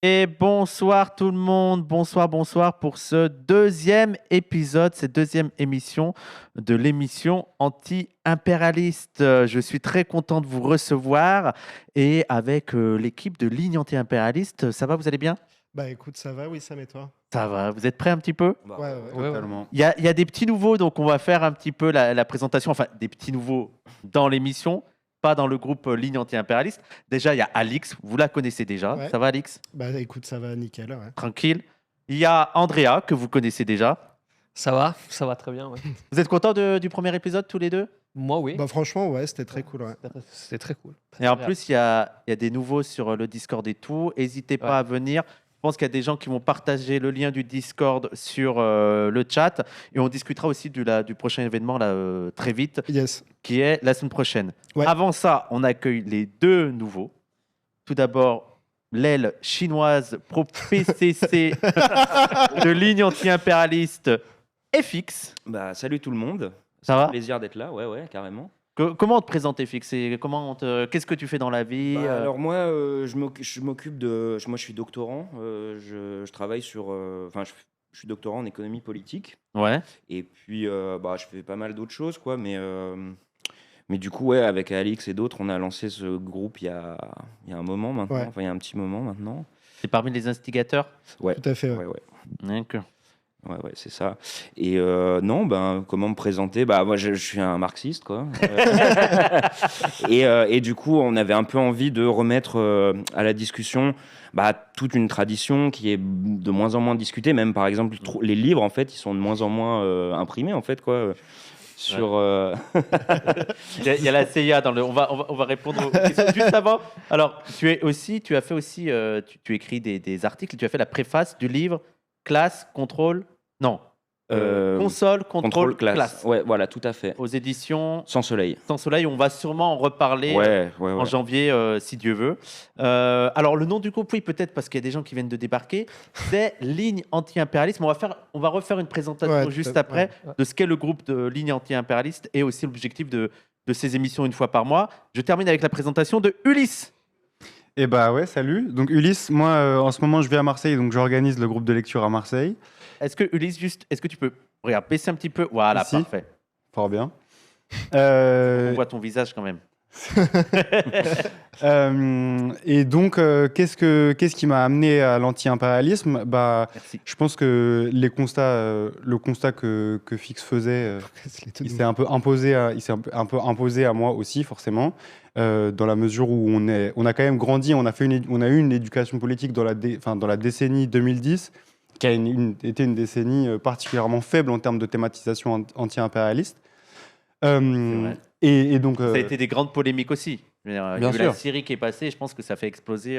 Et bonsoir tout le monde, bonsoir pour ce deuxième épisode, cette deuxième émission de l'émission anti-impérialiste. Je suis très content de vous recevoir et avec l'équipe de Ligne anti-impérialiste, ça va, vous allez bien? Bah écoute, ça va, oui, Sam et toi? Ça va, vous êtes prêts un petit peu? Bah Ouais, ouais, ouais. ouais, Ouais, ouais. totalement. Il y a des petits nouveaux, donc on va faire un petit peu la présentation, enfin des petits nouveaux dans l'émission, pas dans le groupe Ligne anti-impérialiste. Déjà, il y a Alix, vous la connaissez déjà, Ouais. ça va Alix? Bah écoute, ça va nickel, ouais. Tranquille. Il y a Andrea, que vous connaissez déjà. Ça va très bien. Ouais. Vous êtes content du premier épisode tous les deux? Moi, oui. Bah franchement, ouais, c'était très cool, ouais. C'était très cool. Et en plus, il y a des nouveaux sur le Discord et tout. N'hésitez pas Ouais. à venir. Je pense qu'il y a des gens qui vont partager le lien du Discord sur le chat. Et on discutera aussi du prochain événement là, très vite, Yes. qui est la semaine prochaine. Ouais. Avant ça, on accueille les deux nouveaux. Tout d'abord, l'aile chinoise pro-PCC de ligne anti-impérialiste FX. Bah salut tout le monde. Ça va? Plaisir d'être là, ouais, carrément. Comment on te présente FX? Qu'est-ce que tu fais dans la vie? Bah, alors moi, je m'occupe de... Moi, je suis doctorant. Je travaille sur... Enfin, je suis doctorant en économie politique. Ouais. Et puis, bah, je fais pas mal d'autres choses, quoi. Mais du coup, ouais, avec Alix et d'autres, on a lancé ce groupe il y a un moment maintenant. Ouais. Enfin, il y a un petit moment maintenant. C'est parmi les instigateurs? Ouais. Tout à fait, ouais. Ouais. D'accord. Ouais, c'est ça. Et non, ben, comment me présenter? Bah, moi, je suis un marxiste, quoi. Et du coup, on avait un peu envie de remettre à la discussion bah, toute une tradition qui est de moins en moins discutée. Même, par exemple, les livres, en fait, ils sont de moins en moins imprimés, en fait, quoi. Sur, Il y a la CIA dans le. On va répondre aux questions juste avant. Alors, tu as fait aussi, tu écris des articles. Tu as fait la préface du livre Classe, contrôle. Non. Console, contrôle, classe. Ouais, voilà, tout à fait. Aux éditions Sans soleil. Sans Soleil. On va sûrement en reparler Ouais. en janvier, si Dieu veut. Alors, le nom du groupe, oui, peut-être parce qu'il y a des gens qui viennent de débarquer, c'est Ligne Anti-Impérialisme. On va refaire une présentation Ouais, juste tout à- après ouais. de ce qu'est le groupe de Ligne Anti-Impérialiste et aussi l'objectif de ces émissions une fois par mois. Je termine avec la présentation de Ulysse. Eh bah ouais, salut. Donc Ulysse, moi en ce moment je vis à Marseille, donc j'organise le groupe de lecture à Marseille. Est-ce que Ulysse, est-ce que tu peux baisser un petit peu? Voilà, Ici. parfait. Fort bien. On voit ton visage quand même. Et donc, qu'est-ce qui m'a amené à l'anti-impérialisme? Bah, Merci. je pense que le constat que Fix faisait, C'est tout il nouveau. s'est un peu imposé à moi aussi, forcément, dans la mesure où on a quand même grandi, on a eu une éducation politique dans la décennie 2010, qui a été une décennie particulièrement faible en termes de thématisation anti-impérialiste. vrai. Et donc, Ça a été des grandes polémiques aussi. Je veux dire, il y a Bien eu la sûr. Syrie qui est passée, je pense que ça fait exploser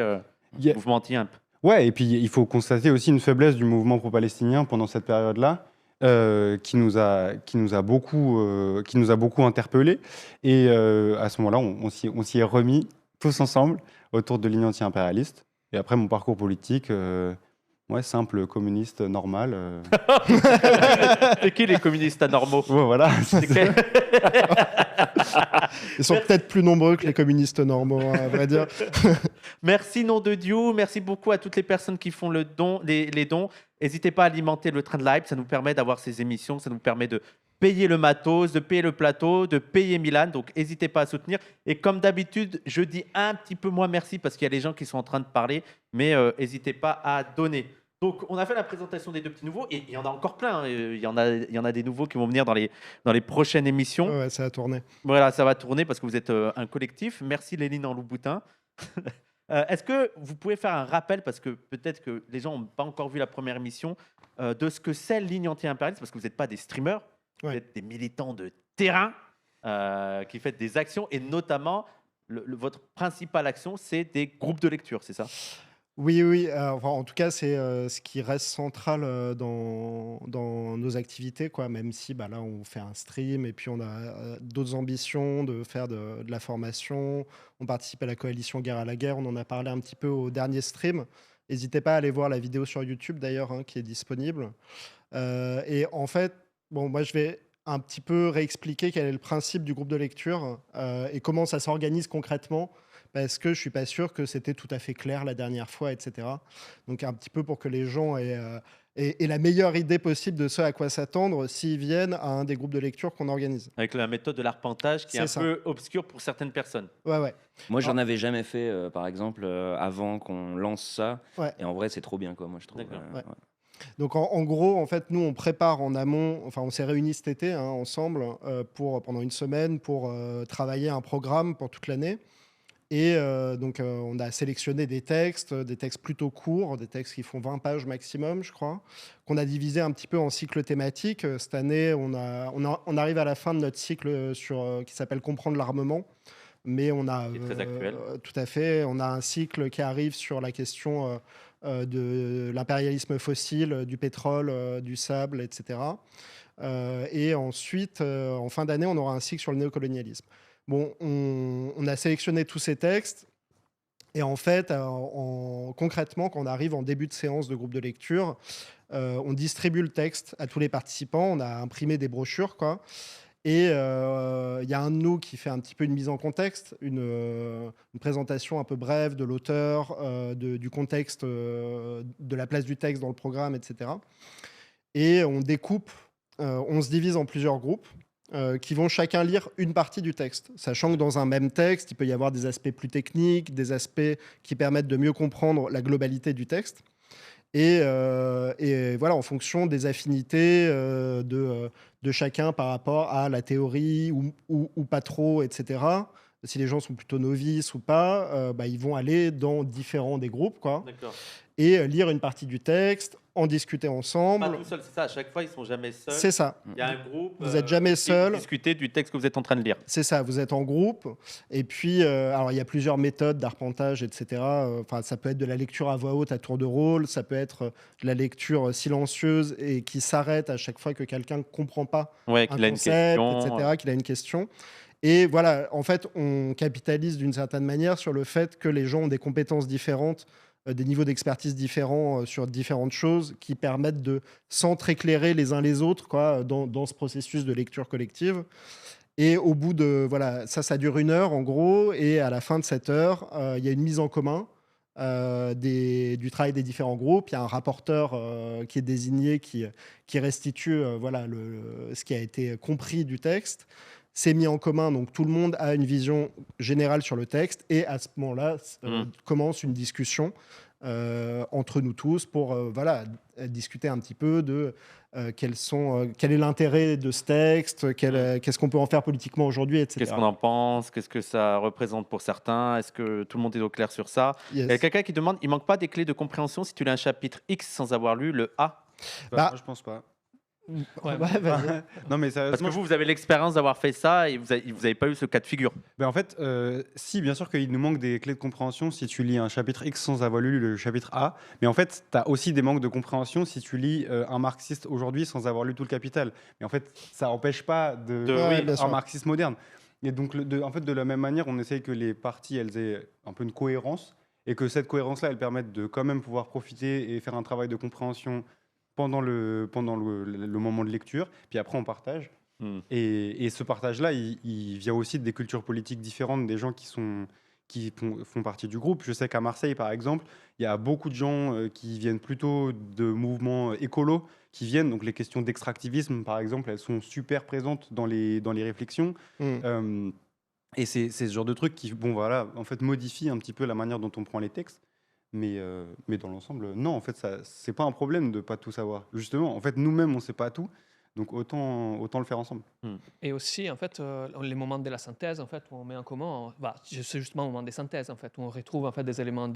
il y le a- mouvement anti-imp. Ouais, et puis il faut constater aussi une faiblesse du mouvement pro-palestinien pendant cette période-là, qui nous a beaucoup interpellés. Et à ce moment-là, on s'y est remis tous ensemble autour de l'Union anti-impérialiste. Et après, mon parcours politique, ouais, simple communiste normal. C'est qui les communistes anormaux? Ouais, voilà. C'est quel- Ils sont peut-être plus nombreux que les communistes normaux, hein, à vrai dire. Merci, nom de Dieu. Merci beaucoup à toutes les personnes qui font les dons. N'hésitez pas à alimenter le train de live. Ça nous permet d'avoir ces émissions. Ça nous permet de payer le matos, de payer le plateau, de payer Milan. Donc, n'hésitez pas à soutenir. Et comme d'habitude, je dis un petit peu moins merci parce qu'il y a les gens qui sont en train de parler. Mais n'hésitez pas à donner. Donc, on a fait la présentation des deux petits nouveaux. Et il y en a encore plein. Il y en a des nouveaux qui vont venir dans les prochaines émissions. Ouais, ça a tourné. Voilà, ça va tourner parce que vous êtes un collectif. Merci Léline en Louboutin. Est-ce que vous pouvez faire un rappel, parce que peut-être que les gens n'ont pas encore vu la première émission, de ce que c'est Ligne anti-impérialiste, parce que vous n'êtes pas des streamers, vous Ouais. êtes des militants de terrain qui font des actions, et notamment, votre principale action, c'est des groupes de lecture, c'est ça? Oui. Enfin, en tout cas, c'est ce qui reste central dans nos activités, quoi. Même si bah, là, on fait un stream et puis on a d'autres ambitions de faire de la formation. On participe à la coalition Guerre à la guerre. On en a parlé un petit peu au dernier stream. N'hésitez pas à aller voir la vidéo sur YouTube, d'ailleurs, hein, qui est disponible. Et en fait, bon, moi, je vais un petit peu réexpliquer quel est le principe du groupe de lecture et comment ça s'organise concrètement, parce que je suis pas sûr que c'était tout à fait clair la dernière fois, etc. Donc un petit peu pour que les gens aient la meilleure idée possible de ce à quoi s'attendre s'ils viennent à un des groupes de lecture qu'on organise. Avec la méthode de l'arpentage qui est C'est un ça. peu obscure pour certaines personnes. Ouais. Moi, j'en avais jamais fait, par exemple, avant qu'on lance ça. Ouais. Et en vrai, c'est trop bien, quoi, moi, je trouve. D'accord. Ouais. Donc en gros, en fait, nous, on prépare en amont, enfin, on s'est réunis cet été ensemble pendant une semaine pour travailler un programme pour toute l'année. Et donc, on a sélectionné des textes plutôt courts, des textes qui font 20 pages maximum, je crois, qu'on a divisé un petit peu en cycles thématiques. Cette année, on arrive à la fin de notre cycle qui s'appelle Comprendre l'armement. Mais on a Qui est très actuel. tout à fait, on a un cycle qui arrive sur la question de l'impérialisme fossile, du pétrole, du sable, etc. Et ensuite, en fin d'année, on aura un cycle sur le néocolonialisme. Bon, on a sélectionné tous ces textes. Et en fait, concrètement, quand on arrive en début de séance de groupe de lecture, on distribue le texte à tous les participants. On a imprimé des brochures, quoi. Et il y a un de nous qui fait un petit peu une mise en contexte, une présentation un peu brève de l'auteur, du contexte, de la place du texte dans le programme, etc. Et on se divise en plusieurs groupes qui vont chacun lire une partie du texte, sachant que dans un même texte, il peut y avoir des aspects plus techniques, des aspects qui permettent de mieux comprendre la globalité du texte. Et voilà, en fonction des affinités de chacun par rapport à la théorie ou pas trop, etc. Si les gens sont plutôt novices ou pas, ils vont aller dans différents des groupes, quoi, D'accord. et lire une partie du texte, en discuter Pas ensemble. tout seul, c'est ça. À chaque fois, ils sont jamais seuls. C'est ça. Il y a un groupe. Vous êtes jamais seul. Discuter du texte que vous êtes en train de lire. C'est ça, vous êtes en groupe. Et puis, alors il y a plusieurs méthodes d'arpentage, etc. Enfin, ça peut être de la lecture à voix haute à tour de rôle, ça peut être de la lecture silencieuse et qui s'arrête à chaque fois que quelqu'un ne comprend pas Ouais, un qu'il a une concept, question. etc., qu'il a une question. Et voilà, en fait, on capitalise d'une certaine manière sur le fait que les gens ont des compétences différentes, des niveaux d'expertise différents sur différentes choses qui permettent de s'entre-éclairer les uns les autres, quoi, dans ce processus de lecture collective. Et au bout de, voilà, ça dure 1 heure en gros, et à la fin de cette heure, il y a une mise en commun du travail des différents groupes. Il y a un rapporteur qui est désigné qui restitue voilà, ce qui a été compris du texte. C'est mis en commun, donc tout le monde a une vision générale sur le texte, et à ce moment-là commence une discussion entre nous tous pour voilà, discuter un petit peu de quel est l'intérêt de ce texte, qu'est-ce qu'on peut en faire politiquement aujourd'hui, etc. Qu'est-ce qu'on en pense? Qu'est-ce que ça représente pour certains? Est-ce que tout le monde est au clair sur ça? Yes. Il y a quelqu'un qui demande, il manque pas des clés de compréhension si tu lis un chapitre X sans avoir lu le A? Bah, moi, je pense pas. Ouais, Ouais, vas-y. Non, mais Parce sérieusement, que vous avez l'expérience d'avoir fait ça et vous n'avez pas eu ce cas de figure. ben en fait, si, bien sûr qu'il nous manque des clés de compréhension si tu lis un chapitre X sans avoir lu le chapitre A, mais en fait, tu as aussi des manques de compréhension si tu lis un marxiste aujourd'hui sans avoir lu tout le Capital. Mais en fait, ça n'empêche pas Ouais, bien sûr. un marxiste moderne. Et donc, en fait, de la même manière, on essaye que les parties, elles aient un peu une cohérence, et que cette cohérence-là, elle permette de quand même pouvoir profiter et faire un travail de compréhension pendant le moment de lecture, puis après on partage. Et ce partage-là, il vient aussi des cultures politiques différentes, des gens qui font partie du groupe. Je sais qu'à Marseille, par exemple, il y a beaucoup de gens qui viennent plutôt de mouvements écolos, qui viennent, donc les questions d'extractivisme, par exemple, elles sont super présentes dans les réflexions. Et c'est ce genre de trucs qui, bon, voilà, en fait, modifient un petit peu la manière dont on prend les textes. Mais dans l'ensemble, non, en fait, c'est pas un problème de pas tout savoir. Justement, en fait, nous-mêmes, on sait pas tout. Donc autant le faire ensemble. Et aussi, en fait, les moments de la synthèse, en fait, où on met en commun, c'est justement au moment des synthèses, en fait, où on retrouve en fait des éléments,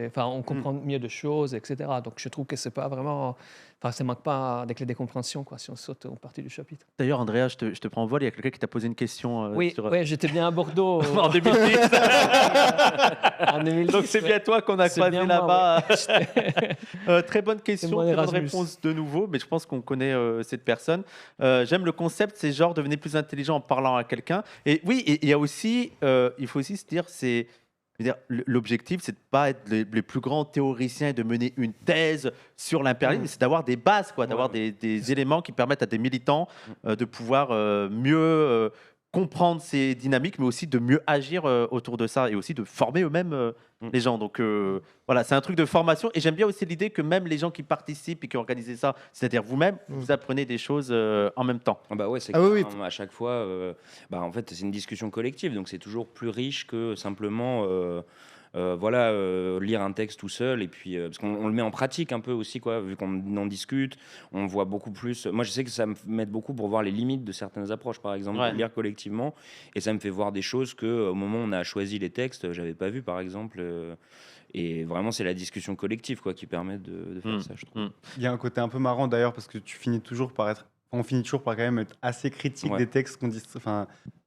enfin, on comprend mieux de choses, etc. Donc, je trouve que c'est pas vraiment, enfin, ça manque pas des clés de compréhension, quoi, si on saute une partie du chapitre. D'ailleurs, Andrea, je te prends en vol. Il y a quelqu'un qui t'a posé une question. Oui, j'étais bien à Bordeaux en 2010. en 2010. Donc c'est bien toi qu'on a C'est croisé bien moi, là-bas. Très bonne question, C'est mon très bonne Erasmus. réponse de nouveau, mais je pense qu'on connaît cette personne. J'aime le concept, c'est genre devenez plus intelligent en parlant à quelqu'un. Et oui, il y a aussi, il faut aussi se dire, c'est je veux dire, l'objectif, c'est de pas être les plus grands théoriciens et de mener une thèse sur l'impérialisme, c'est d'avoir des bases, quoi, d'avoir des éléments qui permettent à des militants de pouvoir mieux comprendre ces dynamiques, mais aussi de mieux agir autour de ça et aussi de former eux-mêmes les gens. Donc voilà, c'est un truc de formation. Et j'aime bien aussi l'idée que même les gens qui participent et qui organisent ça, c'est-à-dire vous-même, vous apprenez des choses en même temps. Ah bah ouais, c'est Ah oui, clair, hein, à chaque fois, en fait, c'est une discussion collective, donc c'est toujours plus riche que simplement lire un texte tout seul. Et puis, parce qu'on le met en pratique un peu aussi, quoi, vu qu'on en discute, on voit beaucoup plus. Moi, je sais que ça m'aide beaucoup pour voir les limites de certaines approches, par exemple, Ouais. de lire collectivement. Et ça me fait voir des choses que, au moment où on a choisi les textes, j'avais pas vu, par exemple. Et vraiment, c'est la discussion collective, quoi, qui permet de faire ça, je trouve. Il y a un côté un peu marrant d'ailleurs parce que on finit toujours par quand même être assez critique Ouais. des textes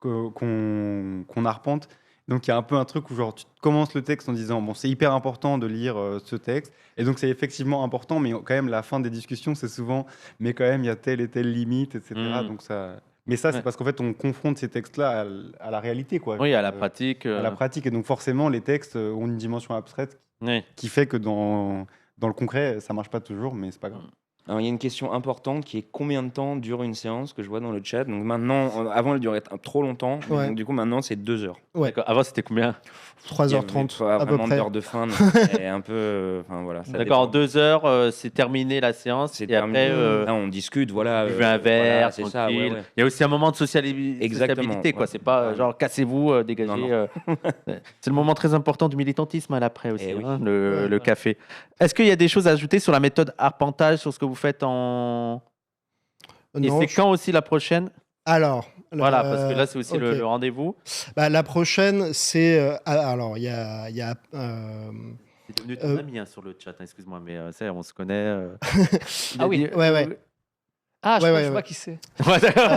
qu'on arpente. Donc il y a un peu un truc où genre tu commences le texte en disant bon c'est hyper important de lire ce texte et donc c'est effectivement important mais quand même la fin des discussions c'est souvent mais quand même il y a telle et telle limite etc. Donc ça mais ça c'est Ouais. parce qu'en fait on confronte ces textes là à la réalité quoi. Oui, à la pratique. À la pratique et donc forcément les textes ont une dimension abstraite Oui. qui fait que dans le concret ça marche pas toujours mais c'est pas grave. Alors, il y a une question importante qui est combien de temps dure une séance que je vois dans le chat. Donc maintenant, avant elle durait trop longtemps, Ouais. donc du coup maintenant c'est 2 heures. Ouais. D'accord. Avant, c'était combien? 3h30 Pas à peu vraiment près. d'heures de fin, donc c'est un peu, enfin voilà. ça D'accord, en dépend. 2 heures, c'est terminé la séance. C'est Et après, terminé. Là, on discute, voilà. buvez un verre, voilà, c'est ça, ouais, tranquille. ouais. Il y a aussi un moment de Exactement, sociabilité, quoi. ouais. C'est pas Ouais. genre cassez-vous, dégagez. Non. C'est le moment très important du militantisme à l'après aussi, Eh oui. hein, le Ouais. café. Est-ce qu'il y a des choses à ajouter sur la méthode arpentage, sur ce que vous faites en. Et Non, c'est quand aussi la prochaine? Alors, Voilà, parce que là, c'est aussi ok. le rendez-vous. Bah, la prochaine, c'est. Alors, il y a. C'est devenu ton ami hein, sur le chat, hein, excuse-moi, mais ça, on se connaît. Il Ah a oui. dit- Ouais. Ah, je Ouais, crois ouais, que je vois ouais. qui c'est. Ouais, d'accord.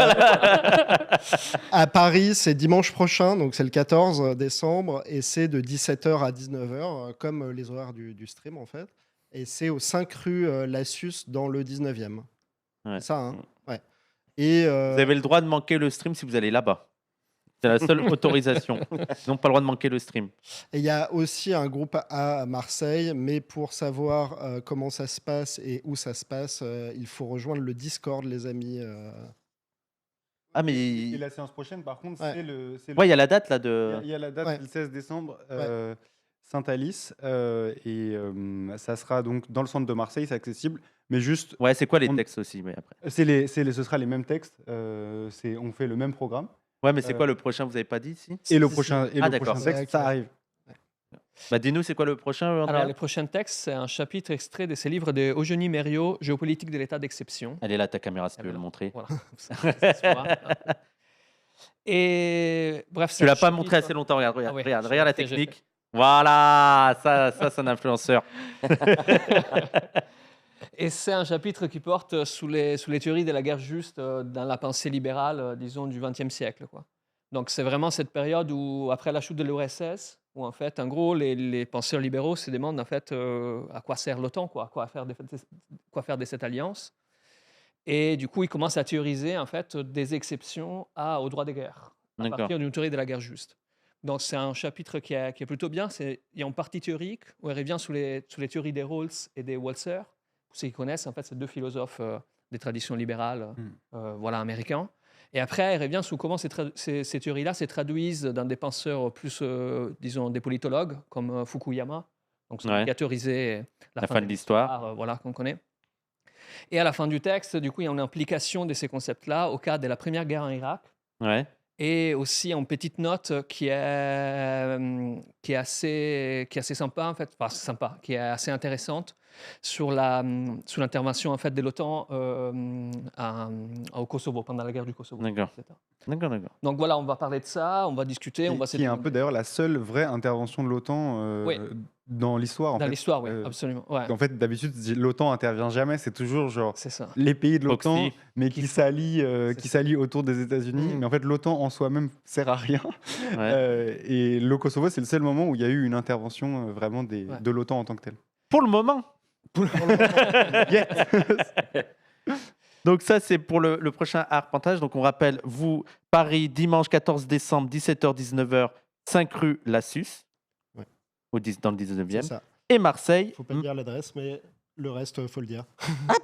À Paris, c'est dimanche prochain, donc c'est le 14 décembre, et c'est de 17h à 19h, comme les horaires du stream en fait. Et c'est au 5 rue Lassus dans le 19e. Ouais. C'est ça, hein? Ouais. Et Vous avez le droit de manquer le stream si vous allez là-bas. C'est la seule autorisation. Sinon, pas le droit de manquer le stream. il y a aussi un groupe à Marseille, mais pour savoir comment ça se passe et où ça se passe, il faut rejoindre le Discord, les amis. Ah, mais. Et la séance prochaine par contre Ouais. c'est le Ouais, il y a la date là Il de. y a la date, Ouais. c'est le 16 décembre, Ouais. Saint-Alice, ça sera donc dans le centre de Marseille, c'est accessible, mais juste, Ouais, c'est quoi les On- textes aussi, mais après. ce sera les mêmes textes, on fait le même programme, Ouais, mais c'est Euh, quoi le prochain, vous avez pas dit si? et le Si, prochain, Ah, d'accord. texte, Ok. ça arrive. Bah, dis-nous, c'est quoi le prochain, Andrea? Alors, les prochains textes, c'est un chapitre extrait de ses livres de Eugénie Mériot, Géopolitique de l'état d'exception. Elle est là, ta caméra, si tu veux voilà. le montrer. Voilà. Ça se voit. Et bref, Tu l'as pas montré assez longtemps, regarde, Ah ouais, regarde j'ai la fait, j'ai technique. Voilà, ça c'est un influenceur. Et c'est un chapitre qui porte sous les théories de la guerre juste dans la pensée libérale, disons, du XXe siècle, quoi. Donc, c'est vraiment cette période où, après la chute de l'URSS, où, en fait, en gros, les penseurs libéraux se demandent, en fait, à quoi sert l'OTAN, quoi, quoi faire de cette alliance. Et du coup, ils commencent à théoriser, en fait, des exceptions au droit des guerres, à D'accord. partir d'une théorie de la guerre juste. Donc, c'est un chapitre qui est plutôt bien. Il y a une partie théorique où elle revient sous les théories des Rawls et des Walzer. Pour ceux qui connaissent, en fait, c'est deux philosophes des traditions libérales américains. Et après, elle revient sur comment ces théories-là se traduisent dans des penseurs plus, disons, des politologues, comme Fukuyama, donc celui Ouais. qui a théorisé La fin de l'histoire. voilà, qu'on connaît. Et à la fin du texte, du coup, il y a une implication de ces concepts-là au cas de la première guerre en Irak. Ouais. Et aussi en petite note qui est assez sympa, en fait, enfin sympa, qui est assez intéressante sur l'intervention en fait de l'OTAN au Kosovo, pendant la guerre du Kosovo. D'accord. etc. D'accord. Donc voilà, on va parler de ça, on va discuter, on va Qui est un peu d'ailleurs la seule vraie intervention de l'OTAN Oui. dans l'histoire. En dans fait. l'histoire, oui, absolument. Ouais, En fait, d'habitude, l'OTAN intervient jamais, c'est toujours genre c'est ça. les pays de l'OTAN, Proxy. mais qui s'allient autour des États-Unis. Mhm. Mais en fait, l'OTAN en soi-même sert à rien. Ouais. Et le Kosovo, c'est le seul moment où il y a eu une intervention vraiment de l'OTAN en tant que telle. Pour le moment. Donc ça, c'est pour le prochain arpentage. Donc on rappelle, vous, Paris, dimanche 14 décembre, 17h-19h, 5 rue Lassus. Ouais. dans le C'est 19e. ça. Et Marseille. Faut pas dire l'adresse, mais le reste, faut le dire.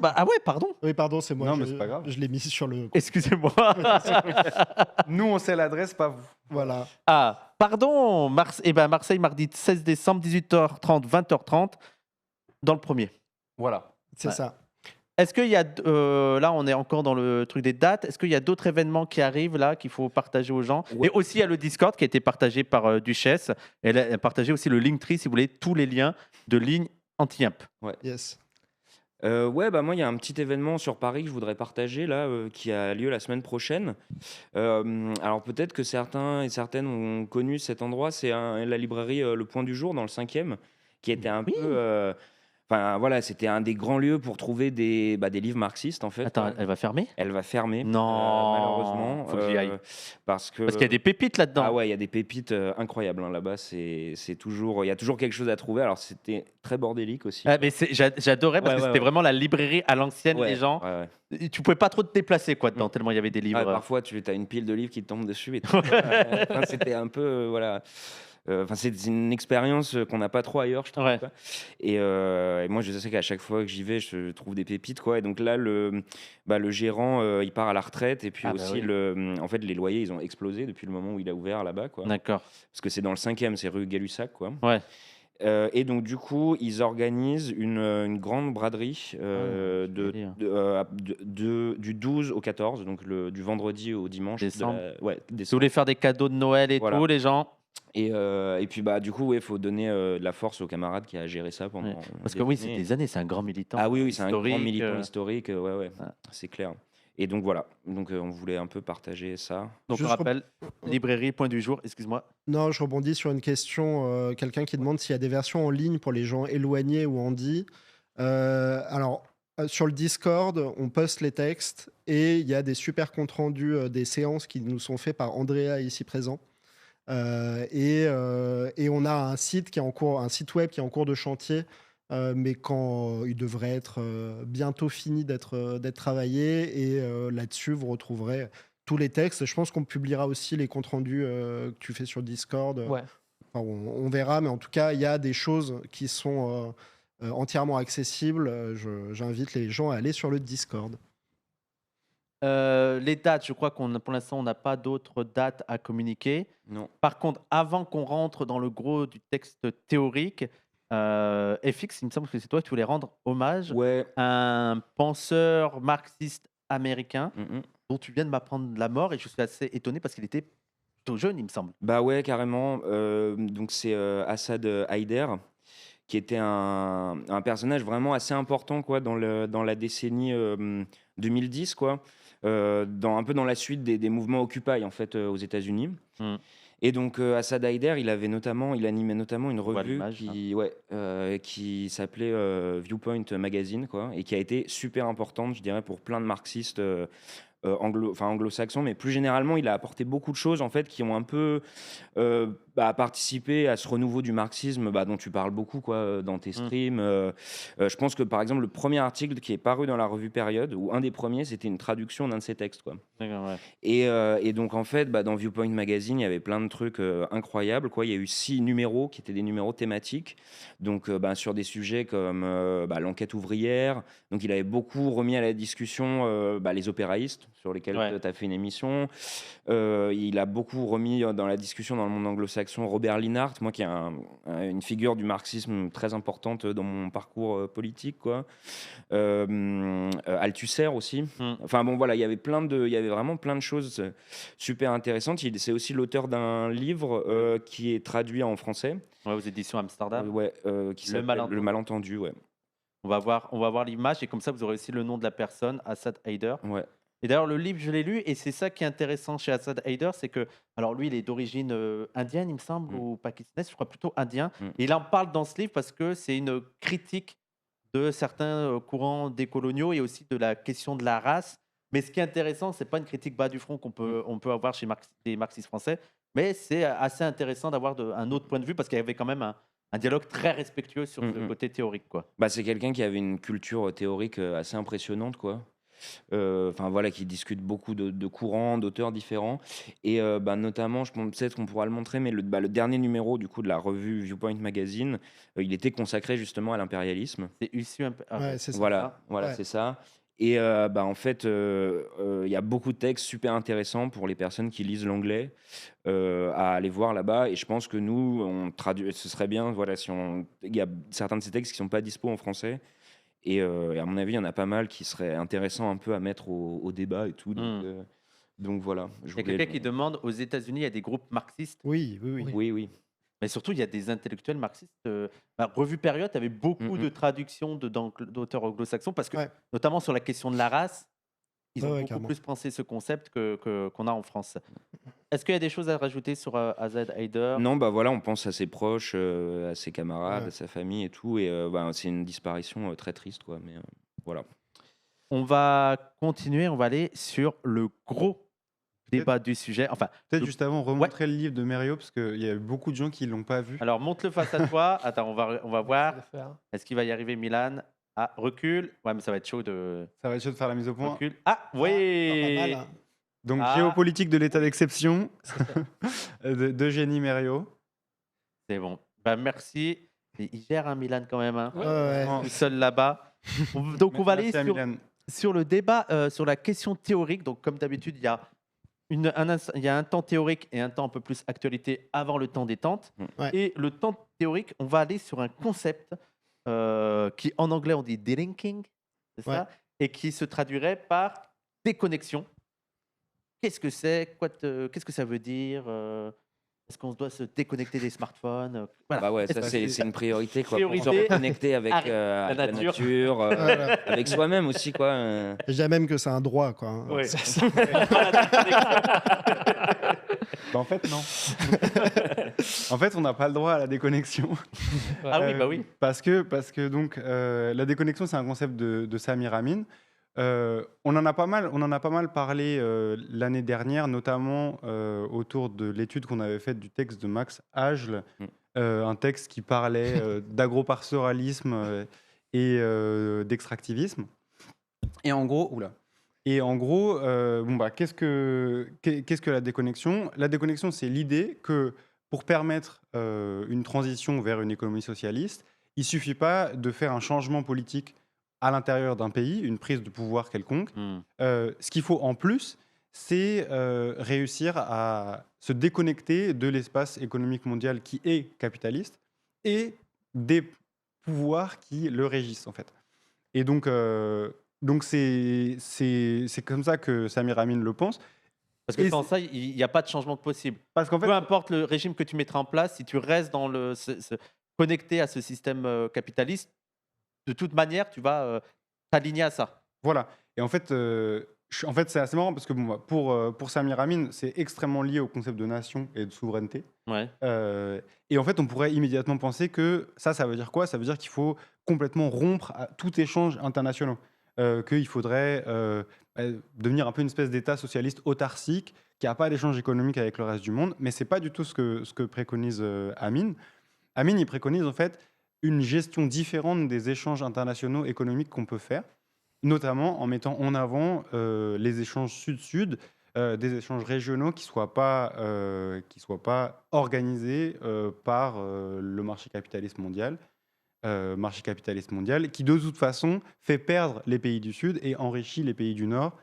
Ah ouais, pardon. Oui, pardon, c'est moi. Non, mais c'est pas grave. Je l'ai mis sur le. Excusez-moi. Nous, on sait l'adresse, pas vous. Voilà. Ah, pardon. Marseille, mardi 16 décembre, 18h30, 20h30, dans le premier. Voilà. C'est Ouais. ça. Est-ce qu'il y a, là on est encore dans le truc des dates, est-ce qu'il y a d'autres événements qui arrivent là qu'il faut partager aux gens? Ouais. Et aussi il y a le Discord qui a été partagé par Duchesse. Elle a partagé aussi le Linktree si vous voulez, tous les liens de ligne anti-imp. Yes. Ouais, bah moi, il y a un petit événement sur Paris que je voudrais partager là, qui a lieu la semaine prochaine. Alors peut-être que certains et certaines ont connu cet endroit, c'est la librairie Le Point du Jour dans le 5e, qui était un Oui. peu... Enfin voilà, c'était un des grands lieux pour trouver des livres marxistes en fait. Attends, elle va fermer? Elle va fermer, Non. malheureusement, Faut que j'y aille. parce que... Parce qu'il y a des pépites là-dedans. Ah ouais, il y a des pépites incroyables hein, là-bas. C'est toujours, il y a toujours quelque chose à trouver. Alors c'était très bordélique aussi. Ah, mais j'adorais parce Ouais, que ouais, c'était ouais. vraiment la librairie à l'ancienne, Ouais, les gens. ouais, ouais. Tu pouvais pas trop te déplacer quoi dedans, tellement il y avait des Ouais, livres. parfois, tu as une pile de livres qui te tombent dessus. Et tout. Enfin, c'était un peu, voilà. Enfin, c'est une expérience qu'on n'a pas trop ailleurs, je trouve. Ouais. Quoi. Et moi, je sais qu'à chaque fois que j'y vais, je trouve des pépites, quoi. Et donc là, le gérant, il part à la retraite. Et puis Ah, bah aussi, oui. en fait, les loyers, ils ont explosé depuis le moment où il a ouvert là-bas, quoi. D'accord. Parce que c'est dans le 5e, c'est rue Gay-Lussac, quoi. Ouais. Et donc, du coup, ils organisent une grande braderie délire. du 12 au 14, donc du vendredi au dimanche. Décembre. Ouais, Si vous décembre. voulez faire des cadeaux de Noël et Voilà. tout, les gens. Et puis, bah, du coup, il faut donner de la force au camarade qui a géré ça pendant. Ouais. Parce des que oui, c'est années. des années, c'est un grand militant. Ah oui, c'est un grand historique, militant historique, ouais, ouais. c'est clair. Et donc voilà, donc on voulait un peu partager ça. Donc Juste on rappelle, librairie, point du jour, excuse-moi. Non, je rebondis sur une question. Quelqu'un qui demande s'il y a des versions en ligne pour les gens éloignés ou handi. Alors, sur le Discord, on poste les textes et il y a des super comptes rendus des séances qui nous sont faits par Andrea ici présent. Et on a un site qui est en cours, un site web qui est en cours de chantier, mais quand il devrait être bientôt fini d'être travaillé. Et là-dessus, vous retrouverez tous les textes. Je pense qu'on publiera aussi les comptes rendus que tu fais sur Discord. Ouais. Enfin, on verra, mais en tout cas, il y a des choses qui sont entièrement accessibles. J'invite les gens à aller sur le Discord. Les dates, je crois pour l'instant, on n'a pas d'autres dates à communiquer. Non. Par contre, avant qu'on rentre dans le gros du texte théorique, FX, il me semble que c'est toi qui voulais rendre hommage Ouais. à un penseur marxiste américain Mhm. dont tu viens de m'apprendre la mort et je suis assez étonné parce qu'il était plutôt jeune, il me semble. Bah ouais, carrément. Donc c'est Assad Haider, qui était un personnage vraiment assez important quoi, dans la décennie 2010, quoi. Un peu dans la suite des mouvements Occupy en fait, aux États-Unis. Mm. Et donc Assad Haider, il animait notamment une voit revue l'image, qui s'appelait Viewpoint Magazine, quoi, et qui a été super importante, je dirais, pour plein de marxistes anglo-saxons, mais plus généralement, il a apporté beaucoup de choses en fait qui ont un peu participé à ce renouveau du marxisme dont tu parles beaucoup quoi, dans tes streams. Je pense que par exemple, le premier article qui est paru dans la revue Période, ou un des premiers, c'était une traduction d'un de ses textes, quoi. D'accord, ouais. Et donc en fait, dans Viewpoint Magazine, il y avait plein de trucs incroyables, quoi. Il y a eu 6 numéros qui étaient des numéros thématiques, donc sur des sujets comme l'enquête ouvrière. Donc il avait beaucoup remis à la discussion les opéraïstes, sur lesquels Ouais. tu as fait une émission. Il a beaucoup remis dans la discussion dans le monde anglo-saxon Robert Linhart, moi qui est une figure du marxisme très importante dans mon parcours politique, quoi. Althusser aussi. Enfin bon, voilà, il y avait vraiment plein de choses super intéressantes. C'est aussi l'auteur d'un livre qui est traduit en français. Ouais, aux éditions Amsterdam. Qui s'appelle Le Malentendu, ouais. On va voir l'image et comme ça, vous aurez aussi le nom de la personne, Assad Haider. Ouais. Et d'ailleurs, le livre, je l'ai lu et c'est ça qui est intéressant chez Assad Haider, c'est que, alors lui, il est d'origine indienne, il me semble, ou pakistanaise, je crois plutôt indien. Et il en parle dans ce livre parce que c'est une critique de certains courants décoloniaux et aussi de la question de la race. Mais ce qui est intéressant, c'est pas une critique bas du front on peut avoir chez les marxistes français, mais c'est assez intéressant d'avoir un autre point de vue parce qu'il y avait quand même un dialogue très respectueux sur le côté théorique, quoi. C'est quelqu'un qui avait une culture théorique assez impressionnante, quoi. enfin voilà, qui discutent beaucoup de courants, d'auteurs différents. Et notamment, je pense peut-être qu'on pourra le montrer, mais le dernier numéro du coup de la revue Viewpoint Magazine, il était consacré justement à l'impérialisme. C'est issu un peu. Ouais, c'est ça. Voilà, Ouais. c'est ça. Et en fait, il y a beaucoup de textes super intéressants pour les personnes qui lisent l'anglais à aller voir là-bas. Et je pense que nous, on traduit, ce serait bien, voilà, il y a certains de ces textes qui sont pas dispo en français. Et à mon avis, il y en a pas mal qui seraient intéressants un peu à mettre au débat et tout. Donc voilà. Il y a quelqu'un qui demande, aux États-Unis, il y a des groupes marxistes, Oui. Oui. mais surtout, il y a des intellectuels marxistes. Revue Période avait beaucoup de traductions d'auteurs anglo-saxons, parce que, Ouais. notamment sur la question de la race, ils ont beaucoup carrément. plus pensé ce concept qu'on a en France. Est-ce qu'il y a des choses à rajouter sur AZ Heider? Non, voilà, on pense à ses proches, à ses camarades, Ouais. à sa famille et tout. Et c'est une disparition très triste, quoi. Mais voilà. On va continuer, on va aller sur le gros débat du sujet. Enfin, Peut-être juste avant, remontrer le livre de Merio, parce qu'il y a beaucoup de gens qui ne l'ont pas vu. alors monte-le face à toi. Attends, on va voir. Je vais le faire. Est-ce qu'il va y arriver, Milan? Ah, recule. Ouais, mais ça va être chaud de Ça va être chaud de faire la mise au point. recul. Ah, oui. Pas mal, hein. Donc, Ah. géopolitique de l'état d'exception d'Eugénie Merio. C'est bon. Merci. Et il gère un Milan quand même, hein. Ouais. Tout seul là-bas. Donc on va aller Merci à sur, Milan. sur le débat, sur la question théorique. Donc comme d'habitude, il y a un temps théorique et un temps un peu plus actualité avant le temps détente. Ouais. Et le temps théorique, on va aller sur un concept qui en anglais on dit delinking, c'est ça, et qui se traduirait par déconnexion. Qu'est-ce que c'est? Qu'est-ce que ça veut dire? Est-ce qu'on doit se déconnecter des smartphones? Voilà. Bah ouais, Est-ce ça que c'est une priorité, quoi. Priorité. Pour se reconnecter avec Arrête. la La nature. nature, Voilà. avec soi-même aussi, quoi. Je dirais même que c'est un droit, quoi. Hein. Ouais. En fait, non. En fait, on n'a pas le droit à la déconnexion. Ah oui, bah oui. Parce que donc, la déconnexion, c'est un concept de Samir Amin. On en a pas mal parlé l'année dernière, notamment autour de l'étude qu'on avait faite du texte de Max Hagel, un texte qui parlait d'agropastoralisme et d'extractivisme. Et en gros, qu'est-ce que la déconnexion? La déconnexion, c'est l'idée que pour permettre une transition vers une économie socialiste, il ne suffit pas de faire un changement politique à l'intérieur d'un pays, une prise de pouvoir quelconque. Ce qu'il faut en plus, c'est réussir à se déconnecter de l'espace économique mondial qui est capitaliste et des pouvoirs qui le régissent, en fait. Et donc c'est comme ça que Samir Amin le pense. Parce que sans ça, il n'y a pas de changement possible. Parce qu'en fait, Peu importe le régime que tu mettras en place, si tu restes dans connecté à ce système capitaliste, de toute manière, tu vas t'aligner à ça. voilà. Et en fait, c'est assez marrant parce que pour Samir Amin, c'est extrêmement lié au concept de nation et de souveraineté. Ouais. Et en fait, on pourrait immédiatement penser que ça veut dire quoi? Ça veut dire qu'il faut complètement rompre à tout échange international. Qu'il faudrait devenir un peu une espèce d'État socialiste autarcique qui n'a pas d'échange économique avec le reste du monde. Mais ce n'est pas du tout ce que préconise Amin. Amin, il préconise en fait une gestion différente des échanges internationaux économiques qu'on peut faire, notamment en mettant en avant les échanges sud-sud, des échanges régionaux qui ne soient pas organisés par le marché capitaliste mondial. Qui de toute façon fait perdre les pays du Sud et enrichit les pays du Nord.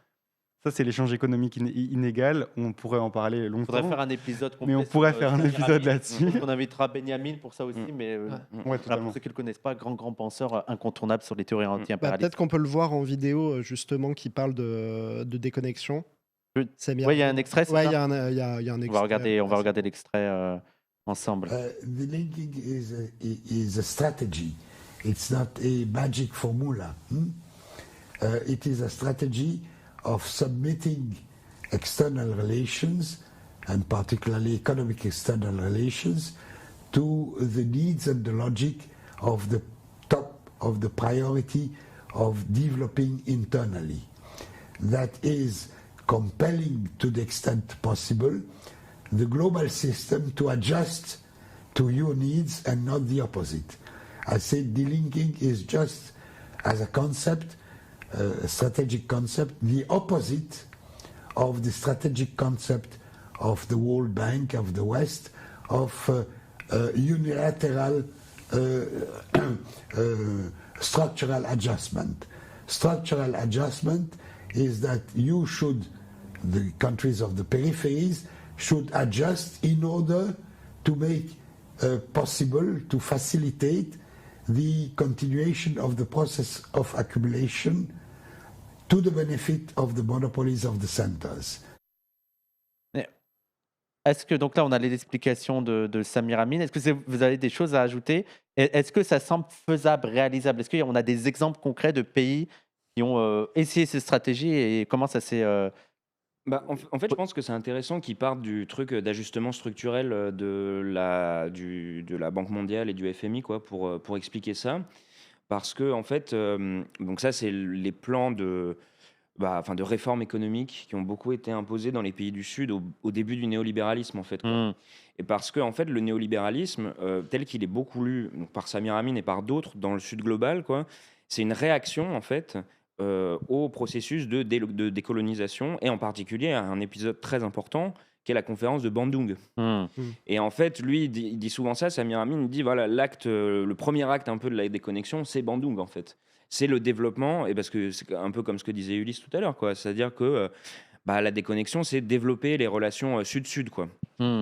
Ça, c'est l'échange économique inégal. On pourrait en parler longtemps. Il faudrait faire un épisode complet. Mais on pourrait faire un épisode là-dessus. On invitera Benjamin pour ça aussi, mais Ouais, pour ceux qui ne le connaissent pas, grand penseur incontournable sur les théories anti-impérialistes. Peut-être qu'on peut le voir en vidéo, justement, qui parle de déconnexion. Oui, il y a un extrait, c'est Ouais, il ça y a un extrait. On va regarder l'extrait ensemble. The linking is a strategy. It's not a magic formula. It is a strategy of submitting external relations, and particularly economic external relations, to the needs and the logic of the top of the priority of developing internally. That is compelling to the extent possible the global system to adjust to your needs and not the opposite. I said delinking is just, as a concept, strategic concept, the opposite of the strategic concept of the World Bank, of the West, of unilateral structural adjustment. Structural adjustment is that the countries of the peripheries should adjust in order to make possible, to facilitate the continuation of the process of accumulation to the benefit of the monopolies of the centers. Est-ce que, donc là, on a les explications de Samir Amin. Est-ce que vous avez des choses à ajouter? Est-ce que ça semble faisable, réalisable? Est-ce qu'on a des exemples concrets de pays qui ont essayé ces stratégies et comment ça s'est... En fait, je pense que c'est intéressant qu'ils partent du truc d'ajustement structurel de la Banque mondiale et du FMI quoi, pour expliquer ça. Parce que, en fait, donc ça, c'est les plans de réformes économiques qui ont beaucoup été imposés dans les pays du Sud au début du néolibéralisme, en fait. Quoi. Et parce que, en fait, le néolibéralisme, tel qu'il est beaucoup lu donc, par Samir Amin et par d'autres dans le Sud global, quoi, c'est une réaction, en fait, au processus de décolonisation et en particulier à un épisode très important qui est la conférence de Bandung. Et en fait, lui, il dit souvent ça, Samir Amin, il dit voilà, le premier acte un peu de la déconnexion, c'est Bandung en fait. C'est le développement, et parce que c'est un peu comme ce que disait Ulysse tout à l'heure, quoi. C'est-à-dire que la déconnexion, c'est développer les relations sud-sud, quoi.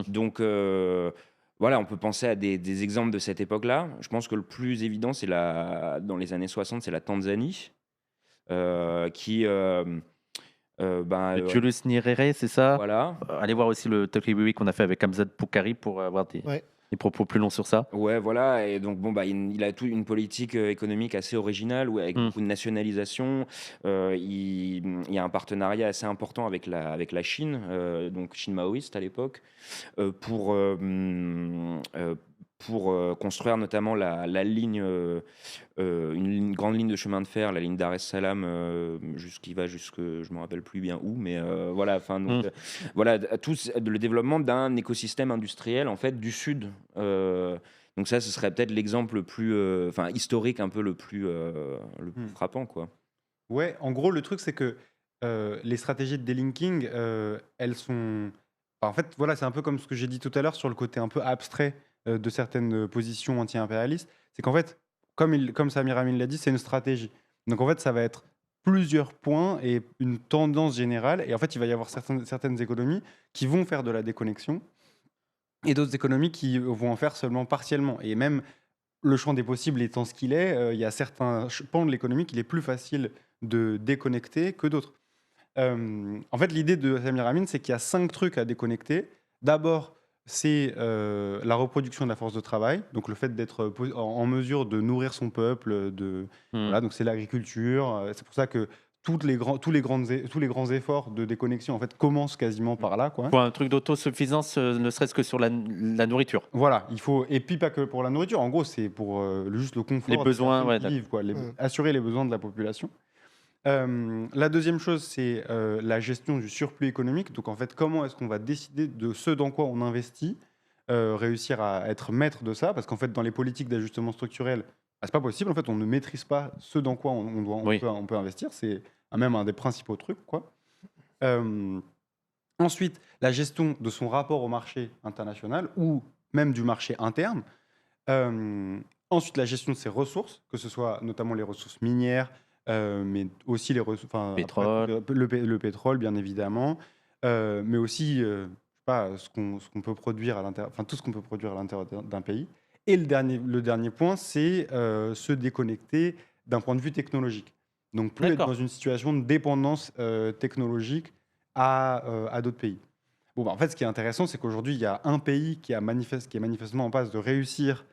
Donc voilà, on peut penser à des exemples de cette époque-là. Je pense que le plus évident, c'est dans les années 60, c'est la Tanzanie. Julius Nyerere, c'est ça? Voilà. Allez voir aussi le Talk Week qu'on a fait avec Hamza Poukari pour avoir des propos plus longs sur ça. Ouais, voilà. Et donc, il a une politique économique assez originale, avec beaucoup de nationalisation. Il y a un partenariat assez important avec la Chine, donc Chine maoïste à l'époque, pour construire notamment la ligne, une grande ligne de chemin de fer, la ligne Dar es Salaam, qui va jusque, je me rappelle plus bien où, mais voilà, voilà, tout le développement d'un écosystème industriel en fait du sud. Donc ça, ce serait peut-être l'exemple le plus, historique, un peu le plus frappant, quoi. Ouais, en gros, le truc c'est que les stratégies de délinking, elles sont, en fait, voilà, c'est un peu comme ce que j'ai dit tout à l'heure sur le côté un peu abstrait de certaines positions anti-impérialistes, c'est qu'en fait, comme Samir Amin l'a dit, c'est une stratégie. Donc en fait, ça va être plusieurs points et une tendance générale. Et en fait, il va y avoir certaines économies qui vont faire de la déconnexion et d'autres économies qui vont en faire seulement partiellement. Et même le champ des possibles étant ce qu'il est, il y a certains pans de l'économie qu'il est plus facile de déconnecter que d'autres. En fait, l'idée de Samir Amin, c'est qu'il y a 5 trucs à déconnecter. D'abord, c'est la reproduction de la force de travail, donc le fait d'être en mesure de nourrir son peuple, voilà, donc c'est l'agriculture. C'est pour ça que tous les grands efforts de déconnexion en fait commencent quasiment par là, quoi. Pour un truc d'autosuffisance, ne serait-ce que sur la nourriture. Voilà, il faut, et puis pas que pour la nourriture. En gros, c'est pour juste le confort, les besoins, qui vivent, quoi, assurer les besoins de la population. La deuxième chose, c'est la gestion du surplus économique. Donc, en fait, comment est-ce qu'on va décider de ce dans quoi on investit, réussir à être maître de ça? Parce qu'en fait, dans les politiques d'ajustement structurel, c'est pas possible. En fait, on ne maîtrise pas ce dans quoi on peut investir. C'est même un des principaux trucs, quoi. Ensuite, la gestion de son rapport au marché international ou même du marché interne. Ensuite, la gestion de ses ressources, que ce soit notamment les ressources minières, mais aussi les ressources, le pétrole, bien évidemment, mais aussi ce qu'on peut produire à l'intérieur, tout ce qu'on peut produire à l'intérieur d'un pays. Et le dernier point, c'est se déconnecter d'un point de vue technologique. Donc plus être dans une situation de dépendance technologique à d'autres pays. En fait, ce qui est intéressant, c'est qu'aujourd'hui, il y a un pays qui est manifestement en passe de réussir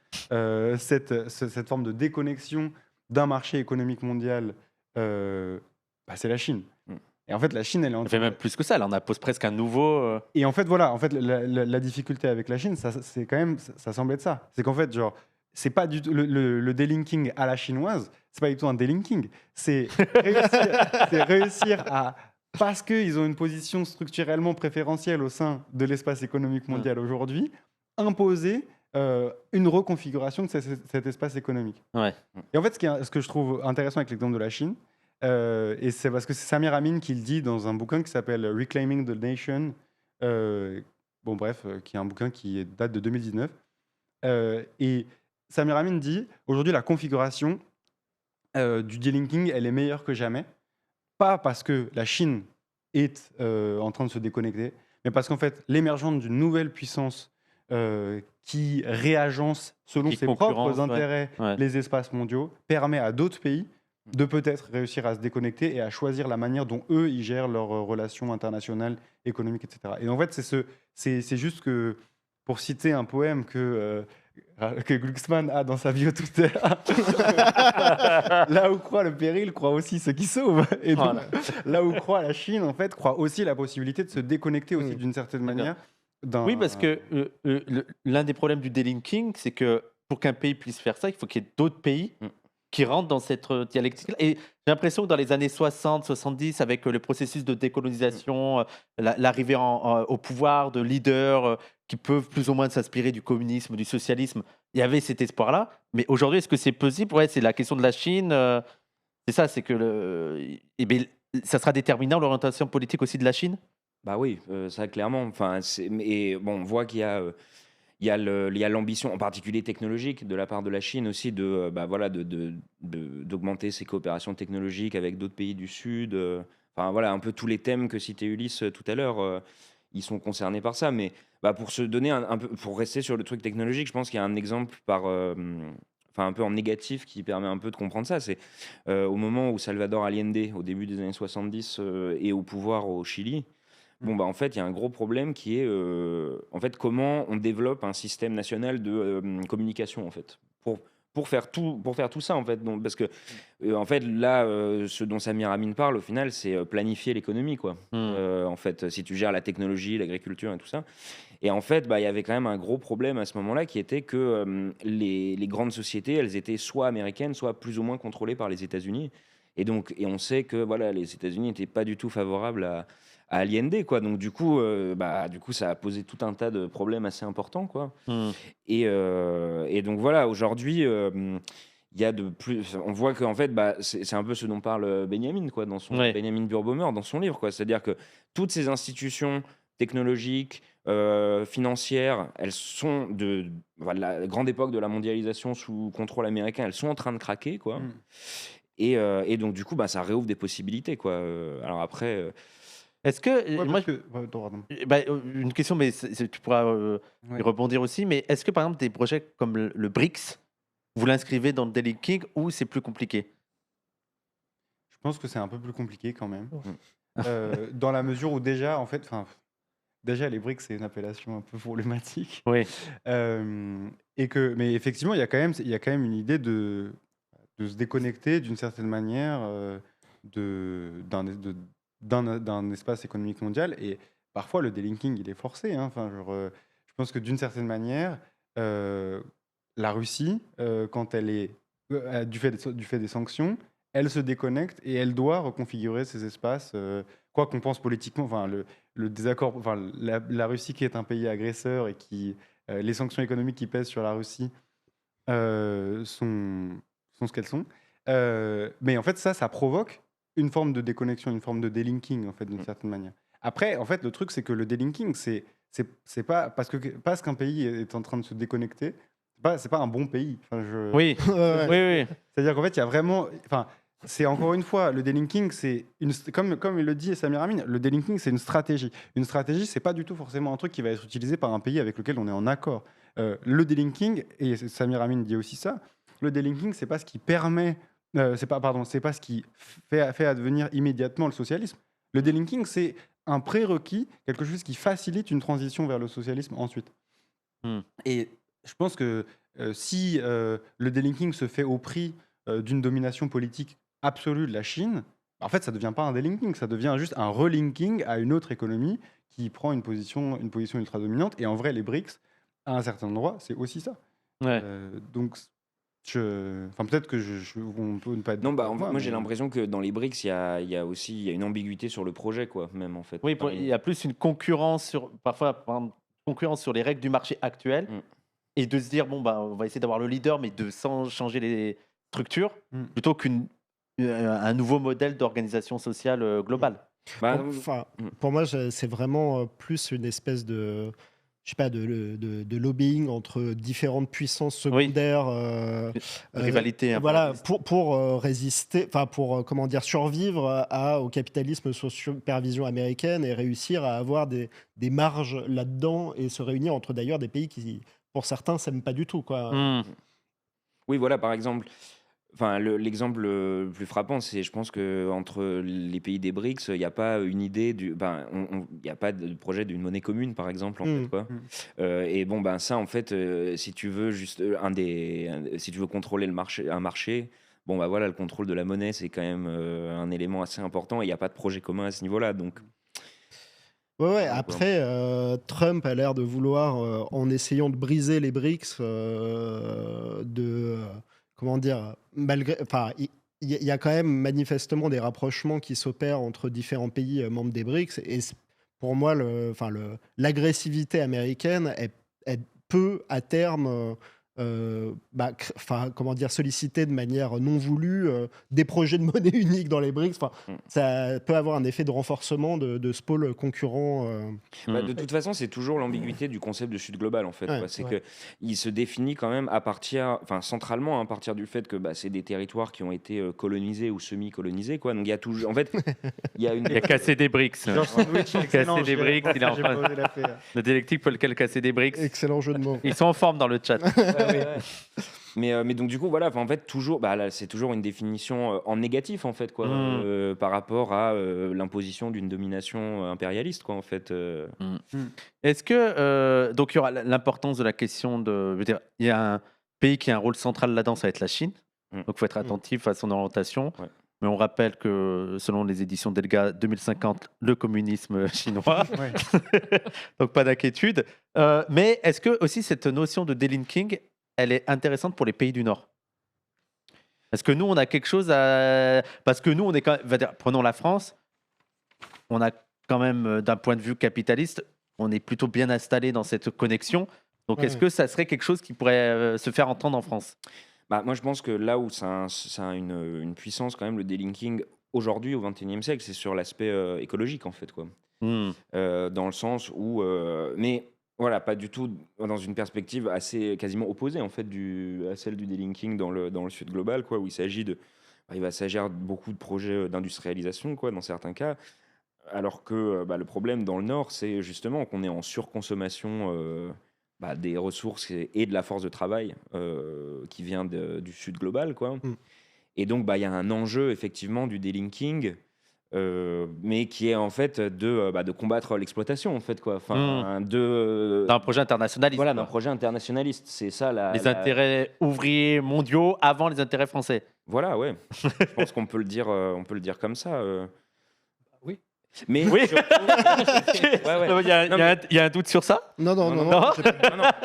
cette forme de déconnexion d'un marché économique mondial, c'est la Chine. Et en fait, la Chine, elle est en fait même plus que ça. Là, on pose presque un nouveau. Et en fait, voilà, la difficulté avec la Chine, c'est quand même, ça semble être ça. C'est qu'en fait, genre, c'est pas du tout le délinking à la chinoise. C'est pas du tout un délinking. C'est réussir à, parce qu'ils ont une position structurellement préférentielle au sein de l'espace économique mondial aujourd'hui, imposer une reconfiguration de cet espace économique. Ouais. Et en fait, ce que je trouve intéressant avec l'exemple de la Chine, Et c'est parce que c'est Samir Amin qui le dit dans un bouquin qui s'appelle Reclaiming the Nation. Qui est un bouquin qui date de 2019. Et Samir Amin dit aujourd'hui, la configuration du delinking, elle est meilleure que jamais. Pas parce que la Chine est en train de se déconnecter, mais parce qu'en fait, l'émergence d'une nouvelle puissance qui réagence selon Qui ses concurrence, propres intérêts Ouais. les espaces mondiaux permet à d'autres pays de peut-être réussir à se déconnecter et à choisir la manière dont eux, ils gèrent leurs relations internationales, économiques, etc. Et en fait, c'est juste que, pour citer un poème que Glucksmann a dans sa bio Twitter, là où croit le péril, croit aussi ceux qui sauvent. Et donc, Voilà. là où croit la Chine, en fait, croit aussi la possibilité de se déconnecter aussi d'une certaine manière. Oui, parce que l'un des problèmes du delinking, c'est que pour qu'un pays puisse faire ça, il faut qu'il y ait d'autres pays qui rentrent dans cette dialectique. Et j'ai l'impression que dans les années 60, 70, avec le processus de décolonisation, l'arrivée au pouvoir de leaders qui peuvent plus ou moins s'inspirer du communisme, du socialisme, il y avait cet espoir-là. Mais aujourd'hui, est-ce que c'est possible? Ouais, c'est la question de la Chine. C'est ça, c'est que ça sera déterminant l'orientation politique aussi de la Chine? Bah oui, ça clairement. Enfin, mais bon, on voit qu'il y a, il y a l'ambition, en particulier technologique, de la part de la Chine aussi, d'augmenter ses coopérations technologiques avec d'autres pays du Sud. Enfin voilà, un peu tous les thèmes que citait Ulysse tout à l'heure, ils sont concernés par ça. Mais pour se donner un peu, pour rester sur le truc technologique, je pense qu'il y a un exemple enfin un peu en négatif qui permet un peu de comprendre ça. C'est au moment où Salvador Allende, au début des années 70, est au pouvoir au Chili. Bon, en fait, il y a un gros problème qui est en fait, comment on développe un système national de communication, en fait, pour faire tout ça, en fait. Donc, parce que, en fait, là, ce dont Samir Amin parle, au final, c'est planifier l'économie, quoi. En fait, si tu gères la technologie, l'agriculture et tout ça. Et en fait, il y avait quand même un gros problème à ce moment-là qui était que les grandes sociétés, elles étaient soit américaines, soit plus ou moins contrôlées par les États-Unis. Et on sait que voilà, les États-Unis n'étaient pas du tout favorables à Allende, quoi. Donc du coup, ça a posé tout un tas de problèmes assez importants, quoi. Et donc voilà, aujourd'hui, il y a on voit qu'en fait, c'est un peu ce dont parle Benjamin, quoi, Benjamin Burbomer dans son livre, quoi. C'est-à-dire que toutes ces institutions technologiques, financières, elles sont de la grande époque de la mondialisation sous contrôle américain, elles sont en train de craquer, quoi. Et donc du coup, ça réouvre des possibilités, quoi. Alors après. Est-ce que une question, mais tu pourras y rebondir aussi. Mais est-ce que par exemple des projets comme le BRICS, vous l'inscrivez dans le delinking ou c'est plus compliqué? Je pense que c'est un peu plus compliqué quand même, dans la mesure où déjà, en fait, déjà les BRICS c'est une appellation un peu problématique. Oui. Mais effectivement, il y a quand même une idée de se déconnecter d'une certaine manière d'un espace économique mondial. Et parfois, le delinking, il est forcé, hein. Enfin, je pense que d'une certaine manière, la Russie, quand elle est, du fait des sanctions, elle se déconnecte et elle doit reconfigurer ses espaces, quoi qu'on pense politiquement. Enfin, le désaccord, enfin, la Russie qui est un pays agresseur et qui, les sanctions économiques qui pèsent sur la Russie sont ce qu'elles sont. Mais en fait, ça provoque une forme de déconnexion, une forme de delinking, en fait, d'une certaine manière. Après, en fait, le truc, c'est que le delinking, c'est pas parce qu'un pays est en train de se déconnecter, c'est pas un bon pays. Enfin, Oui. Oui. C'est-à-dire qu'en fait, il y a vraiment. Enfin, c'est encore une fois, le delinking, c'est comme il le dit Samir Amin, le delinking, c'est une stratégie. Une stratégie, c'est pas du tout forcément un truc qui va être utilisé par un pays avec lequel on est en accord. Le delinking, et Samir Amin dit aussi ça, le delinking, c'est pas ce qui permet. C'est pas ce qui fait advenir immédiatement le socialisme. Le delinking, c'est un prérequis, quelque chose qui facilite une transition vers le socialisme ensuite. Et je pense que si le delinking se fait au prix d'une domination politique absolue de la Chine, en fait, ça ne devient pas un delinking, ça devient juste un relinking à une autre économie qui prend une position ultra dominante. Et en vrai, les BRICS, à un certain endroit, c'est aussi ça. Donc, peut-être que on peut ne pas être. Non, moi j'ai l'impression que dans les BRICS, il y a aussi une ambiguïté sur le projet, quoi, même en fait. Oui, il y a plus une concurrence concurrence sur les règles du marché actuel et de se dire on va essayer d'avoir le leader, mais sans changer les structures, plutôt qu'une un nouveau modèle d'organisation sociale globale. Bah, Enfin, pour moi, c'est vraiment plus une espèce de, je sais pas, de lobbying entre différentes puissances secondaires. Rivalité Voilà, impérialiste. pour résister, enfin pour comment dire, survivre au capitalisme sous supervision américaine et réussir à avoir des marges là-dedans et se réunir entre d'ailleurs des pays qui, pour certains, s'aiment pas du tout, quoi. Hmm. Oui, voilà, par exemple. Enfin, l'exemple le plus frappant, c'est, je pense que entre les pays des BRICS, il n'y a pas une idée il n'y a pas de projet d'une monnaie commune, par exemple, en fait, quoi. Et bon, ben ça, en fait, si tu veux juste si tu veux contrôler un marché, bon, bah voilà, le contrôle de la monnaie, c'est quand même un élément assez important. Et il n'y a pas de projet commun à ce niveau-là, donc. Ouais, Voilà, quoi. après, Trump a l'air de vouloir, en essayant de briser les BRICS, comment dire, malgré, enfin, il y a quand même manifestement des rapprochements qui s'opèrent entre différents pays membres des BRICS. Et pour moi, l'agressivité américaine, elle peut à terme, comment dire, solliciter de manière non voulue des projets de monnaie unique dans les BRICS. Enfin, ça peut avoir un effet de renforcement de ce pôle concurrent. Bah, de toute façon, c'est toujours l'ambiguïté du concept de Sud global, en fait, Ouais, quoi. C'est ouais. que il se définit quand même centralement, à partir du fait que bah, c'est des territoires qui ont été colonisés ou semi-colonisés, quoi. Donc il y a toujours, en fait, il y a une. Il a cassé des briques. George Sandwich, Il a excellent. cassé des briques. Il est en J'ai train- pas osé la faire. Le dialectique peut lequel casser des briques. Excellent jeu de mots. Ils sont en forme dans le chat. Mais donc du coup voilà, enfin, en fait toujours, bah, là, c'est toujours une définition en négatif en fait quoi, par rapport à l'imposition d'une domination impérialiste quoi en fait. Est-ce que donc il y aura l'importance de la question de, je veux dire, il y a un pays qui a un rôle central là-dedans, ça va être la Chine. Donc il faut être attentif à son orientation. Ouais. Mais on rappelle que selon les éditions Delga 2050, le communisme chinois. Ouais. Donc pas d'inquiétude. Mais est-ce que aussi cette notion de delinking, elle est intéressante pour les pays du Nord? Est-ce que nous on a quelque chose à, parce que nous on est quand même, on va dire, prenons la France, on a quand même d'un point de vue capitaliste, on est plutôt bien installé dans cette connexion. Donc Ouais. est-ce que ça serait quelque chose qui pourrait se faire entendre en France? Bah, moi je pense que là où ça a une puissance quand même le delinking aujourd'hui au XXIe siècle, c'est sur l'aspect écologique en fait quoi. Dans le sens où mais voilà, pas du tout dans une perspective assez quasiment opposée en fait à celle du delinking dans le sud global quoi, où il va s'agir beaucoup de projets d'industrialisation quoi dans certains cas, alors que bah, le problème dans le nord c'est justement qu'on est en surconsommation des ressources et de la force de travail qui vient du sud global quoi. Et donc bah il y a un enjeu effectivement du delinking mais qui est en fait de combattre l'exploitation en fait quoi. Enfin, D'un projet internationaliste. voilà, quoi. d'un projet internationaliste. C'est ça Les intérêts ouvriers mondiaux avant les intérêts français. Voilà, ouais. Je pense qu'on peut le dire, comme ça. Oui. Mais Oui. ouais, ouais. Il y a un doute sur ça? Non, non, Non, non. non. non, j'ai pas-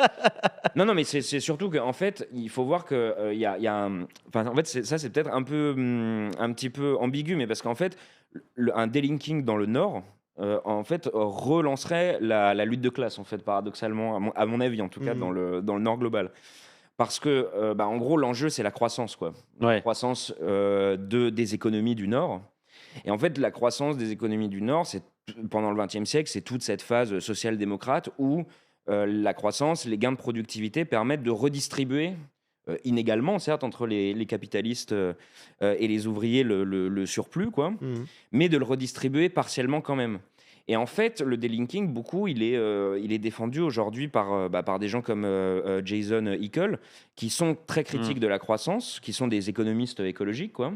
Non, mais c'est surtout qu'en fait, il faut voir que il y a un. Enfin, en fait, c'est peut-être un petit peu ambigu, mais parce qu'en fait, un delinking dans le Nord, en fait, relancerait la lutte de classe, en fait, paradoxalement, à mon avis, en tout cas, dans le Nord global. Parce que, en gros, l'enjeu, c'est la croissance, quoi. Ouais. La croissance des économies du Nord. Et en fait, la croissance des économies du Nord, pendant le XXe siècle, c'est toute cette phase social-démocrate où la croissance, les gains de productivité permettent de redistribuer inégalement, certes, entre les capitalistes et les ouvriers le surplus, quoi, mais de le redistribuer partiellement quand même. Et en fait, le delinking, beaucoup, il est défendu aujourd'hui par des gens comme Jason Hickel, qui sont très critiques de la croissance, qui sont des économistes écologiques, quoi,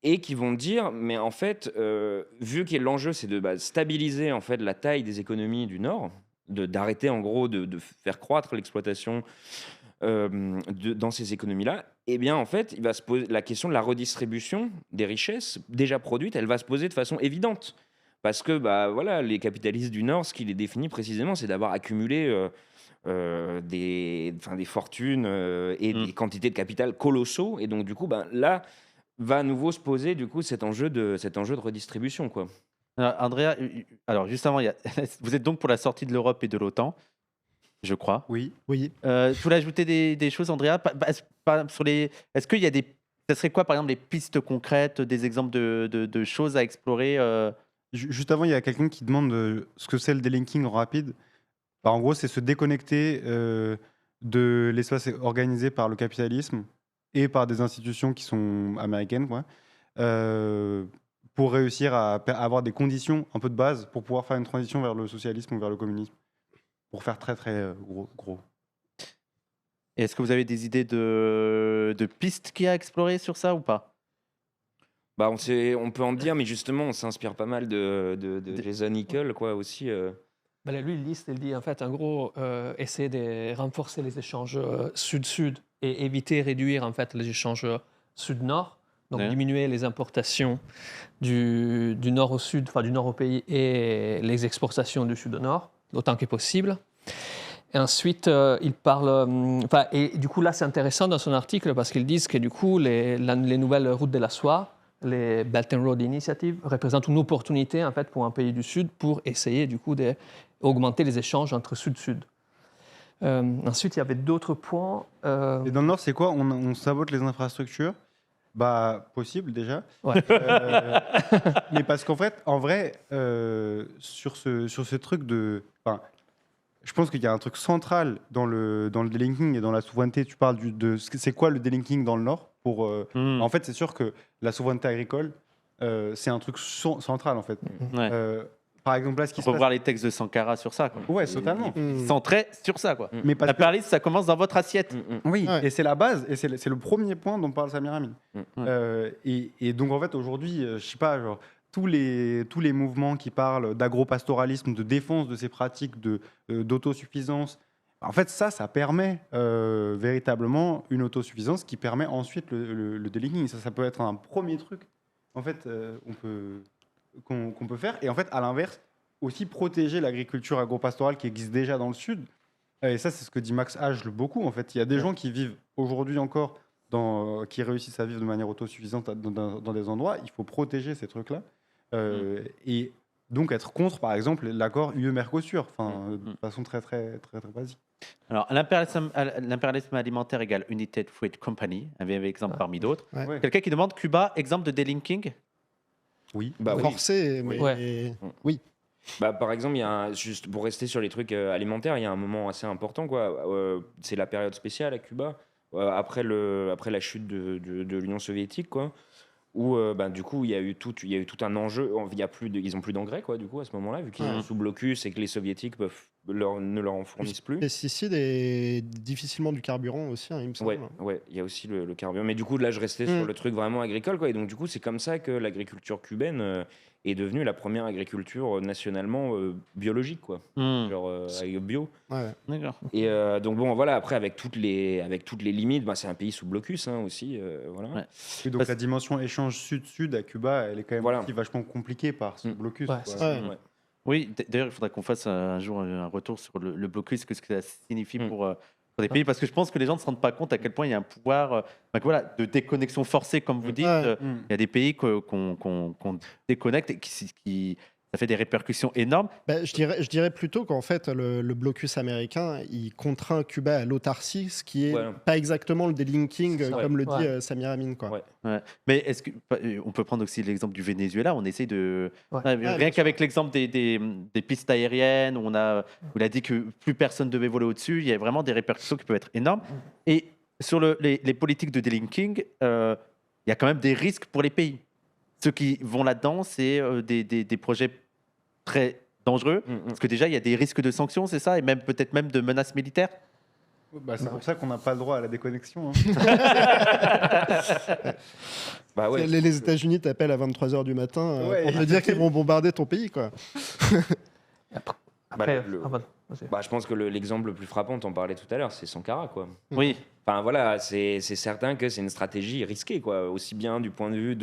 et qui vont dire, mais en fait, vu que l'enjeu, c'est de stabiliser en fait la taille des économies du Nord, d'arrêter en gros de faire croître l'exploitation dans ces économies-là, eh bien en fait, il va se poser la question de la redistribution des richesses déjà produites, elle va se poser de façon évidente. Parce que voilà, les capitalistes du Nord, ce qui les définit précisément, c'est d'avoir accumulé des fortunes et des quantités de capital colossaux. Et donc du coup, là, va à nouveau se poser du coup cet enjeu de redistribution, quoi. Andrea, alors juste avant, vous êtes donc pour la sortie de l'Europe et de l'OTAN, je crois. Oui. Oui. Tu voulais ajouter des choses, Andrea? Est-ce qu'il y a des Ça serait quoi, par exemple, les pistes concrètes, des exemples de choses à explorer Juste avant, il y a quelqu'un qui demande ce que c'est le delinking en rapide. Bah, en gros, c'est se déconnecter de l'espace organisé par le capitalisme et par des institutions qui sont américaines, quoi, pour réussir à avoir des conditions un peu de base pour pouvoir faire une transition vers le socialisme ou vers le communisme. Pour faire très, très gros. Et est-ce que vous avez des idées de pistes qu'il y a à explorer sur ça ou pas? Bah, on peut en dire, mais justement, on s'inspire pas mal de Jason Hickel, quoi, aussi. Ben, lui, il liste, il dit en fait, en gros, essayer de renforcer les échanges sud-sud et éviter, réduire en fait les échanges sud-nord. Donc Ouais. diminuer les importations du nord au sud, enfin du nord au pays, et les exportations du sud au nord, autant que possible. Et ensuite, il parle. Et du coup, là, c'est intéressant dans son article parce qu'ils disent que du coup, les nouvelles routes de la soie, les Belt and Road Initiative, représentent une opportunité en fait pour un pays du Sud pour essayer du coup d'augmenter les échanges entre Sud-Sud. Ensuite, il y avait d'autres points. Et dans le Nord, c'est quoi? On sabote les infrastructures? Bah, possible déjà. Ouais. Mais parce qu'en fait, en vrai, sur ce truc de. Enfin, je pense qu'il y a un truc central dans le delinking et dans la souveraineté. Tu parles c'est quoi le delinking dans le Nord pour, En fait, c'est sûr que la souveraineté agricole, c'est un truc central en fait. Ouais. Par exemple, là, ce On qui se peut passe. voir les textes de Sankara sur ça. Quoi. Ouais, totalement. Centré sur ça. Quoi. Mais parce que- L'impérialisme, ça commence dans votre assiette. Oui, Ouais. et c'est la base, et c'est le premier point dont parle Samir Amin. Ouais. Et donc en fait aujourd'hui, je sais pas, genre tous les mouvements qui parlent d'agropastoralisme, de défense de ces pratiques d'autosuffisance, en fait ça permet véritablement une autosuffisance qui permet ensuite le delinking. Ça peut être un premier truc en fait qu'on peut faire. Et en fait à l'inverse aussi protéger l'agriculture agropastorale qui existe déjà dans le sud. Et ça, c'est ce que dit Max Hage beaucoup. En fait, il y a des gens qui vivent aujourd'hui encore, qui réussissent à vivre de manière autosuffisante dans des endroits. Il faut protéger ces trucs-là. Et donc être contre, par exemple, l'accord UE-Mercosur, de façon très, très, très, très basique. Alors, l'impérialisme alimentaire égale United Fruit Company, un exemple parmi d'autres. Ouais. Ouais. Quelqu'un qui demande Cuba, exemple de delinking? Oui. Bah oui. Forcé, mais Ouais. oui. Bah, par exemple, juste pour rester sur les trucs alimentaires, il y a un moment assez important, quoi. C'est la période spéciale à Cuba, après la chute de l'Union soviétique, quoi. Où du coup il y a eu tout un enjeu. Ils ont plus d'engrais, quoi, du coup, à ce moment-là, vu qu'ils sont sous blocus et que les soviétiques ne leur en fournissent plus. Pesticides et difficilement du carburant aussi, hein, il me semble. Ouais, il y a aussi le carburant. Mais du coup, là, je restais sur le truc vraiment agricole, quoi. Et donc, du coup, c'est comme ça que l'agriculture cubaine est devenue la première agriculture nationalement biologique, quoi. Genre avec bio. Ouais. D'accord. Et donc, bon, voilà, après, avec toutes les limites, c'est un pays sous blocus, hein, aussi. Voilà. Ouais. Et donc la dimension échange sud-sud à Cuba, elle est quand même Voilà. aussi vachement compliquée par ce blocus. Ouais, quoi. c'est ça. Ouais. Ouais. Oui, d'ailleurs, il faudrait qu'on fasse un jour un retour sur le blocus, ce que ça signifie pour des pays, parce que je pense que les gens ne se rendent pas compte à quel point il y a un pouvoir de déconnexion forcée, comme vous dites. Ouais. Il y a des pays qu'on déconnecte et ça fait des répercussions énormes. Bah, je dirais plutôt qu'en fait, le blocus américain, il contraint Cuba à l'autarcie, ce qui est Ouais. pas exactement le delinking, C'est ça. comme le dit Ouais. Samir Amin. Quoi. Ouais. Ouais. Mais est-ce que on peut prendre aussi l'exemple du Venezuela? On essaie de Ouais. rien bien qu'avec l'exemple des pistes aériennes, où on a dit que plus personne devait voler au-dessus. Il y a vraiment des répercussions qui peuvent être énormes. Et sur les politiques de delinking, il y a quand même des risques pour les pays. Ceux qui vont là-dedans, c'est des projets très dangereux, parce que déjà il y a des risques de sanctions, c'est ça, et même peut-être même de menaces militaires. Bah, c'est pour ça qu'on n'a pas le droit à la déconnexion. Hein. Bah ouais. Les États-Unis t'appellent à 23h du matin Ouais. pour te dire qu'ils vont bombarder ton pays. Quoi. Après, le- pardon, vas-y. Bah, je pense que l'exemple le plus frappant, t'en parlais tout à l'heure, c'est Sankara, quoi. Oui, Enfin voilà, c'est certain que c'est une stratégie risquée, quoi. Aussi bien du point de vue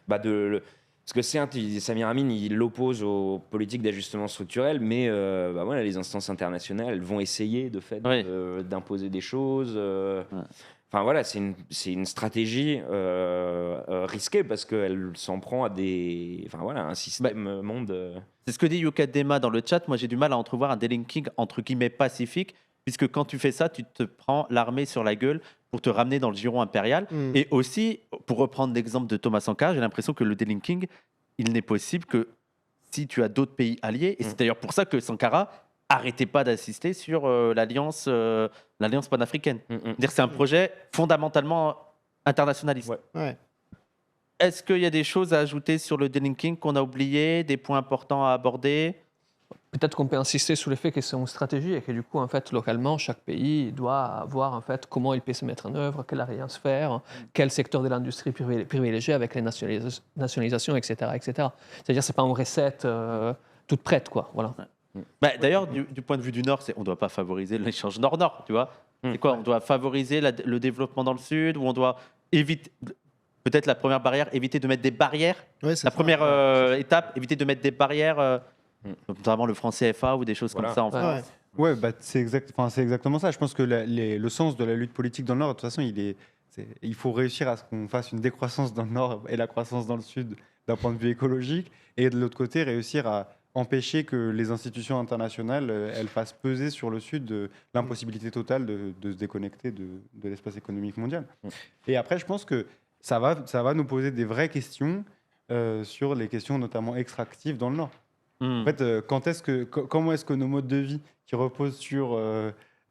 parce que Samir Amin, il l'oppose aux politiques d'ajustement structurel, mais voilà, les instances internationales, elles vont essayer de fait Oui. d'imposer des choses. Ouais. Enfin voilà, c'est une stratégie risquée parce qu'elle s'en prend à un système monde. c'est ce que dit Yuka Dema dans le chat. Moi, j'ai du mal à entrevoir un delinking entre guillemets pacifique, puisque quand tu fais ça, tu te prends l'armée sur la gueule pour te ramener dans le giron impérial. Et aussi, pour reprendre l'exemple de Thomas Sankara, j'ai l'impression que le delinking, il n'est possible que si tu as d'autres pays alliés. Et c'est d'ailleurs pour ça que Sankara arrêtait pas d'assister sur l'alliance panafricaine. C'est-à-dire c'est un projet fondamentalement internationaliste. Ouais. Est-ce qu'il y a des choses à ajouter sur le delinking qu'on a oublié, des points importants à aborder? Peut-être qu'on peut insister sur le fait que c'est une stratégie et que du coup, en fait, localement, chaque pays doit voir en fait comment il peut se mettre en œuvre, quelle alliance faire, quel secteur de l'industrie privilégier avec les nationalisations, etc., etc. C'est-à-dire, c'est pas une recette toute prête, quoi. Voilà. D'ailleurs, du point de vue du Nord, on ne doit pas favoriser l'échange Nord-Nord, tu vois. C'est quoi? On doit favoriser le développement dans le Sud, ou on doit éviter, peut-être la première barrière, éviter de mettre des barrières. Ouais, c'est La ça. première étape, éviter de mettre des barrières, notamment le franc CFA ou des choses comme ça en France. Ouais. Ouais, c'est exactement ça. Je pense que le sens de la lutte politique dans le Nord, de toute façon, il faut réussir à ce qu'on fasse une décroissance dans le Nord et la croissance dans le Sud d'un point de vue écologique, et de l'autre côté, réussir à empêcher que les institutions internationales elles fassent peser sur le Sud l'impossibilité totale de se déconnecter de l'espace économique mondial. Et après, je pense que ça va nous poser des vraies questions sur les questions notamment extractives dans le Nord. En fait, comment est-ce que nos modes de vie qui reposent sur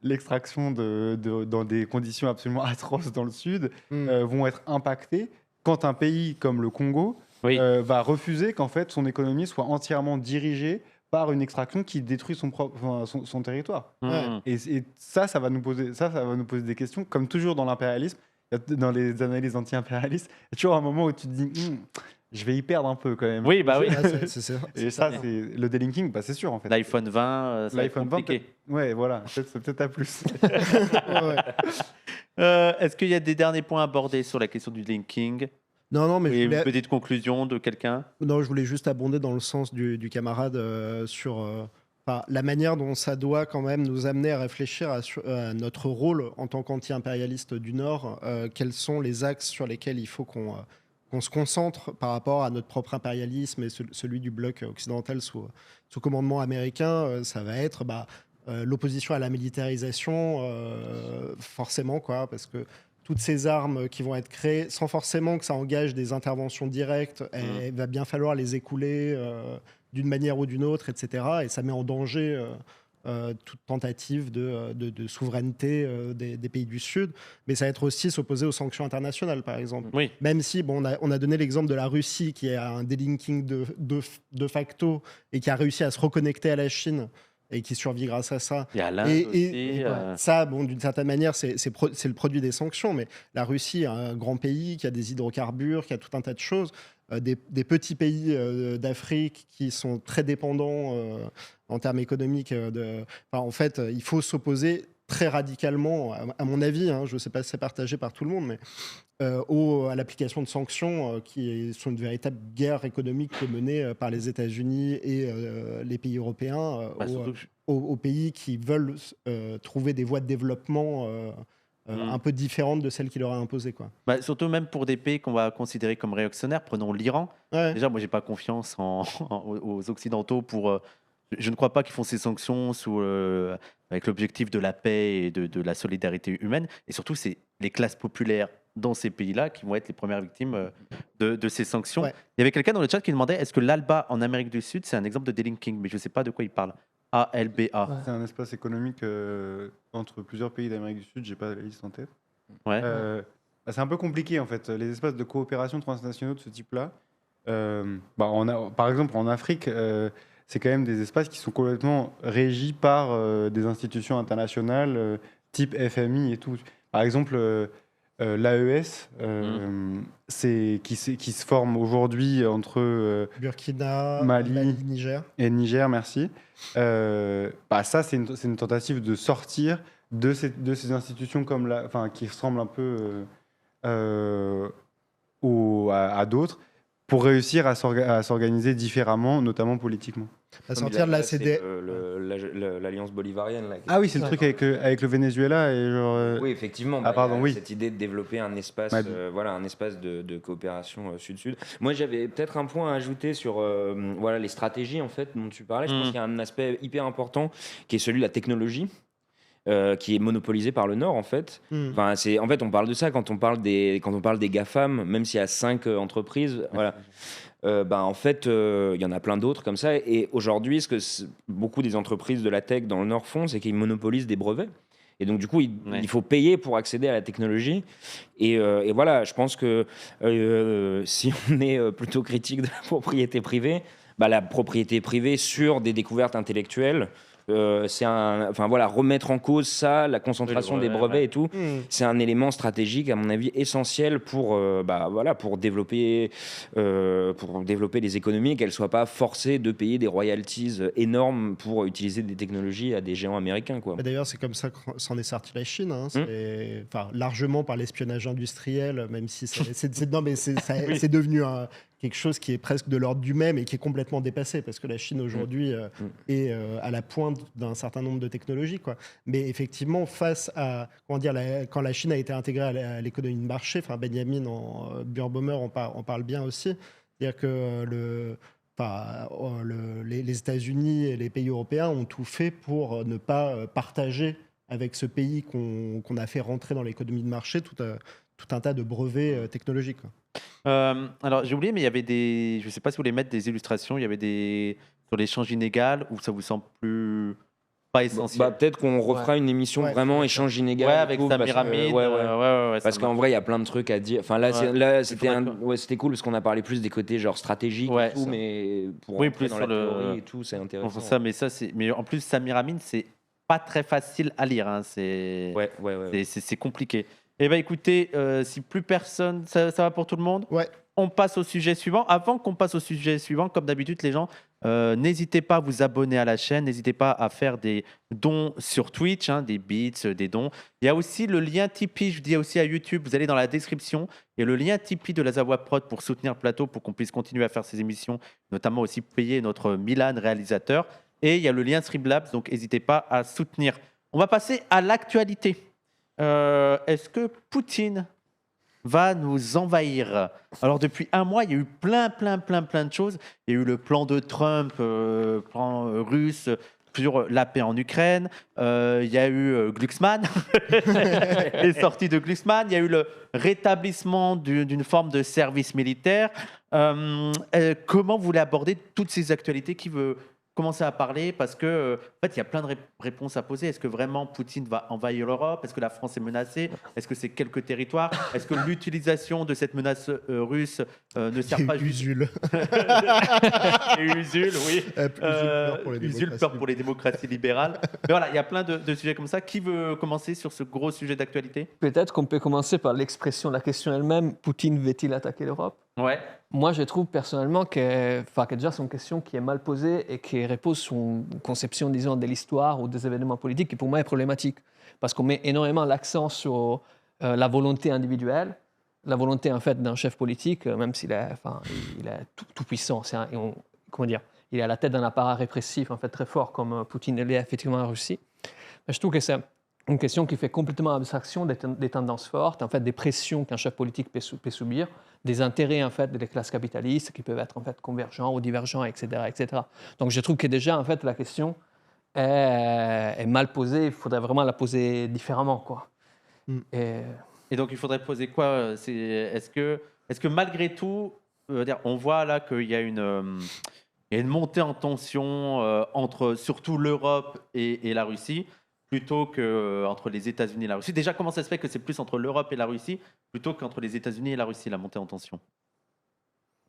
l'extraction dans des conditions absolument atroces dans le Sud vont être impactés quand un pays comme le Congo va refuser qu'en fait son économie soit entièrement dirigée par une extraction qui détruit son territoire. Et ça va nous poser des questions, comme toujours dans l'impérialisme, dans les analyses anti-impérialistes, il y a toujours un moment où tu te dis je vais y perdre un peu quand même. Oui, bah oui. C'est Et ça, c'est le delinking, c'est sûr en fait. L'iPhone 20, ça va être compliqué. Ouais, voilà, c'est peut-être à plus. Est-ce qu'il y a des derniers points abordés sur la question du delinking? Non, mais Et une petite conclusion de quelqu'un? Non, je voulais juste abonder dans le sens du camarade sur la manière dont ça doit quand même nous amener à réfléchir à notre rôle en tant qu'anti-impérialiste du Nord. Quels sont les axes sur lesquels il faut qu'on se concentre par rapport à notre propre impérialisme et celui du bloc occidental sous commandement américain? Ça va être l'opposition à la militarisation, forcément, quoi, parce que toutes ces armes qui vont être créées, sans forcément que ça engage des interventions directes, il va bien falloir les écouler d'une manière ou d'une autre, etc. Et ça met en danger toute tentative de souveraineté des pays du Sud. Mais ça va être aussi s'opposer aux sanctions internationales, par exemple. Oui. Même si, on a donné l'exemple de la Russie, qui a un delinking de facto et qui a réussi à se reconnecter à la Chine et qui survit grâce à ça. Il y a l'Inde aussi. Ça, d'une certaine manière, c'est le produit des sanctions, mais la Russie est un grand pays qui a des hydrocarbures, qui a tout un tas de choses. Des petits pays d'Afrique qui sont très dépendants en termes économiques. En fait, il faut s'opposer très radicalement, à mon avis, je ne sais pas si c'est partagé par tout le monde, mais à l'application de sanctions qui sont une véritable guerre économique qui est menée par les États-Unis et les pays européens aux pays qui veulent trouver des voies de développement un peu différentes de celles qui leur a imposées, quoi. Surtout même pour des pays qu'on va considérer comme réactionnaires, prenons l'Iran. Ouais. Déjà, moi, j'ai pas confiance aux Occidentaux pour... je ne crois pas qu'ils font ces sanctions avec l'objectif de la paix et de la solidarité humaine. Et surtout, c'est les classes populaires dans ces pays-là qui vont être les premières victimes de ces sanctions. Ouais. Il y avait quelqu'un dans le chat qui demandait est-ce que l'ALBA en Amérique du Sud, c'est un exemple de delinking? Mais je ne sais pas de quoi il parle. ALBA. Ouais. C'est un espace économique entre plusieurs pays d'Amérique du Sud, j'ai pas la liste en tête. Ouais. C'est un peu compliqué en fait, les espaces de coopération transnationaux de ce type-là. Par exemple, en Afrique, c'est quand même des espaces qui sont complètement régis par des institutions internationales, type FMI et tout. Par exemple, l'AES, qui se forme aujourd'hui entre Burkina, Mali, Niger. et Niger, merci. Ça, c'est une tentative de sortir de ces institutions qui ressemblent un peu à d'autres, pour réussir à s'organiser différemment, notamment politiquement. À sortir de la CDE. L'alliance bolivarienne. Là, Ah oui, c'est le truc avec le Venezuela. Et genre, Oui, effectivement. Cette idée de développer un espace, un espace de coopération sud-sud. Moi, j'avais peut-être un point à ajouter sur les stratégies en fait, dont tu parlais. Je pense qu'il y a un aspect hyper important qui est celui de la technologie. qui est monopolisé par le Nord, en fait. Mm. Enfin, en fait, on parle de ça quand on parle des GAFAM, même s'il y a 5 entreprises. Voilà. En fait, il y en a plein d'autres comme ça. Et aujourd'hui, ce que beaucoup des entreprises de la tech dans le Nord font, c'est qu'ils monopolisent des brevets. Et donc, du coup, il faut payer pour accéder à la technologie. Et voilà, je pense que si on est plutôt critique de la propriété privée, la propriété privée sur des découvertes intellectuelles, remettre en cause ça, la concentration des brevets et tout, c'est un élément stratégique, à mon avis, essentiel pour développer les économies, qu'elles ne soient pas forcées de payer des royalties énormes pour utiliser des technologies à des géants américains, quoi. D'ailleurs, c'est comme ça que s'en est sortie la Chine, hein. Largement par l'espionnage industriel, même si c'est devenu quelque chose qui est presque de l'ordre du même et qui est complètement dépassé, parce que la Chine aujourd'hui est à la pointe d'un certain nombre de technologies, quoi. Mais effectivement, face à, quand la Chine a été intégrée à l'économie de marché, Benjamin Burbomer en parle bien aussi, c'est-à-dire que les États-Unis et les pays européens ont tout fait pour ne pas partager avec ce pays qu'on a fait rentrer dans l'économie de marché tout un tas de brevets technologiques, quoi. Alors j'ai oublié, mais il y avait je ne sais pas si vous voulez mettre des illustrations, il y avait sur l'échange inégal, ou ça vous semble pas essentiel. Peut-être qu'on refera une émission vraiment échange inégal. Ouais, avec Samir Amin. Parce qu'en vrai, il y a plein de trucs à dire. Enfin, là c'était cool parce qu'on a parlé plus des côtés genre stratégiques et tout, mais pour plus dans sur la théorie et tout, c'est intéressant. Mais en plus, Samir Amin, c'est pas très facile à lire, hein. C'est compliqué. Eh bien, écoutez, si plus personne, ça va pour tout le monde ? Ouais. On passe au sujet suivant. Avant qu'on passe au sujet suivant, comme d'habitude, les gens, n'hésitez pas à vous abonner à la chaîne, n'hésitez pas à faire des dons sur Twitch, des bits, des dons. Il y a aussi le lien Tipeee, je dis aussi à YouTube, vous allez dans la description, il y a le lien Tipeee de la Zavoie Prod pour soutenir le plateau, pour qu'on puisse continuer à faire ces émissions, notamment aussi payer notre Milan réalisateur. Et il y a le lien Streamlabs, donc n'hésitez pas à soutenir. On va passer à l'actualité. Est-ce que Poutine va nous envahir? Alors depuis un mois, il y a eu plein de choses. Il y a eu le plan de Trump, plan russe sur la paix en Ukraine. Il y a eu Glucksmann, les sorties de Glucksmann. Il y a eu le rétablissement d'une forme de service militaire. Comment vous voulez aborder toutes ces actualités? Qui veut commencer à parler? Parce que en fait, il y a plein de réponses à poser. Est-ce que vraiment Poutine va envahir l'Europe? Est-ce que la France est menacée? Est-ce que c'est quelques territoires? Est-ce que l'utilisation de cette menace russe ne sert pas juste... Usul. Usul, oui. Usul, peur pour les démocraties libérales. Mais voilà, il y a plein de sujets comme ça. Qui veut commencer sur ce gros sujet d'actualité? Peut-être qu'on peut commencer par l'expression, la question elle-même. Poutine va-t-il attaquer l'Europe? Ouais. Moi, je trouve personnellement que déjà, c'est une question qui est mal posée et qui repose sur une conception, disons, de l'histoire ou des événements politiques qui, pour moi, est problématique. Parce qu'on met énormément l'accent sur la volonté individuelle, la volonté, en fait, d'un chef politique, même s'il est, il est tout puissant. Il est à la tête d'un appareil répressif, en fait, très fort, comme Poutine l'est effectivement en Russie. Mais je trouve que c'est une question qui fait complètement abstraction des tendances fortes, en fait, des pressions qu'un chef politique peut subir, des intérêts en fait des classes capitalistes qui peuvent être en fait convergents ou divergents, etc., etc. Donc je trouve que déjà en fait la question est mal posée. Il faudrait vraiment la poser différemment, quoi. Et donc il faudrait poser quoi? Est-ce que malgré tout, on voit là qu'il y a une montée en tension entre surtout l'Europe et la Russie, plutôt qu'entre les États-Unis et la Russie. Déjà, comment ça se fait que c'est plus entre l'Europe et la Russie plutôt qu'entre les États-Unis et la Russie, la montée en tension?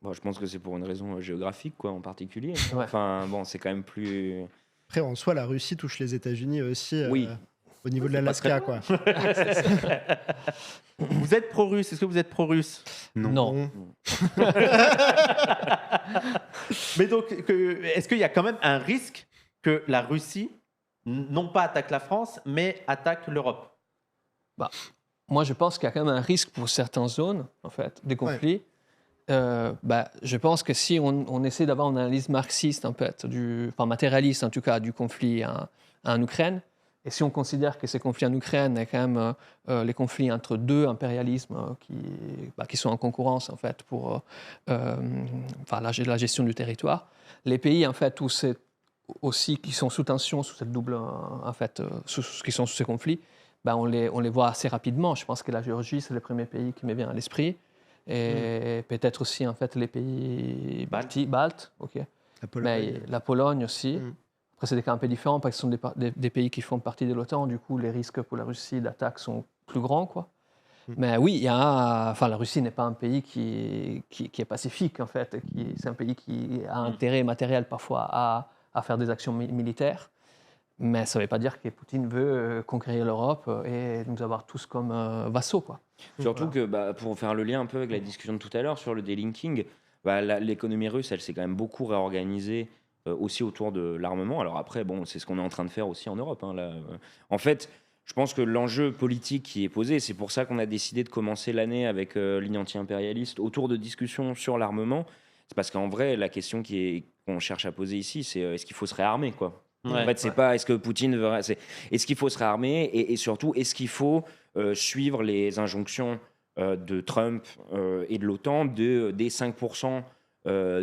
Je pense que c'est pour une raison géographique, quoi, en particulier. Ouais. Enfin, bon, c'est quand même plus... Après, en soi, la Russie touche les États-Unis aussi oui. Au niveau de l'Alaska, quoi. Vous êtes pro-russe? Est-ce que vous êtes pro-russe? Non. Mais donc, est-ce qu'il y a quand même un risque que la Russie non pas attaque la France, mais attaque l'Europe? Moi, je pense qu'il y a quand même un risque pour certaines zones, en fait, des conflits. Ouais. Je pense que si on essaie d'avoir une analyse marxiste, en fait, matérialiste en tout cas, du conflit en Ukraine, et si on considère que ces conflits en Ukraine est quand même les conflits entre deux impérialismes qui sont en concurrence, en fait, pour la gestion du territoire, les pays, en fait, aussi qui sont sous tension, sous cette double, en fait, qui sont sous ces conflits, ben on les voit assez rapidement. Je pense que la Géorgie, c'est le premier pays qui me vient à l'esprit. Et peut-être aussi, en fait, les pays baltes. OK. Mais la Pologne aussi. Après, c'est des cas un peu différents parce que ce sont des pays qui font partie de l'OTAN. Du coup, les risques pour la Russie d'attaque sont plus grands, quoi. Mais oui, la Russie n'est pas un pays qui est pacifique, en fait. C'est un pays qui a intérêt matériel parfois à faire des actions militaires. Mais ça ne veut pas dire que Poutine veut conquérir l'Europe et nous avoir tous comme vassaux, quoi. Surtout que, pour faire le lien un peu avec la discussion de tout à l'heure sur le délinking, l'économie russe, elle s'est quand même beaucoup réorganisée aussi autour de l'armement. Alors après, c'est ce qu'on est en train de faire aussi en Europe. Hein, là. En fait, je pense que l'enjeu politique qui est posé, c'est pour ça qu'on a décidé de commencer l'année avec ligne anti-impérialiste autour de discussions sur l'armement. C'est parce qu'en vrai, la question qu'on cherche à poser ici, c'est est-ce qu'il faut se réarmer, quoi. En fait, c'est pas est-ce que Poutine veut. Est-ce qu'il faut se réarmer et surtout, est-ce qu'il faut suivre les injonctions de Trump et de l'OTAN des 5%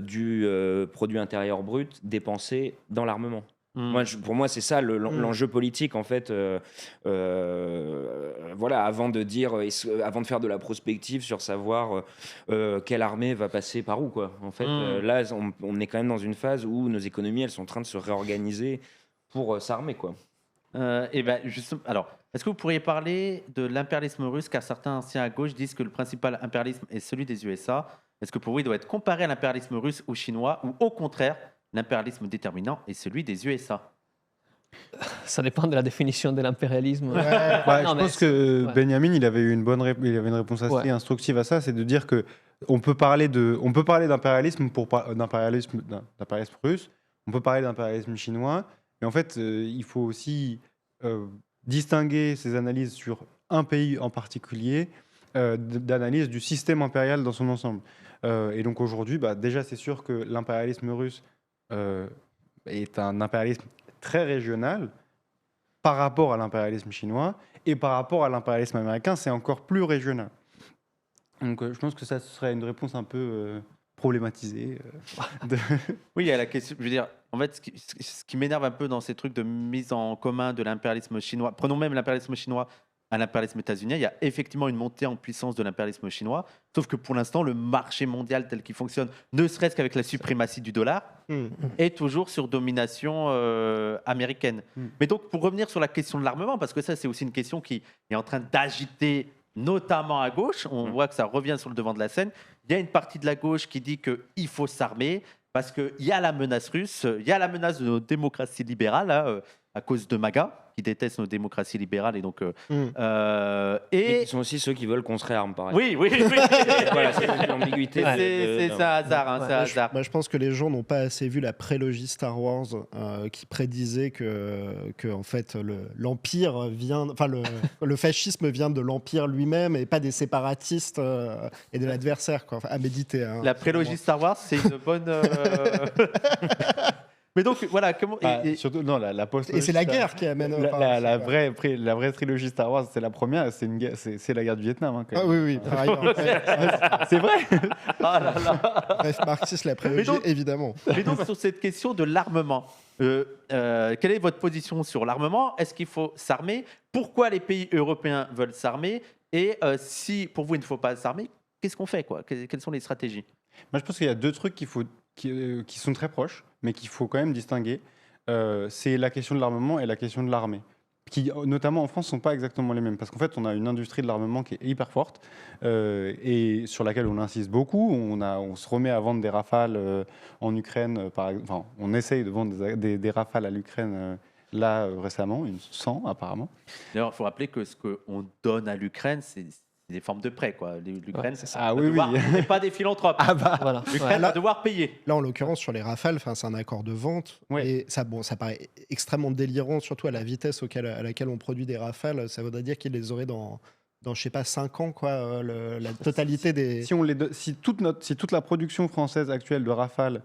du produit intérieur brut dépensé dans l'armement. Pour moi, c'est ça l'enjeu politique, en fait. Avant de faire de la prospective sur savoir quelle armée va passer par où, quoi. En fait, là, on est quand même dans une phase où nos économies, elles sont en train de se réorganiser pour s'armer, quoi. Alors, est-ce que vous pourriez parler de l'impérialisme russe, car certains anciens à gauche disent que le principal impérialisme est celui des USA. Est-ce que pour vous, il doit être comparé à l'impérialisme russe ou chinois, ou au contraire, l'impérialisme déterminant est celui des USA? Ça dépend de la définition de l'impérialisme. Je pense que Benjamin, il avait une réponse assez instructive à ça, c'est de dire que on peut parler d'impérialisme d'impérialisme russe, on peut parler d'impérialisme chinois, mais en fait, il faut aussi distinguer ces analyses sur un pays en particulier d'analyse du système impérial dans son ensemble. Et donc aujourd'hui, déjà, c'est sûr que l'impérialisme russe est un impérialisme très régional par rapport à l'impérialisme chinois, et par rapport à l'impérialisme américain, c'est encore plus régional. Donc je pense que ça serait une réponse un peu problématisée. Oui, il y a la question, je veux dire, en fait, ce qui m'énerve un peu dans ces trucs de mise en commun de l'impérialisme chinois, prenons même l'impérialisme chinois à l'impérialisme états-unien, il y a effectivement une montée en puissance de l'impérialisme chinois, sauf que pour l'instant, le marché mondial tel qu'il fonctionne, ne serait-ce qu'avec la suprématie du dollar, est toujours sur domination américaine. Mais donc, pour revenir sur la question de l'armement, parce que ça, c'est aussi une question qui est en train d'agiter, notamment à gauche, on voit que ça revient sur le devant de la scène, il y a une partie de la gauche qui dit qu'il faut s'armer, parce qu'il y a la menace russe, il y a la menace de nos démocraties libérales, à cause de MAGA, qui détestent nos démocraties libérales. Et donc, et ils sont aussi ceux qui veulent qu'on se réarme, pareil. Oui. Voilà, c'est l'ambiguïté. C'est un hasard. C'est un hasard. Je pense que les gens n'ont pas assez vu la prélogie Star Wars qui prédisait que en fait, l'Empire vient... Enfin, le fascisme vient de l'Empire lui-même et pas des séparatistes et de l'adversaire, quoi. Enfin, à méditer. Hein, la prélogie Star Wars, c'est une bonne... Mais donc, voilà, comment... surtout, non, la post. Et c'est la guerre qui amène... La vraie trilogie Star Wars, c'est la première, c'est la guerre du Vietnam. Hein, quand même. Oui, pareil. C'est vrai. Bref, marxiste, la prélogie, évidemment. Mais donc, sur cette question de l'armement, quelle est votre position sur l'armement? Est-ce qu'il faut s'armer? Pourquoi les pays européens veulent s'armer? Et si, pour vous, il ne faut pas s'armer, qu'est-ce qu'on fait, quoi? Quelles sont les stratégies? Moi, je pense qu'il y a deux trucs qui sont très proches, mais qu'il faut quand même distinguer. C'est la question de l'armement et la question de l'armée, qui, notamment en France, ne sont pas exactement les mêmes. Parce qu'en fait, on a une industrie de l'armement qui est hyper forte et sur laquelle on insiste beaucoup. On se remet à vendre des Rafales en Ukraine, par exemple. Enfin, on essaye de vendre des Rafales à l'Ukraine récemment, 100 apparemment. D'ailleurs, il faut rappeler que ce qu'on donne à l'Ukraine, c'est des formes de prêt, quoi. L'Ukraine, c'est ça. Ah oui, n'est pas des philanthropes. Voilà. L'Ukraine va devoir payer. Là, en l'occurrence, sur les Rafales, c'est un accord de vente. Et ça paraît extrêmement délirant, surtout à la vitesse à laquelle on produit des Rafales. Ça voudrait dire qu'ils les auraient dans je sais pas, 5 ans, quoi, la totalité des... Si toute la production française actuelle de Rafales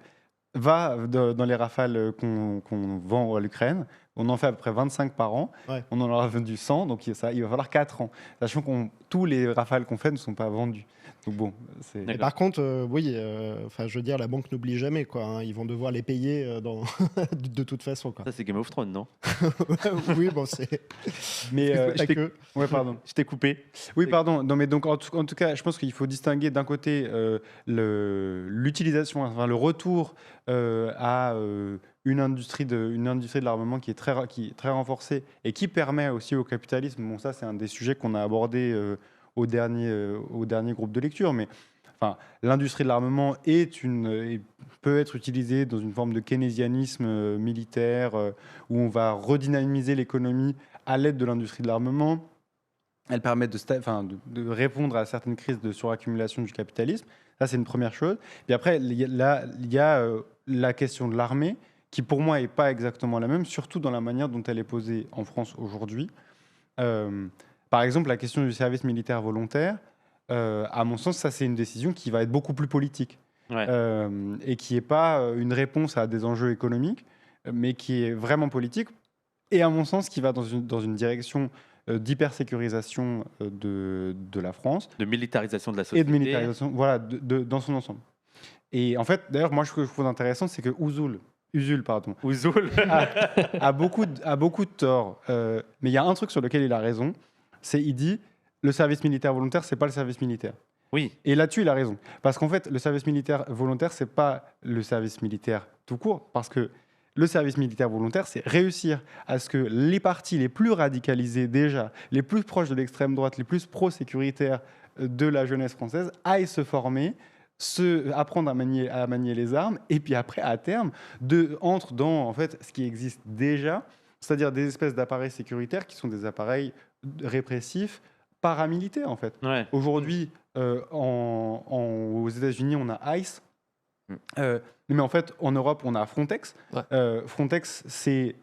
va dans les Rafales qu'on vend à l'Ukraine, on en fait à peu près 25 par an. On en aura vendu 100, donc il va falloir 4 ans. Sachant que tous les rafales qu'on fait ne sont pas vendus. Donc bon, c'est... Et par contre, oui, enfin, je veux dire, la banque n'oublie jamais, quoi. Hein. Ils vont devoir les payer de toute façon, quoi. Ça, c'est Game of Thrones, non? Oui, bon, c'est Mais pas que. ouais, pardon. Je t'ai coupé. Oui, pardon. Non, mais donc en tout cas, je pense qu'il faut distinguer d'un côté l'utilisation, enfin le retour à une industrie de l'armement qui est très renforcée et qui permet aussi au capitalisme. Bon, ça, c'est un des sujets qu'on a abordé au dernier groupe de lecture, mais enfin, l'industrie de l'armement peut être utilisée dans une forme de keynésianisme militaire où on va redynamiser l'économie à l'aide de l'industrie de l'armement. Elle permet de répondre à certaines crises de suraccumulation du capitalisme. Ça, c'est une première chose. Puis après, il y a la question de l'armée, qui pour moi n'est pas exactement la même, surtout dans la manière dont elle est posée en France aujourd'hui. Par exemple, la question du service militaire volontaire, à mon sens, ça, c'est une décision qui va être beaucoup plus politique. Ouais. Et qui n'est pas une réponse à des enjeux économiques, mais qui est vraiment politique. Et à mon sens, qui va dans une direction d'hypersécurisation de la France. De militarisation de la société. Et de militarisation, voilà, dans son ensemble. Et en fait, d'ailleurs, moi, ce que je trouve intéressant, c'est que Uzul a beaucoup de tort. Mais il y a un truc sur lequel il a raison, il dit le service militaire volontaire, c'est pas le service militaire. Oui. Et là-dessus, il a raison. Parce qu'en fait, le service militaire volontaire, c'est pas le service militaire tout court, parce que le service militaire volontaire, c'est réussir à ce que les partis les plus radicalisés déjà, les plus proches de l'extrême droite, les plus pro-sécuritaires de la jeunesse française, aillent se former, apprendre à manier les armes, et puis après, à terme, entre dans en fait, ce qui existe déjà, c'est-à-dire des espèces d'appareils sécuritaires qui sont des appareils répressifs, paramilitaires en fait. Ouais. Aujourd'hui, aux États-Unis, on a ICE. Mais en fait, en Europe, on a Frontex. Ouais. Frontex, c'est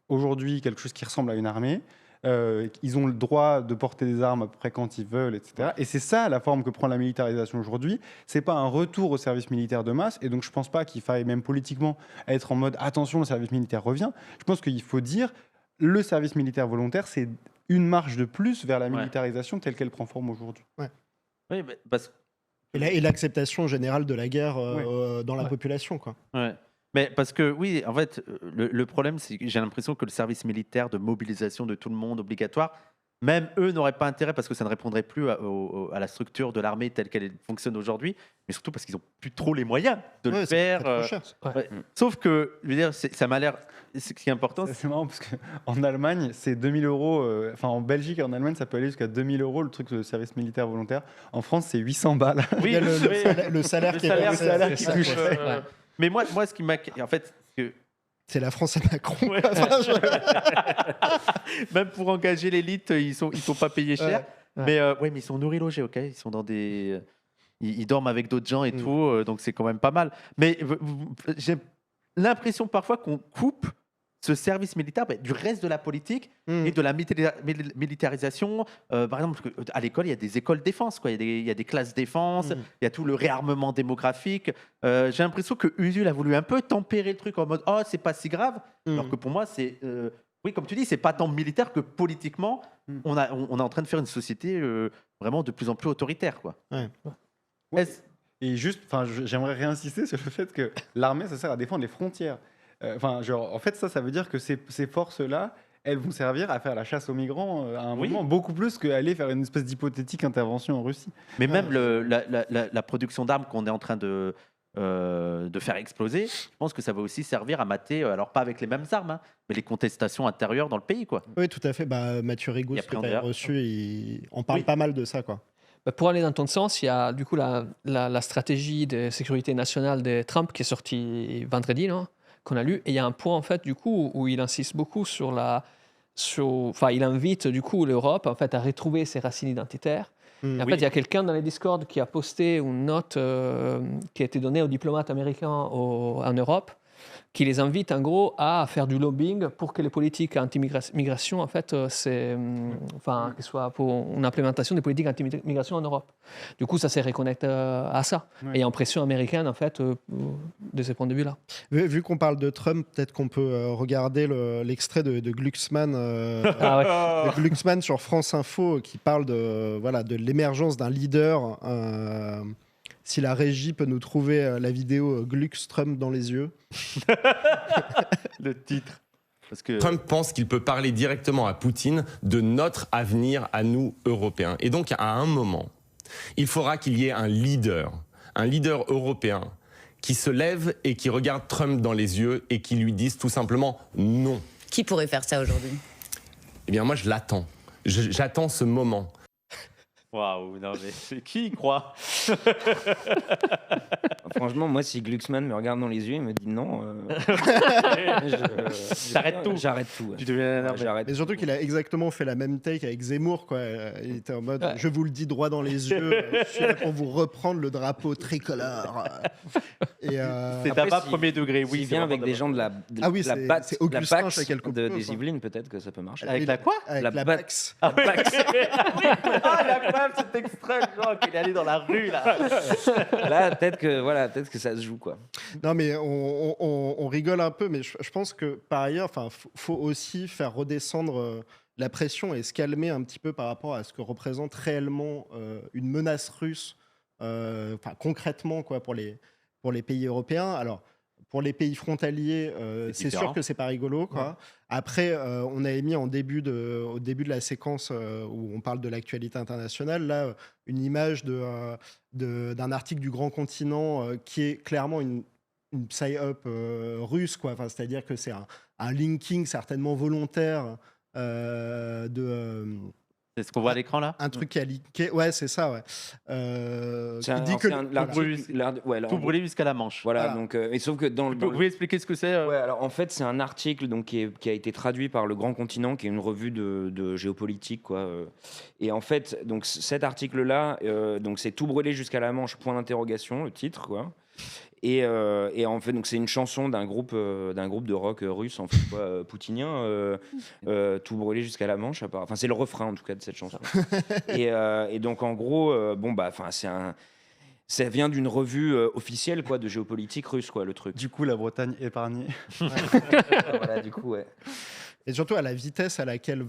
aujourd'hui quelque chose qui ressemble à une armée. Ils ont le droit de porter des armes à peu près quand ils veulent, etc. Et c'est ça la forme que prend la militarisation aujourd'hui. C'est pas un retour au service militaire de masse. Et donc, je pense pas qu'il faille même politiquement être en mode attention, le service militaire revient. Je pense qu'il faut dire le service militaire volontaire, c'est une marche de plus vers la militarisation telle qu'elle prend forme aujourd'hui. Ouais. Oui, mais parce... Et l'acceptation générale de la guerre dans la population, quoi. Ouais. Mais parce que, oui, en fait, le problème, c'est que j'ai l'impression que le service militaire de mobilisation de tout le monde obligatoire, même eux n'auraient pas intérêt parce que ça ne répondrait plus à la structure de l'armée telle qu'elle fonctionne aujourd'hui, mais surtout parce qu'ils n'ont plus trop les moyens de le faire. Ouais. Sauf que, je veux dire, ça m'a l'air... Ce qui est important, c'est marrant parce qu'en Allemagne, c'est 2000 €. Enfin, en Belgique et en Allemagne, ça peut aller jusqu'à 2000 € le truc de service militaire volontaire. En France, c'est 800 balles. Oui, le salaire qui touche. Mais moi, ce qui m'a... En fait, c'est la France à Macron. Ouais. Même pour engager l'élite, ils sont pas payés cher. Mais ils sont nourris logés, ok. Ils sont dans des... Ils dorment avec d'autres gens et tout, donc c'est quand même pas mal. Mais j'ai l'impression parfois qu'on coupe ce service militaire du reste de la politique et de la militarisation. Par exemple, à l'école, il y a des écoles défense, quoi. Il y a des classes défense, il y a tout le réarmement démographique. J'ai l'impression que Usul a voulu un peu tempérer le truc en mode « Oh, c'est pas si grave », alors que pour moi, c'est... oui, comme tu dis, c'est pas tant militaire que politiquement, on est en train de faire une société vraiment de plus en plus autoritaire, quoi. Et juste, j'aimerais réinsister sur le fait que l'armée, ça sert à défendre les frontières. En fait, ça veut dire que ces forces-là, elles vont servir à faire la chasse aux migrants à un moment, beaucoup plus qu'aller faire une espèce d'hypothétique intervention en Russie. Mais même la production d'armes qu'on est en train de faire exploser, je pense que ça va aussi servir à mater, alors pas avec les mêmes armes, mais les contestations intérieures dans le pays, quoi. Oui, tout à fait. Mathieu Rigaud, que tu as reçu, on parle pas mal de ça, quoi. Pour aller dans ton sens, il y a du coup la stratégie de sécurité nationale de Trump qui est sortie vendredi, non, qu'on a lu. Et il y a un point en fait du coup où il insiste beaucoup il invite du coup l'Europe en fait à retrouver ses racines identitaires. Et en fait, il y a quelqu'un dans les Discord qui a posté une note qui a été donnée aux diplomates américains en Europe qui les invite en gros à faire du lobbying pour que les politiques anti-migration, en fait, qu'il soit pour une implémentation des politiques anti-migration en Europe. Du coup, ça se reconnecte à ça. Ouais. Et en pression américaine, en fait, de ce point de vue-là. Vu qu'on parle de Trump, peut-être qu'on peut regarder l'extrait de Glucksmann, Ah ouais. de Glucksmann sur France Info qui parle de l'émergence d'un leader. Si la régie peut nous trouver la vidéo Glux Trump dans les yeux. Le titre. Parce que Trump pense qu'il peut parler directement à Poutine de notre avenir à nous, Européens. Et donc, à un moment, il faudra qu'il y ait un leader européen qui se lève et qui regarde Trump dans les yeux et qui lui dise tout simplement non. Qui pourrait faire ça aujourd'hui? Eh bien, moi, je l'attends. J'attends ce moment. waouh, non mais qui y croit? Franchement, moi, si Glucksmann me regarde dans les yeux, il me dit non. T'arrêtes tout. J'arrête tout. Ouais. Tu deviens Ouais, j'arrête Mais tout. surtout qu'il a exactement fait la même take avec Zemmour, quoi. Il était en mode Ouais. je vous le dis droit dans les yeux, je suis là pour vous reprendre le drapeau tricolore. Et C'est Après, tabac si- premier degré, oui. S'il c'est vient vraiment avec des tabac. gens de la Ah oui, la c'est- BAT, c'est la Augustin PAX Chacalcopo, des quoi. Yvelines, peut-être que ça peut marcher. Avec la quoi? avec La la batte. Pax. Ah oui. Ah, la femme, cet extrait, genre, qu'il est allé dans la rue, là. Là, peut-être que ça se joue, quoi. Non, mais on rigole un peu, mais je pense que par ailleurs, faut aussi faire redescendre la pression et se calmer un petit peu par rapport à ce que représente réellement une menace russe, concrètement, quoi, pour les pays européens. Alors, pour les pays frontaliers, c'est différent. sûr que c'est pas rigolo, quoi. Après, on avait mis au début de la séquence où on parle de l'actualité internationale, là, une image d'un article du Grand Continent qui est clairement une psy-up russe, quoi. Enfin, c'est-à-dire que c'est un linking certainement volontaire C'est ce qu'on voit à l'écran, là? un truc qui a leaké. Ouais, c'est ça, ouais. C'est Qui un- dit que c'est un- l'article- ouais, alors, Tout brûlé jusqu'à la Manche. Voilà, Voilà. donc, et sauf que dans le. Vous pouvez expliquer ce que c'est? Ouais, alors en fait, c'est un article donc, qui a été traduit par Le Grand Continent, qui est une revue de géopolitique, quoi. Et en fait, donc, cet article-là, donc, c'est Tout brûlé jusqu'à la Manche, point d'interrogation, le titre, quoi. Et en fait, donc c'est une chanson d'un groupe de rock russe, en fait, quoi, poutinien, Tout brûlé jusqu'à la Manche. Enfin, c'est le refrain en tout cas de cette chanson. et donc en gros, ça vient d'une revue officielle, quoi, de géopolitique russe, quoi, le truc. Du coup, la Bretagne épargnée. Voilà, du coup, ouais. Et surtout à la vitesse à laquelle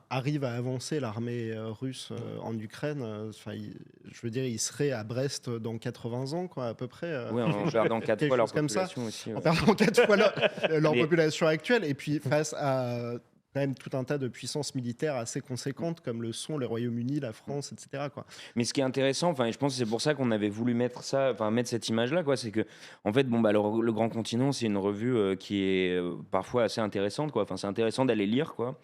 arrive à avancer l'armée russe en Ukraine. Je veux dire, ils seraient à Brest dans 80 ans, quoi, à peu près. Ouais, en perdant 4 Quelque fois leur chose comme ça. population aussi. En Ouais. perdant 4 fois leur Mais- population actuelle. Et puis face à quand même tout un tas de puissances militaires assez conséquentes, comme le sont le Royaume-Uni, la France, etc., quoi. Mais ce qui est intéressant, enfin, je pense que c'est pour ça qu'on avait voulu mettre cette image-là, quoi, c'est que, en fait, le Grand Continent, c'est une revue qui est parfois assez intéressante, quoi. Enfin, c'est intéressant d'aller lire, quoi.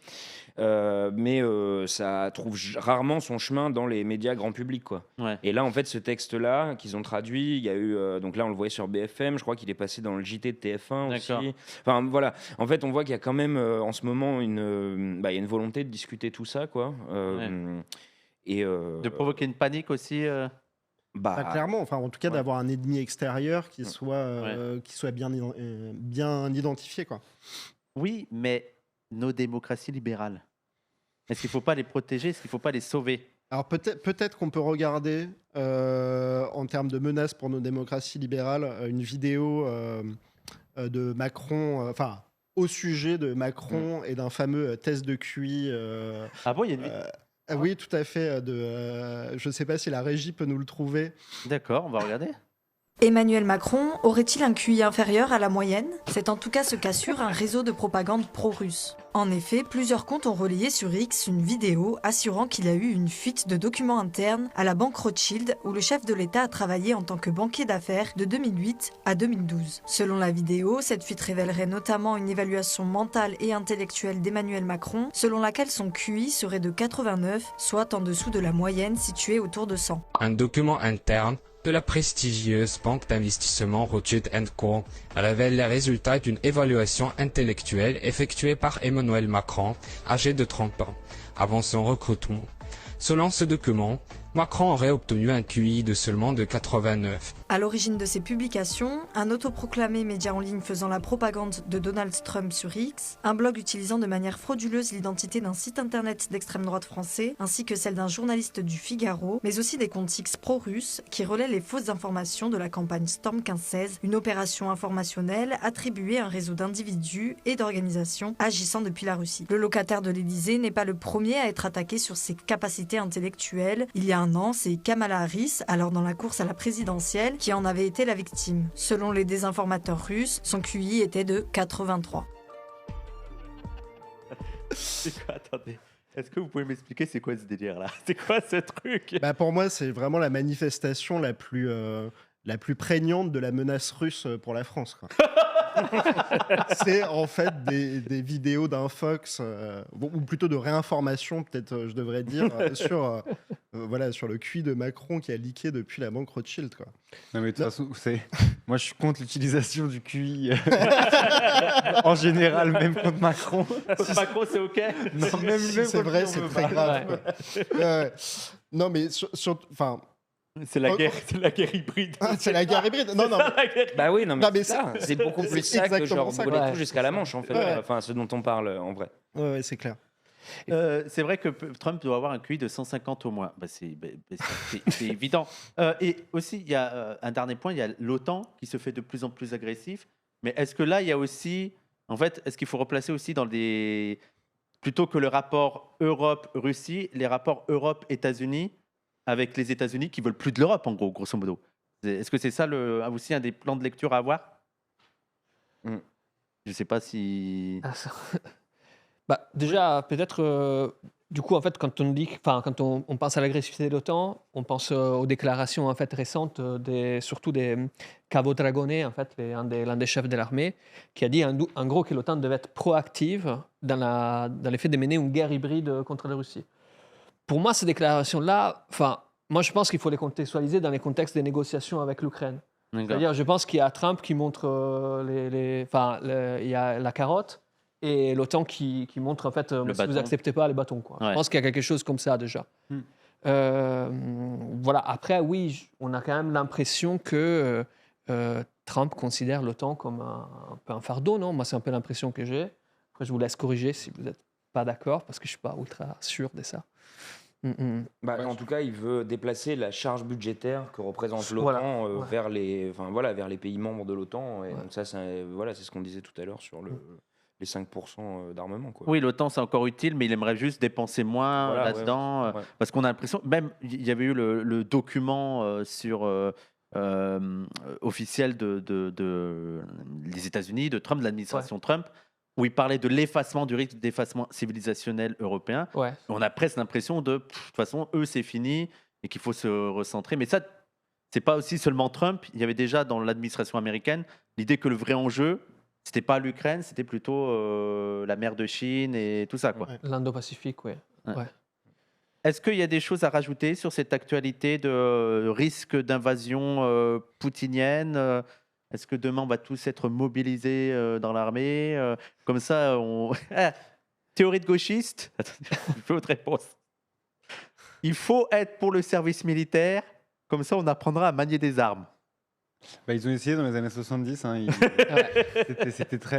Mais ça trouve rarement son chemin dans les médias grand public, quoi. Ouais. Et là, en fait, ce texte-là qu'ils ont traduit, il y a eu, donc là, on le voyait sur BFM, je crois qu'il est passé dans le JT de TF1 D'accord. aussi. Enfin, voilà. En fait, on voit qu'il y a quand même, en ce moment, il y a une volonté de discuter tout ça, quoi. Et De provoquer une panique aussi. Clairement, en tout cas, ouais. d'avoir un ennemi extérieur qui soit bien identifié, quoi. Oui, mais nos démocraties libérales, est-ce qu'il ne faut pas les protéger? Est-ce qu'il ne faut pas les sauver? Alors peut-être qu'on peut regarder en termes de menaces pour nos démocraties libérales une vidéo de Macron, au sujet de Macron et d'un fameux test de QI. Ah bon, il y a une... Oui, tout à fait. Je ne sais pas si la régie peut nous le trouver. D'accord, on va regarder. Emmanuel Macron aurait-il un QI inférieur à la moyenne? C'est en tout cas ce qu'assure un réseau de propagande pro-russe. En effet, plusieurs comptes ont relayé sur X une vidéo assurant qu'il y a eu une fuite de documents internes à la banque Rothschild où le chef de l'État a travaillé en tant que banquier d'affaires de 2008 à 2012. Selon la vidéo, cette fuite révélerait notamment une évaluation mentale et intellectuelle d'Emmanuel Macron, selon laquelle son QI serait de 89, soit en dessous de la moyenne située autour de 100. Un document interne de la prestigieuse banque d'investissement Rothschild & Co. révèle les résultats d'une évaluation intellectuelle effectuée par Emmanuel Macron, âgé de 30 ans, avant son recrutement. Selon ce document, Macron aurait obtenu un QI de seulement de 89. À l'origine de ces publications, un autoproclamé média en ligne faisant la propagande de Donald Trump sur X, un blog utilisant de manière frauduleuse l'identité d'un site internet d'extrême droite français, ainsi que celle d'un journaliste du Figaro, mais aussi des comptes X pro-russes qui relaient les fausses informations de la campagne Storm 1516, une opération informationnelle attribuée à un réseau d'individus et d'organisations agissant depuis la Russie. Le locataire de l'Élysée n'est pas le premier à être attaqué sur ses capacités intellectuelles. Il y a un an, c'est Kamala Harris, alors dans la course à la présidentielle, qui en avait été la victime. Selon les désinformateurs russes, son QI était de 83. C'est quoi, attendez. Est-ce que vous pouvez m'expliquer c'est quoi ce délire là? C'est quoi ce truc? Bah, pour moi, c'est vraiment la manifestation la plus prégnante de la menace russe pour la France, quoi. C'est en fait des vidéos d'infox, ou plutôt de réinformation, peut-être je devrais dire, sur le QI de Macron qui a leaké depuis la banque Rothschild, quoi. Non, mais de toute façon, moi je suis contre l'utilisation du QI en général, même contre Macron. Macron, c'est OK? Non, même C'est vrai, c'est très grave. Ouais. Non, mais enfin. C'est la guerre hybride. C'est la guerre hybride. Non. Bah oui, non, mais Non, mais c'est ça. C'est beaucoup plus c'est ça que exactement genre ça, brûler quoi. tout jusqu'à la Manche, en fait. Ouais. Enfin, ce dont on parle en vrai. Ouais, c'est clair. C'est vrai que Trump doit avoir un QI de 150 au moins. C'est évident. Et aussi, il y a un dernier point, il y a l'OTAN qui se fait de plus en plus agressif. Mais est-ce que là, il y a aussi... En fait, est-ce qu'il faut replacer aussi dans des... Plutôt que le rapport Europe-Russie, les rapports Europe-États-Unis avec les États-Unis qui veulent plus de l'Europe, en gros, grosso modo. Est-ce que c'est ça aussi un des plans de lecture à avoir? Je ne sais pas si... Bah, déjà, peut-être, du coup, en fait, quand on pense à l'agressivité de l'OTAN, on pense aux déclarations en fait récentes, surtout des Cabo Dragone, en fait, l'un des chefs de l'armée, qui a dit en gros que l'OTAN devait être proactive dans le fait de mener une guerre hybride contre la Russie. Pour moi, ces déclarations-là, moi, je pense qu'il faut les contextualiser dans les contextes des négociations avec l'Ukraine. C'est-à-dire, je pense qu'il y a Trump qui montre il y a la carotte et l'OTAN qui montre en fait si vous n'acceptez pas les bâtons, quoi. Ouais. Je pense qu'il y a quelque chose comme ça déjà. Voilà. Après, oui, on a quand même l'impression que Trump considère l'OTAN comme un peu un fardeau, non? Moi, c'est un peu l'impression que j'ai. Après, je vous laisse corriger si vous n'êtes pas d'accord, parce que je ne suis pas ultra sûr de ça. En tout cas, il veut déplacer la charge budgétaire que représente l'OTAN vers les pays membres de l'OTAN. Et donc ça, c'est ce qu'on disait tout à l'heure sur les 5% d'armement, quoi. Oui, l'OTAN, c'est encore utile, mais il aimerait juste dépenser moins là-dedans. Parce qu'on a l'impression... Même, il y avait eu le document officiel des États-Unis, de Trump, de l'administration Trump, où il parlait de l'effacement du risque d'effacement civilisationnel européen. Ouais. On a presque l'impression de toute façon, eux, c'est fini et qu'il faut se recentrer. Mais ça, c'est pas aussi seulement Trump. Il y avait déjà dans l'administration américaine l'idée que le vrai enjeu, c'était pas l'Ukraine, c'était plutôt la mer de Chine et tout ça, quoi. L'Indo-Pacifique, oui. Ouais. Est-ce qu'il y a des choses à rajouter sur cette actualité de risque d'invasion poutinienne? Est-ce que demain, on va tous être mobilisés dans l'armée? Comme ça, théorie de gauchiste. Autre réponse. Il faut être pour le service militaire. Comme ça, on apprendra à manier des armes. Ils ont essayé dans les années 70.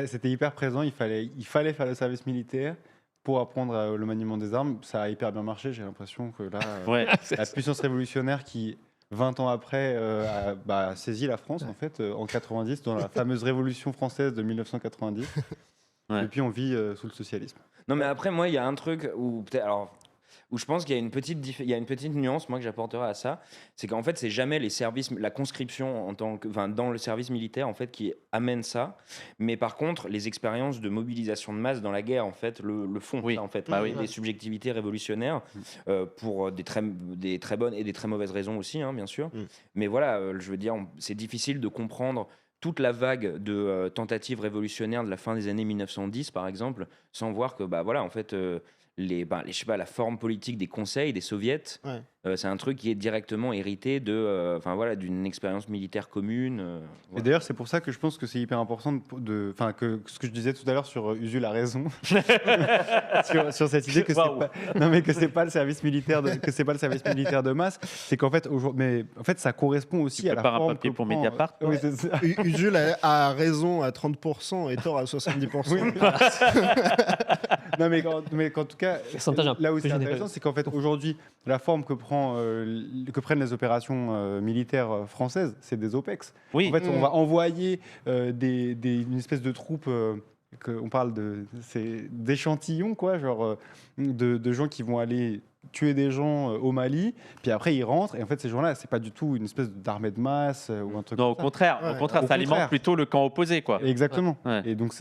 C'était hyper présent. Il fallait faire le service militaire pour apprendre le maniement des armes. Ça a hyper bien marché. J'ai l'impression que là, la puissance révolutionnaire qui... 20 ans après, a saisi la France, en fait, en 90, dans la fameuse Révolution française de 1990. Depuis, on vit sous le socialisme. Non, mais après, moi, il y a un truc où je pense qu'il y a une petite nuance, moi, que j'apporterai à ça, c'est qu'en fait, c'est jamais les services, la conscription dans le service militaire, en fait, qui amène ça. Mais par contre, les expériences de mobilisation de masse dans la guerre, en fait, le font. Ça, en fait, des subjectivités révolutionnaires pour des très bonnes et des très mauvaises raisons aussi, hein, bien sûr. Mais voilà, je veux dire, c'est difficile de comprendre toute la vague de tentatives révolutionnaires de la fin des années 1910, par exemple, sans voir que, en fait, je sais pas, la forme politique des conseils, des soviets. Ouais. C'est un truc qui est directement hérité d'une expérience militaire commune. Et Voilà. d'ailleurs, c'est pour ça que je pense que c'est hyper important que ce que je disais tout à l'heure sur Usul a raison sur cette idée que Waouh. que c'est pas le service militaire de masse. C'est qu'en fait ça correspond aussi Tu à la prépares un forme papier que pour prend- Mediapart, toi? Oui, c'est ça. Usul a raison à 30% et tort à 70%. Non, mais qu'en tout cas, Pourcentage un là où peu c'est généreux. intéressant, c'est qu'en fait, aujourd'hui, la forme que prennent les opérations militaires françaises, c'est des OPEX. Oui. En fait, on va envoyer une espèce de troupe, on parle d'échantillons, quoi, genre de gens qui vont aller tuer des gens au Mali, puis après ils rentrent, et en fait, ces gens-là, c'est pas du tout une espèce d'armée de masse ou un truc Non, au comme ça. contraire, Ouais. au contraire, Au ça alimente contraire. plutôt le camp opposé, quoi. Exactement. Ouais. Et donc,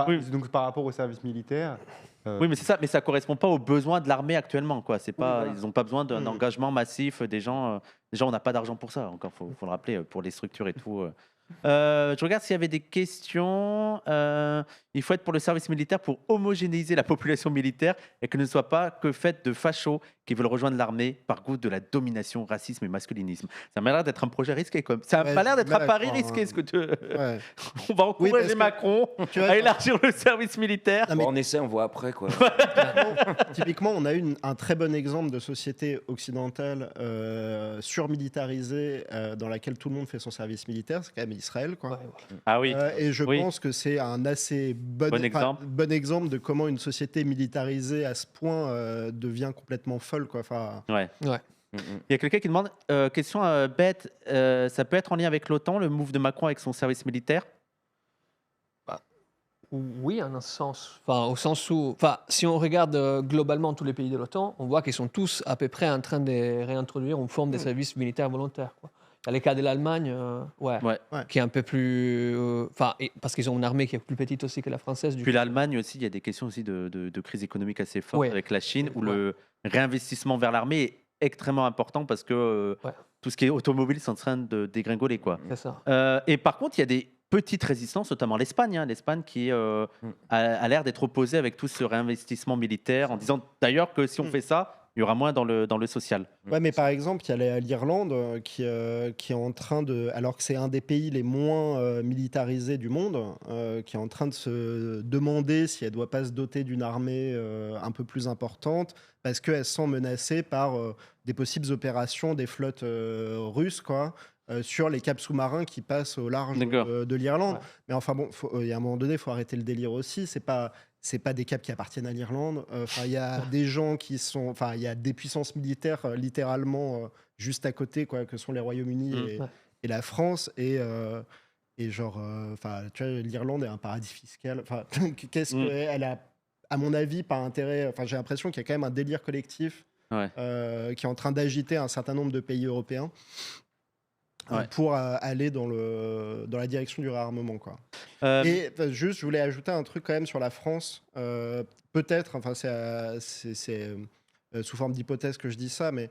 Oui. donc, par rapport au service militaire. Oui, mais c'est ça, mais ça correspond pas aux besoins de l'armée actuellement, quoi. C'est pas, voilà. ils n'ont pas besoin d'un Mm. engagement massif des gens. Déjà, on n'a pas d'argent pour ça. Encore, faut le rappeler pour les structures et tout. Je regarde s'il y avait des questions. Il faut être pour le service militaire pour homogénéiser la population militaire et que ne soit pas que faite de fachos qui veulent rejoindre l'armée par goût de la domination, racisme et masculinisme. Ça m'a l'air d'être un projet risqué, comme ça Ouais, m'a l'air d'être j'ai à du mal à Paris croire, risqué. hein. Ce que Ouais. on va encourager parce que- Macron Tu vois, à élargir le service militaire. Ah, mais- On essaie, on voit après, quoi. Typiquement, on a eu un très bon exemple de société occidentale surmilitarisée dans laquelle tout le monde fait son service militaire, c'est quand même Israël, quoi. Ouais, voilà. Ah oui. Et je Oui. pense que c'est un assez bon exemple de comment une société militarisée à ce point devient complètement folle, quoi. Enfin, Ouais. Ouais. Mm, mm. Il y a quelqu'un qui demande, question bête, ça peut être en lien avec l'OTAN, le move de Macron avec son service militaire? Oui, en un sens. Enfin, au sens où, enfin, si on regarde globalement tous les pays de l'OTAN, on voit qu'ils sont tous à peu près en train de réintroduire une forme de service militaire volontaire, quoi. Il y a les cas de l'Allemagne, Ouais. qui est un peu plus, enfin, parce qu'ils ont une armée qui est plus petite aussi que la française. Du Puis coup. l'Allemagne aussi, il y a des questions aussi de crise économique assez forte Ouais. avec la Chine, où Ouais. le réinvestissement vers l'armée est extrêmement important parce que Ouais. tout ce qui est automobile, c'est en train de dégringoler, quoi. C'est ça. Et par contre, il y a des petites résistances, notamment l'Espagne. L'Espagne qui a l'air d'être opposée avec tout ce réinvestissement militaire, en disant d'ailleurs que si on fait ça, il y aura moins dans le social. ouais, mais par exemple, il y a l'Irlande qui est en train de, alors que c'est un des pays les moins militarisés du monde, qui est en train de se demander si elle ne doit pas se doter d'une armée un peu plus importante, parce qu'elle se sent menacée par des possibles opérations des flottes russes, quoi. Sur les caps sous-marins qui passent au large D'accord. de l'Irlande. Ouais. Mais enfin bon, il y a un moment donné, il faut arrêter le délire aussi. C'est pas des caps qui appartiennent à l'Irlande. Enfin, il y a des gens qui sont, enfin, il y a des puissances militaires littéralement juste à côté, quoi, que sont les Royaumes-Unis Mm. Ouais. et la France. Et genre, enfin, tu vois, l'Irlande est un paradis fiscal. Enfin, qu'est-ce Mm. qu'elle a, à mon avis, pas intérêt. Enfin, j'ai l'impression qu'il y a quand même un délire collectif Ouais. qui est en train d'agiter un certain nombre de pays européens. Ouais. Pour aller dans la direction du réarmement, quoi. Euh, Et juste, je voulais ajouter un truc quand même sur la France. Peut-être, enfin, c'est sous forme d'hypothèse que je dis ça, mais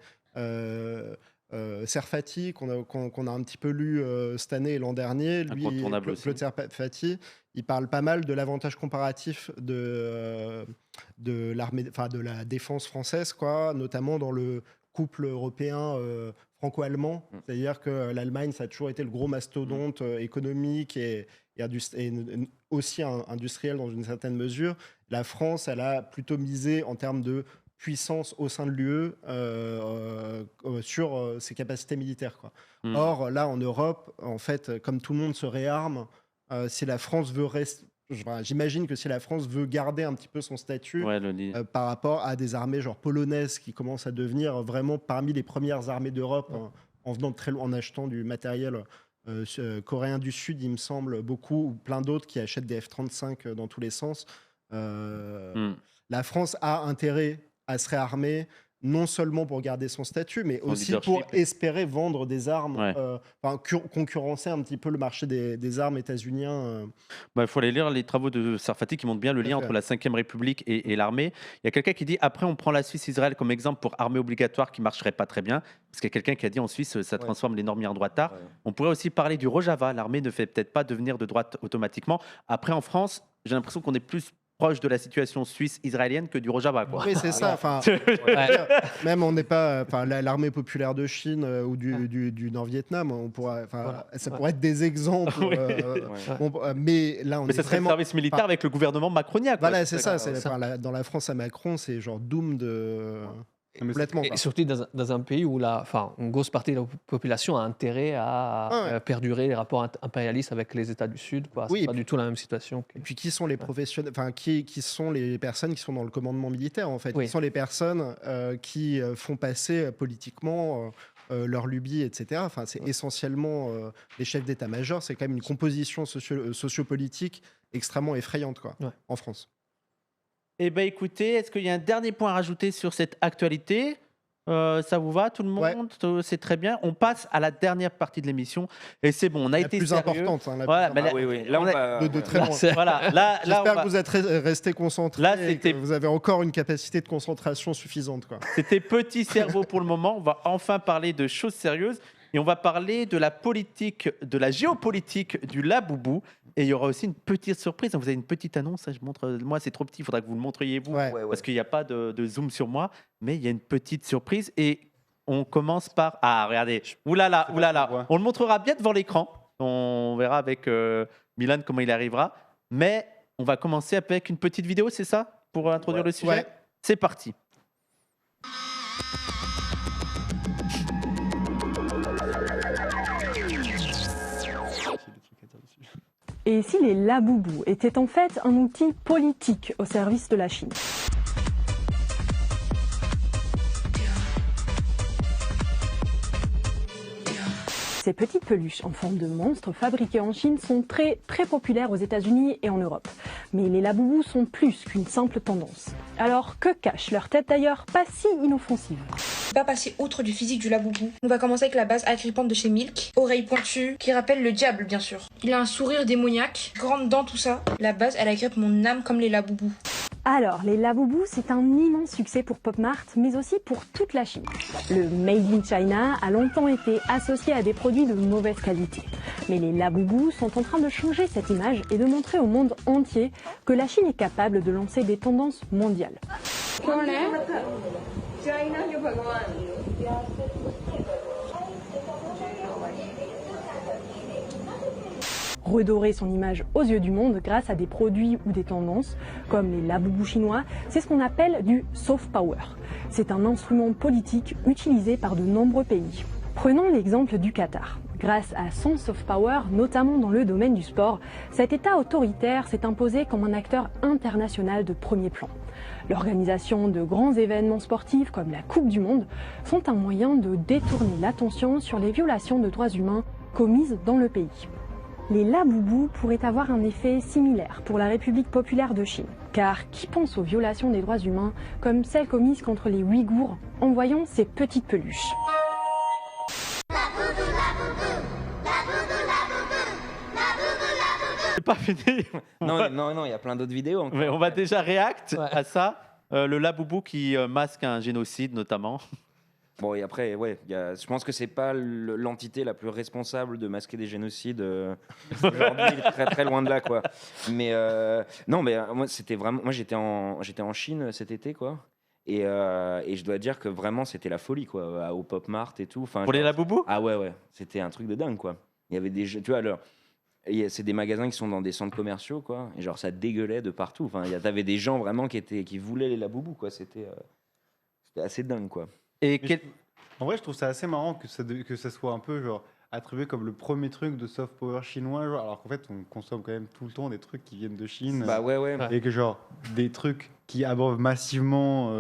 Serfati, qu'on a un petit peu lu cette année et l'an dernier, lui, Incontournable aussi. Claude Serfati, il parle pas mal de l'avantage comparatif de l'armée, enfin de la défense française, quoi, notamment dans le couple européen franco-allemand. C'est-à-dire que l'Allemagne, ça a toujours été le gros mastodonte économique et aussi industriel dans une certaine mesure. La France, elle a plutôt misé en termes de puissance au sein de l'UE sur ses capacités militaires, quoi. Mm. Or, là, en Europe, en fait, comme tout le monde se réarme, si la France veut rester... J'imagine que si la France veut garder un petit peu son statut ouais, par rapport à des armées genre polonaises qui commencent à devenir vraiment parmi les premières armées d'Europe en venant de très loin, en achetant du matériel coréen du Sud, il me semble, beaucoup, ou plein d'autres qui achètent des F-35 dans tous les sens. Mm. La France a intérêt à se réarmer, non seulement pour garder son statut, mais Son aussi leadership. pour espérer vendre des armes, Ouais. enfin, concurrencer un petit peu le marché des armes états-uniens. Il faut aller lire les travaux de Sarfati qui montrent bien le Tout à lien fait. entre la 5e République et l'armée. Il y a quelqu'un qui dit après on prend la Suisse-Israël comme exemple pour armée obligatoire qui marcherait pas très bien, parce qu'il y a quelqu'un qui a dit en Suisse ça transforme les normes en droitard. Ouais. On pourrait aussi parler du Rojava. L'armée ne fait peut-être pas devenir de droite automatiquement. Après en France, j'ai l'impression qu'on est plus proche de la situation suisse-israélienne que du Rojava, quoi. Oui, c'est ça. Enfin, Ouais. même on n'est pas. Enfin, l'armée populaire de Chine ou du Nord-Vietnam, on pourra. Enfin, Voilà. ça pourrait être des exemples. Oui. Mais là, on Mais est ça serait le vraiment. service militaire avec le gouvernement macronien, quoi. Voilà, c'est ça. ça. Dans la France à Macron, c'est genre doom de. Complètement. Et quoi. surtout dans un pays où une grosse partie de la population a intérêt à perdurer les rapports impérialistes avec les États du Sud. Quoi. Oui, C'est pas du tout la même situation. Et puis qui sont les professionnels, enfin qui sont les personnes qui sont dans le commandement militaire en fait, Oui. qui sont les personnes qui font passer politiquement leurs lubies, etc. Enfin, c'est essentiellement les chefs d'état-major, c'est quand même une composition sociopolitique extrêmement effrayante quoi, Ouais. en France. Eh bien, écoutez, est-ce qu'il y a un dernier point à rajouter sur cette actualité ? Ça vous va, tout le monde ? C'est très bien. On passe à la dernière partie de l'émission. Et c'est bon, on a La été plus sérieux. importante. Hein, la Voilà, plus mais importante. Oui, là, on va... De très loin. Voilà, là, J'espère on va- que vous êtes restés concentrés Là, et que c'était- vous avez encore une capacité de concentration suffisante. Quoi. C'était petit cerveau pour le moment. On va enfin parler de choses sérieuses. Et on va parler de la politique, de la géopolitique du Laboubou. Et il y aura aussi une petite surprise. Vous avez une petite annonce. Je montre. Moi, c'est trop petit. Il faudra que vous le montriez vous. Ouais. Parce qu'il n'y a pas de zoom sur moi. Mais il y a une petite surprise. Et on commence par. Ah, regardez. Oulala, oulala. On le montrera bien devant l'écran. On verra avec Milan comment il arrivera. Mais on va commencer avec une petite vidéo, c'est ça? Pour introduire le sujet? Ouais. C'est parti. Et si les laboubous étaient en fait un outil politique au service de la Chine? Ces petites peluches en forme de monstres fabriquées en Chine sont très populaires aux États-Unis et en Europe. Mais les laboubous sont plus qu'une simple tendance. Alors que cache leur tête d'ailleurs pas si inoffensive? Pas passer outre du physique du laboubou. On va commencer avec la base agrippante de chez Milk, oreilles pointues, qui rappellent le diable bien sûr. Il a un sourire démoniaque, grandes dents, tout ça. La base, elle agrippe mon âme comme les laboubous. Alors, les laboubous, c'est un immense succès pour Pop Mart, mais aussi pour toute la Chine. Le Made in China a longtemps été associé à des produits de mauvaise qualité. Mais les laboubous sont en train de changer cette image et de montrer au monde entier que la Chine est capable de lancer des tendances mondiales. Redorer son image aux yeux du monde grâce à des produits ou des tendances, comme les laboubous chinois, c'est ce qu'on appelle du soft power. C'est un instrument politique utilisé par de nombreux pays. Prenons l'exemple du Qatar. Grâce à son soft power, notamment dans le domaine du sport, cet État autoritaire s'est imposé comme un acteur international de premier plan. L'organisation de grands événements sportifs comme la Coupe du Monde sont un moyen de détourner l'attention sur les violations de droits humains commises dans le pays. Les laboubous pourraient avoir un effet similaire pour la République populaire de Chine. Car qui pense aux violations des droits humains comme celles commises contre les Ouïghours en voyant ces petites peluches? C'est pas fini. Non, il y a plein d'autres vidéos encore. Mais on va déjà react à ça. Le Laboubou qui masque un génocide, notamment. Bon, et après, ouais, je pense que c'est pas l'entité la plus responsable de masquer des génocides aujourd'hui, très très loin de là, quoi. Mais non, mais moi, c'était vraiment, moi j'étais en Chine cet été, quoi. Et je dois dire que vraiment c'était la folie, quoi, au Pop Mart et tout. Enfin, Pour les Laboubous? Ah ouais, c'était un truc de dingue, quoi. Il y avait des jeux, tu vois, alors. C'est des magasins qui sont dans des centres commerciaux, quoi. Et genre, ça dégueulait de partout. Enfin, t'avais des gens vraiment qui voulaient les laboubous, quoi. C'était assez dingue, quoi. Et En vrai, je trouve ça assez marrant que ça soit un peu genre attribué comme le premier truc de soft power chinois, genre, alors qu'en fait, on consomme quand même tout le temps des trucs qui viennent de Chine. Bah ouais. Et que genre des trucs qui abreuvent massivement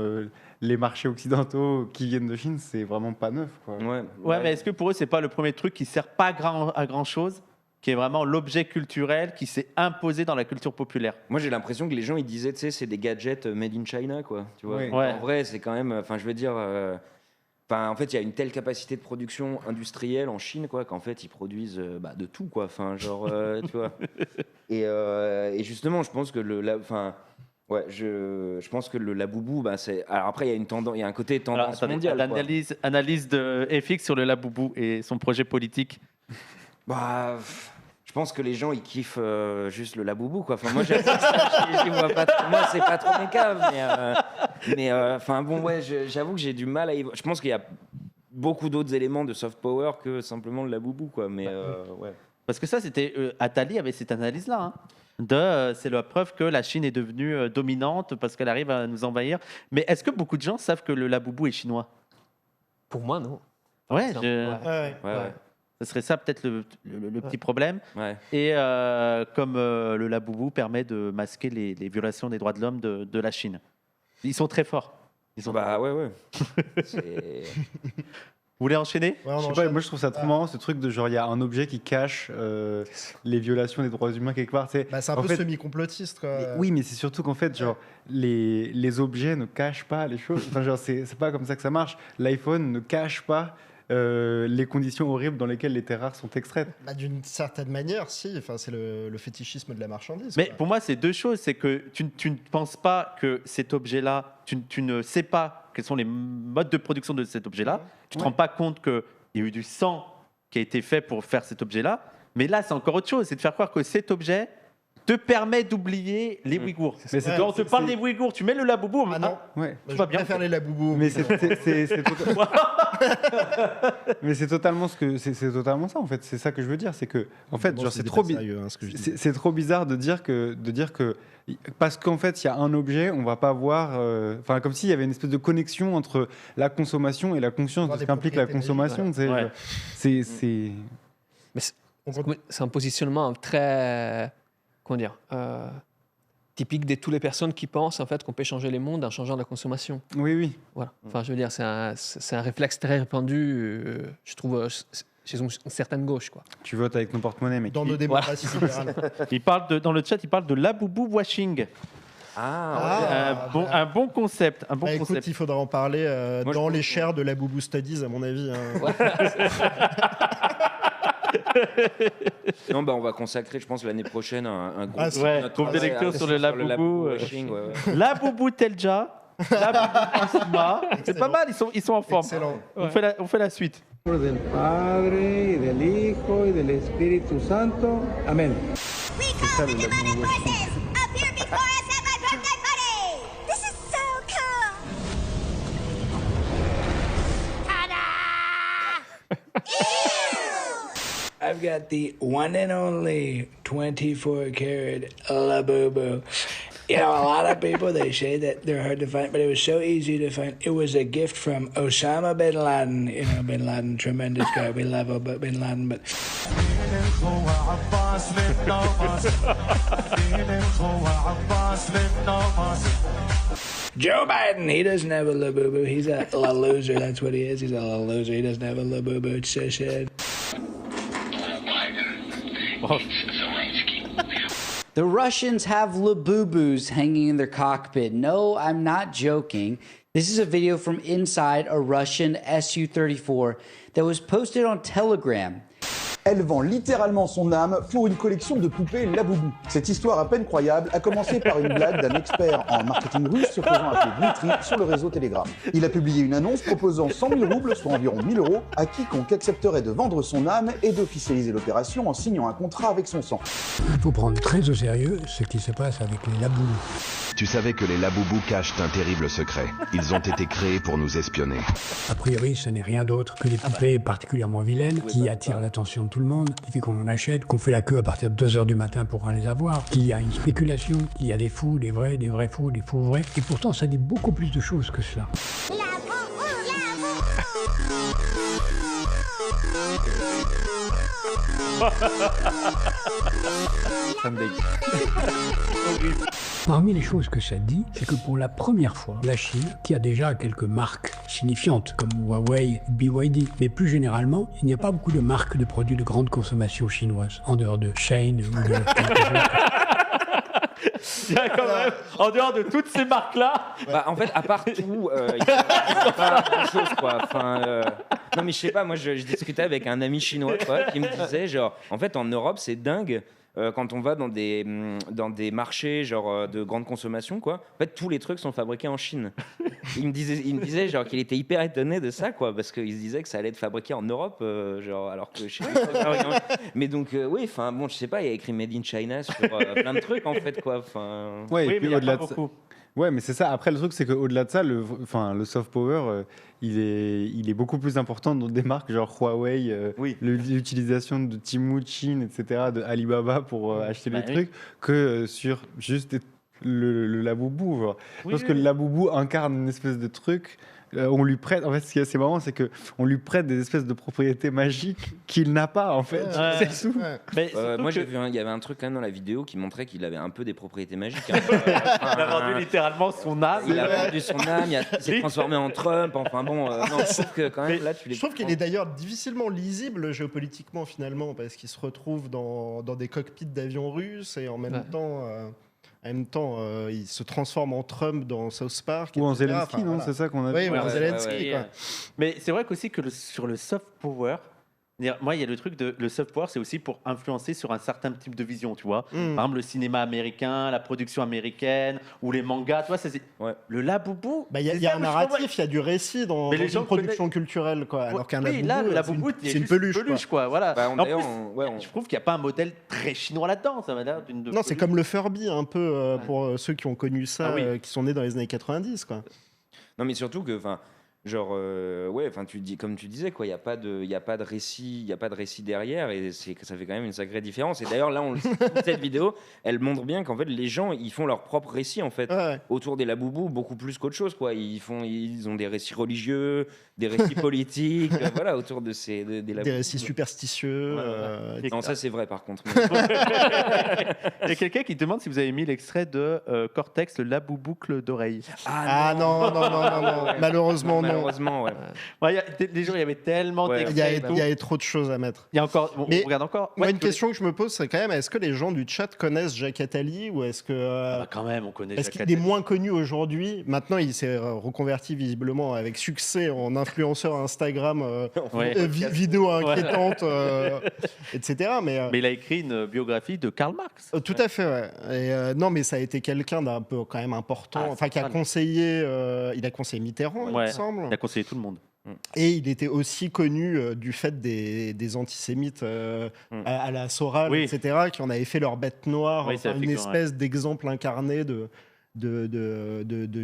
les marchés occidentaux qui viennent de Chine, c'est vraiment pas neuf, quoi. Ouais, mais est-ce que pour eux, c'est pas le premier truc qui sert pas à grand chose, qui est vraiment l'objet culturel qui s'est imposé dans la culture populaire? Moi, j'ai l'impression que les gens, ils disaient, tu sais, c'est des gadgets made in China, quoi. Tu vois. Oui. Ouais. En vrai, c'est quand même, enfin, je veux dire, en fait, il y a une telle capacité de production industrielle en Chine, quoi, qu'en fait, ils produisent de tout, quoi. Enfin, genre, tu vois. Et justement, je pense que je pense que le laboubou, c'est. Alors après, il y a une tendance, il y a un côté tendance mondiale. Analyse de FX sur le Laboubou et son projet politique. Bah, pense que les gens ils kiffent juste le laboubou quoi. Enfin moi j'avoue que ça, j'y vois pas trop. Moi c'est pas trop mes caves mais enfin bon ouais j'avoue que j'ai du mal à y voir. Je pense qu'il y a beaucoup d'autres éléments de soft power que simplement le laboubou quoi mais ouais. Parce que ça c'était Attali avait cette analyse là. C'est la preuve que la Chine est devenue dominante parce qu'elle arrive à nous envahir. Mais est-ce que beaucoup de gens savent que le laboubou est chinois? Pour moi, non. Ouais, Ouais. ce serait ça peut-être le petit problème. Ouais. Et comme le laboubou permet de masquer les violations des droits de l'homme de la Chine. Ils sont très forts. Bah ouais. C'est... Vous voulez enchaîner? Ouais, on Je sais enchaîne. pas, moi je trouve ça trop marrant ce truc de genre il y a un objet qui cache les violations des droits humains quelque part. Bah, c'est un en peu fait, semi-complotiste, quoi. oui, mais c'est surtout qu'en fait, genre, les objets ne cachent pas les choses. Enfin, genre, c'est pas comme ça que ça marche. L'iPhone ne cache pas les conditions horribles dans lesquelles les terres rares sont extraites. Bah, d'une certaine manière, si. Enfin, c'est le fétichisme de la marchandise. Mais quoi. pour moi, c'est deux choses. C'est que tu ne penses pas que cet objet-là, tu ne sais pas quels sont les modes de production de cet objet-là. Tu ne te rends pas compte qu'il y a eu du sang qui a été fait pour faire cet objet-là. Mais là, c'est encore autre chose. C'est de faire croire que cet objet te permet d'oublier les Ouïghours. Mais c'est- Quand on te parle des Ouïghours, tu mets le laboubou. Ah non, Ouais. tu je vas bien. préfère les laboubous. Mais c'est mais c'est totalement c'est totalement ça en fait. C'est ça que je veux dire, c'est que en fait, Bon, genre c'est c'est trop pas sérieux, hein, ce que je dis. c'est trop bizarre de dire que parce qu'en fait il y a un objet, on va pas voir, enfin comme s'il y avait une espèce de connexion entre la consommation et la conscience Avoir de ce des qu'implique la propriétés consommation. magiques, tu sais, ouais. genre, c'est Mais c'est un positionnement très, comment dire, typique de toutes les personnes qui pensent en fait qu'on peut changer les mondes en changeant la consommation. oui. Voilà. Enfin, je veux dire, c'est un réflexe très répandu, je trouve, chez une certaine gauche, quoi. Tu votes avec ton porte-monnaie, mais Dans nos démocraties libérales. Dans le chat, il parle de laboubou washing. Un bon concept. Un bon Bah, écoute, concept. il faudra en parler Moi, dans je les pense- chaires de la Boubou Studies, à mon avis. hein. Non, bah on va consacrer, je pense, l'année prochaine un groupe. Ah, c'est- Ouais, notre groupe de travail lecture sur le laboubou laboubou. washing, ouais. Laboubou Telja. Laboubou Asma. C'est pas mal, ils sont en forme. Excellent. On fait la suite. Del Padre, y del Hijo, y del Espíritu Santo. Amén. c'est ça le laboubou washing. I've got the one and only 24 karat Labubu. You know, a lot of people, they say that they're hard to find, but it was so easy to find. It was a gift from Osama bin Laden. You know, bin Laden, tremendous guy. We love bin Laden, but... Joe Biden, he doesn't have a Labubu. He's a la loser. That's what he is. He's a la loser. He doesn't have a Labubu. It's so sad. The Russians have Labubus hanging in their cockpit. No, I'm not joking. This is a video from inside a Russian Su-34 that was posted on Telegram. Elle vend littéralement son âme pour une collection de poupées Laboubou. Cette histoire à peine croyable a commencé par une blague d'un expert en marketing russe se faisant appeler Dmitri sur le réseau Telegram. Il a publié une annonce proposant 100 000 roubles, soit environ 1 000 euros, à quiconque accepterait de vendre son âme et d'officialiser l'opération en signant un contrat avec son sang. Il faut prendre très au sérieux ce qui se passe avec les Laboubous. Tu savais que les Laboubous cachent un terrible secret. Ils ont été créés pour nous espionner. A priori, ce n'est rien d'autre que des poupées particulièrement vilaines qui attirent l'attention de tout le monde, qui fait qu'on en achète, qu'on fait la queue à partir de 2 h du matin pour en les avoir, qu'il y a une spéculation, qu'il y a des fous, des vrais fous, des faux vrais. Et pourtant, ça dit beaucoup plus de choses que cela. Parmi les choses que ça dit, c'est que pour la première fois, la Chine, qui a déjà quelques marques signifiantes comme Huawei, BYD, mais plus généralement, il n'y a pas beaucoup de marques de produits de grande consommation chinoises, en dehors de Shein ou de... Il y a quand même, en dehors de toutes ces marques-là. Bah, en fait, à part tout, il n'y a pas grand-chose, quoi. Enfin, non, mais je sais pas, moi, je discutais avec un ami chinois, quoi, qui me disait, genre, en fait, en Europe, c'est dingue. quand on va dans des marchés genre de grande consommation, quoi, en fait, tous les trucs sont fabriqués en Chine. Il me disait genre qu'il était hyper étonné de ça, quoi, parce qu'il se disait que ça allait être fabriqué en Europe, genre, alors que chez nous. Mais donc, oui, enfin, bon, je sais pas, il y a écrit Made in China sur plein de trucs, en fait, quoi. Ouais, et Oui, puis mais il y a au-delà pas de ça. beaucoup. Ouais, mais c'est ça. Après, le truc, c'est qu'au-delà de ça, le soft power, il est beaucoup plus important dans des marques genre Huawei, l'utilisation de Temu, Chine, etc., de Alibaba pour acheter Bah les oui. trucs, que sur juste le Labubu. Genre. Oui, Parce oui, que oui. le Labubu incarne une espèce de truc. On lui prête. En fait, ce qui est assez marrant, c'est que on lui prête des espèces de propriétés magiques qu'il n'a pas. En fait, Ouais. c'est tout. Mais surtout Moi, que- il y avait un truc quand même dans la vidéo qui montrait qu'il avait un peu des propriétés magiques. Hein. Il a vendu littéralement son âme. Il a vendu son âme, il s'est transformé en Trump. Enfin bon, non, je trouve que quand même là, tu les. Je trouve qu'il est d'ailleurs difficilement lisible géopolitiquement finalement parce qu'il se retrouve dans des cockpits d'avions russes et en même temps, il se transforme en Trump dans South Park. Ou en etc. Zelensky, Enfin, non, voilà. c'est ça qu'on a Oui, dit. ou en Zelensky. Quoi. Mais c'est vrai qu'aussi que sur le soft power, moi, il y a le truc de le soft power, c'est aussi pour influencer sur un certain type de vision, tu vois. Mm. Par exemple, le cinéma américain, la production américaine ou les mangas, tu vois, c'est le Labubu. Bah, il y a un narratif, il y a du récit dans Mais les une gens production culturelle, quoi. Alors qu'un oui, Labubu, là, le c'est Labubu, une- c'est une peluche, quoi. Voilà. Bah, En d'ailleurs, plus, je trouve qu'il n'y a pas un modèle très chinois là-dedans. Ça m'a l'air d'une. Non, c'est comme le Furby, un peu, pour ceux qui ont connu ça, Ah oui. qui sont nés dans les années 90, quoi. Non, mais surtout que, enfin, genre, ouais, enfin, comme tu disais, quoi, il y a pas de récit derrière, et c'est que ça fait quand même une sacrée différence. Et d'ailleurs, là, toute cette vidéo, elle montre bien qu'en fait, les gens, ils font leur propre récit, en fait, autour des Labubu, beaucoup plus qu'autre chose, quoi. Ils ont des récits religieux, des récits politiques, voilà, autour de des Labubu. Des récits superstitieux. Non, ça c'est vrai, par contre. Il y a quelqu'un qui demande si vous avez mis l'extrait de Cortex, le Labubu boucle d'oreille. Ah non, malheureusement, non. Malheureusement, ouais. Ouais, les gens, il y avait tellement Il y avait trop de choses à mettre. Il y a encore. On regarde encore. Moi, Ouais, une question que je me pose, c'est quand même, est-ce que les gens du chat connaissent Jacques Attali ou est-ce que quand même, on connaît. Est-ce Jacques qu'il est moins connu aujourd'hui? Maintenant, il s'est reconverti visiblement avec succès en influenceur Instagram, vidéo inquiétante, etc. Mais il a écrit une biographie de Karl Marx. tout à fait, ouais. Et, non, mais ça a été quelqu'un d'un peu quand même important, qui a central. conseillé, il a conseillé Mitterrand, il me semble. Il a conseillé tout le monde. Et il était aussi connu du fait des antisémites à la Soral, etc., qui en avaient fait leur bête noire, Oui, c'est enfin, une figure, espèce d'exemple incarné de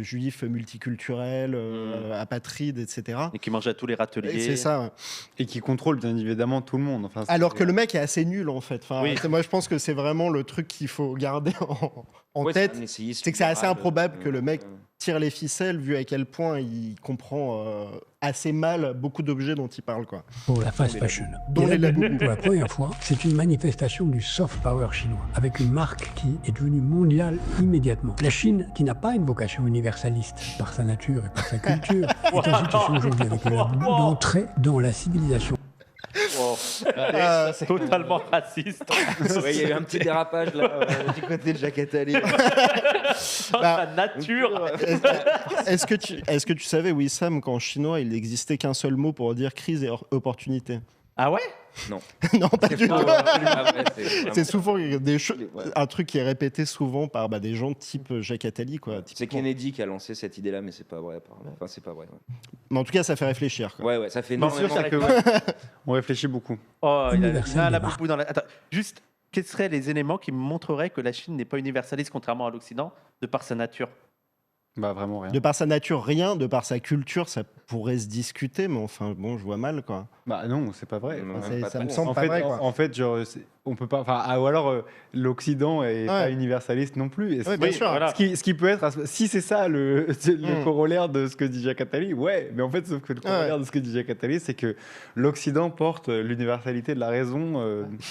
juifs multiculturels, apatrides, etc. Et qui mangeait à tous les râteliers. C'est ça. Ouais. Et qui contrôle bien évidemment tout le monde. Enfin, Alors que le mec est assez nul en fait. Enfin, Oui. moi je pense que c'est vraiment le truc qu'il faut garder en Ouais, tête. c'est un essayiste C'est que c'est assez libéral, improbable que le mec tire les ficelles vu à quel point il comprend assez mal beaucoup d'objets dont il parle. Quoi. Pour la fast fashion. Dont les Labubu. Pour la première fois, c'est une manifestation du soft power chinois, avec une marque qui est devenue mondiale immédiatement. La Chine, qui n'a pas une vocation universaliste par sa nature et par sa culture, est en situation aujourd'hui avec le Labubu d'entrer dans la civilisation. C'est totalement raciste. Ouais, il y a eu un petit dérapage là du côté de Jacques Attali. Dans sa nature. Est-ce que tu savais, Wissam, qu'en chinois, il n'existait qu'un seul mot pour dire crise et opportunité? Ah ouais? Non. Non, pas du tout. C'est C'est souvent un truc qui est répété souvent par des gens type Jacques Attali. Quoi, C'est typiquement. Kennedy qui a lancé cette idée-là, mais c'est pas vrai. Apparemment. Enfin, c'est pas vrai. Ouais. Mais en tout cas, ça fait réfléchir. Quoi. Ouais, ça fait Bien sûr, énormément. c'est que on réfléchit beaucoup. Oh, il a Universel un des Labubu dans la. Attends, juste, quels seraient les éléments qui montreraient que la Chine n'est pas universaliste, contrairement à l'Occident, de par sa nature? Bah vraiment rien. De par sa nature, rien. De par sa culture, ça pourrait se discuter, mais enfin, bon, je vois mal. Quoi. Bah non, c'est pas vrai. Non, Enfin, même pas ça me trop. semble en pas fait, vrai. Quoi. en fait, genre, on peut pas. Enfin, ou alors l'Occident est pas universaliste non plus. Et Ouais, bien sûr. Voilà. Ce qui peut être, si c'est ça le corollaire de ce que dit Jacques Attali, ouais. Mais en fait, sauf que le corollaire de ce que dit Jacques Attali, c'est que l'Occident porte l'universalité de la raison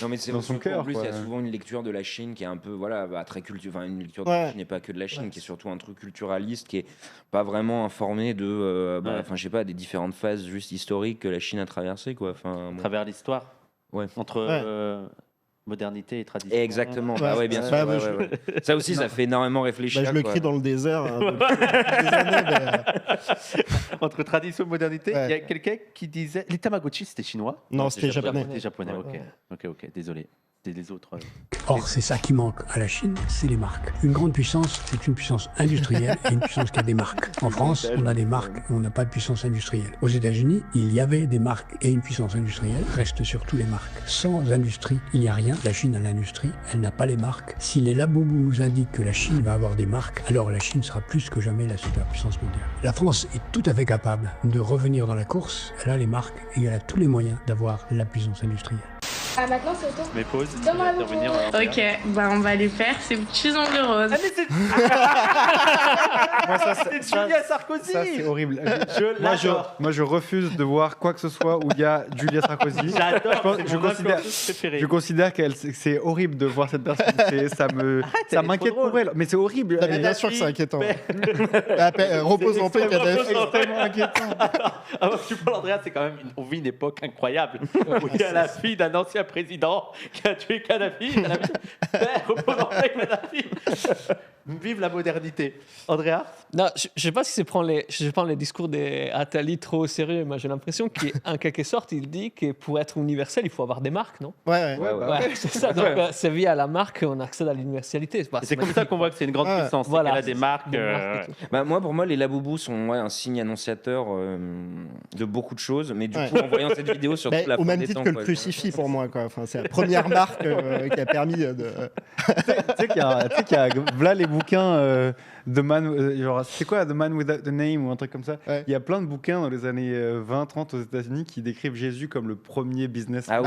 Non, mais c'est dans son surtout, cœur. En plus, il y a quoi. souvent une lecture de la Chine qui est un peu, voilà, très culturelle. Enfin, une lecture de Ouais. la Chine n'est pas que de la Chine, qui est surtout un truc culturaliste, qui est pas vraiment informé de, enfin, je sais pas, des différentes phases juste historiques que la Chine a traversées, quoi. Enfin, À bon. travers l'histoire. Ouais. Entre modernité et tradition. Exactement. Bah ouais, bien sûr. Bah, ouais, moi, ouais, ouais. Ça aussi, ça fait énormément réfléchir. Bah, je le quoi. crie dans le désert depuis des années. Entre tradition et modernité, il Ouais. y a quelqu'un qui disait. Les Tamagotchi, c'était chinois? Non, c'était japonais. C'était japonais, Ouais. ok. Ok, désolé. C'est les autres. Or, c'est ça qui manque à la Chine, c'est les marques. Une grande puissance, c'est une puissance industrielle et une puissance qui a des marques. En France, on a des marques et on n'a pas de puissance industrielle. Aux États-Unis, il y avait des marques et une puissance industrielle. Reste surtout les marques. Sans industrie, il n'y a rien. La Chine a l'industrie, elle n'a pas les marques. Si les Labubu nous indiquent que la Chine va avoir des marques, alors la Chine sera plus que jamais la superpuissance mondiale. La France est tout à fait capable de revenir dans la course. Elle a les marques et elle a tous les moyens d'avoir la puissance industrielle. Ah, maintenant c'est au tour. Mais pause. Donne-moi la boubou. Ok, bah on va les faire ces petits ongles roses. Ah, mais c'est. Moi, ça, c'est Julia Sarkozy. Ça, c'est horrible. l'adore. Moi, je refuse de voir quoi que ce soit où il y a Julia Sarkozy. J'adore. C'est Je considère que c'est horrible de voir cette personne. Ça m'inquiète pour elle. Mais c'est horrible. Non, mais bien sûr que c'est inquiétant. Repose en paix, Kadhafi. C'est extrêmement inquiétant. Alors, tu parles, Andrea, c'est quand même on vit une époque incroyable où il y a la fille d'un ancien président qui a tué Kadhafi. Repose en paix, Kadhafi. Vive la modernité. Andrea? Non, je ne sais pas si je prends les discours d'Attali trop au sérieux, mais j'ai l'impression qu'en quelque sorte, il dit que pour être universel, il faut avoir des marques, non? Ouais. C'est ça. Donc, c'est via la marque qu'on accède à l'universalité. C'est comme ça qu'on voit que c'est une grande puissance. Voilà, elle a des marques. Pour moi, les Labubu sont un signe annonciateur de beaucoup de choses. Mais du coup, en voyant cette vidéo sur toute la au même titre que le crucifix pour moi, quoi. Enfin, c'est la première marque qui a permis de. Tu sais qu'il y a voilà les bouquins The Man, genre c'est quoi The Man Without the Name ou un truc comme ça. Il y a plein de bouquins dans les années 20-30 aux États-Unis qui décrivent Jésus comme le premier business. ouais. De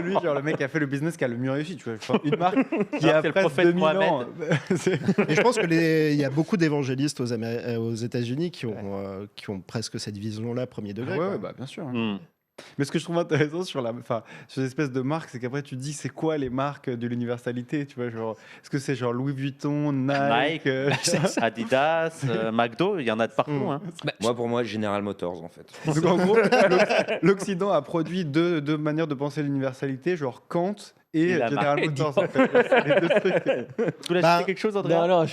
lui, genre le mec qui a fait le business qui a le mieux réussi, tu vois. Enfin, une marque qui a presque 2000 ans. Et je pense que il y a beaucoup d'évangélistes aux États-Unis qui ont presque cette vision-là premier degré. Ouais, bah, bien sûr. Mais ce que je trouve intéressant sur ces espèces de marques, c'est qu'après tu te dis c'est quoi les marques de l'universalité, tu vois, genre est-ce que c'est genre Louis Vuitton, Nike, Adidas, McDo, il y en a de partout. Hein. Pour moi, General Motors en fait. Donc en gros, l'Occident a produit deux manières de penser l'universalité, genre Kant et General Motors. En fait. Les deux trucs. Tu voulais ajouter quelque chose, Andrea? Non,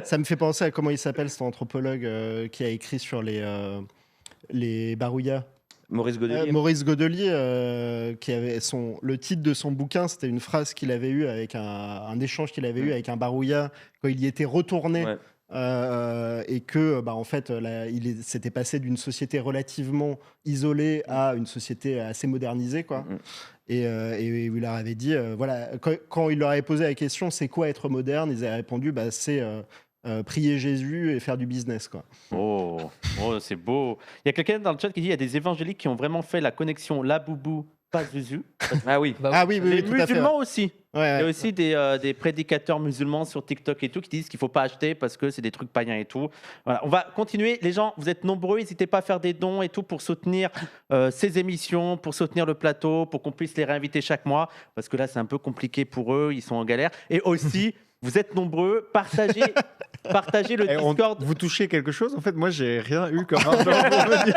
ça me fait penser à comment il s'appelle cet anthropologue qui a écrit sur les barouillas. Maurice Godelier. Maurice Godelier, qui avait le titre de son bouquin, c'était une phrase qu'il avait eue avec un échange qu'il avait eu avec un barouilla quand il y était retourné. Et que en fait il s'était passé d'une société relativement isolée à une société assez modernisée, quoi. Et il leur avait dit quand il leur avait posé la question c'est quoi être moderne, ils avaient répondu c'est prier Jésus et faire du business, quoi. Oh, c'est beau. Il y a quelqu'un dans le chat qui dit il y a des évangéliques qui ont vraiment fait la connexion Labubu pas Jésus. Ah oui. Les tout à fait, musulmans aussi. Ouais, Il y a aussi des prédicateurs musulmans sur TikTok et tout qui disent qu'il ne faut pas acheter parce que c'est des trucs païens et tout. Voilà, on va continuer. Les gens, vous êtes nombreux, n'hésitez pas à faire des dons et tout pour soutenir ces émissions, pour soutenir le plateau, pour qu'on puisse les réinviter chaque mois parce que là, c'est un peu compliqué pour eux, ils sont en galère. Et aussi, vous êtes nombreux, partagez le Discord. Vous touchez quelque chose? En fait, moi, j'ai rien eu comme argent pour venir.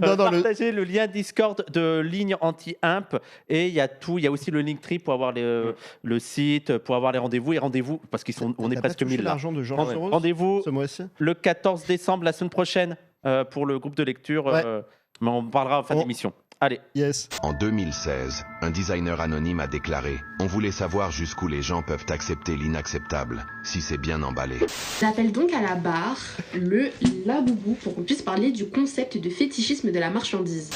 Partagez le lien Discord de Ligne Anti-Imp et il y a tout. Il y a aussi le Linktree pour avoir le site, pour avoir les rendez-vous. Et rendez-vous, parce qu'on est presque 1000 là. L'argent de Jean Soros Rendez-vous ce mois-ci. Le 14 décembre, la semaine prochaine, pour le groupe de lecture. Mais on parlera en fin d'émission. Allez. Yes. En 2016, un designer anonyme a déclaré « On voulait savoir jusqu'où les gens peuvent accepter l'inacceptable, si c'est bien emballé. » J'appelle donc à la barre le Labubu pour qu'on puisse parler du concept de fétichisme de la marchandise.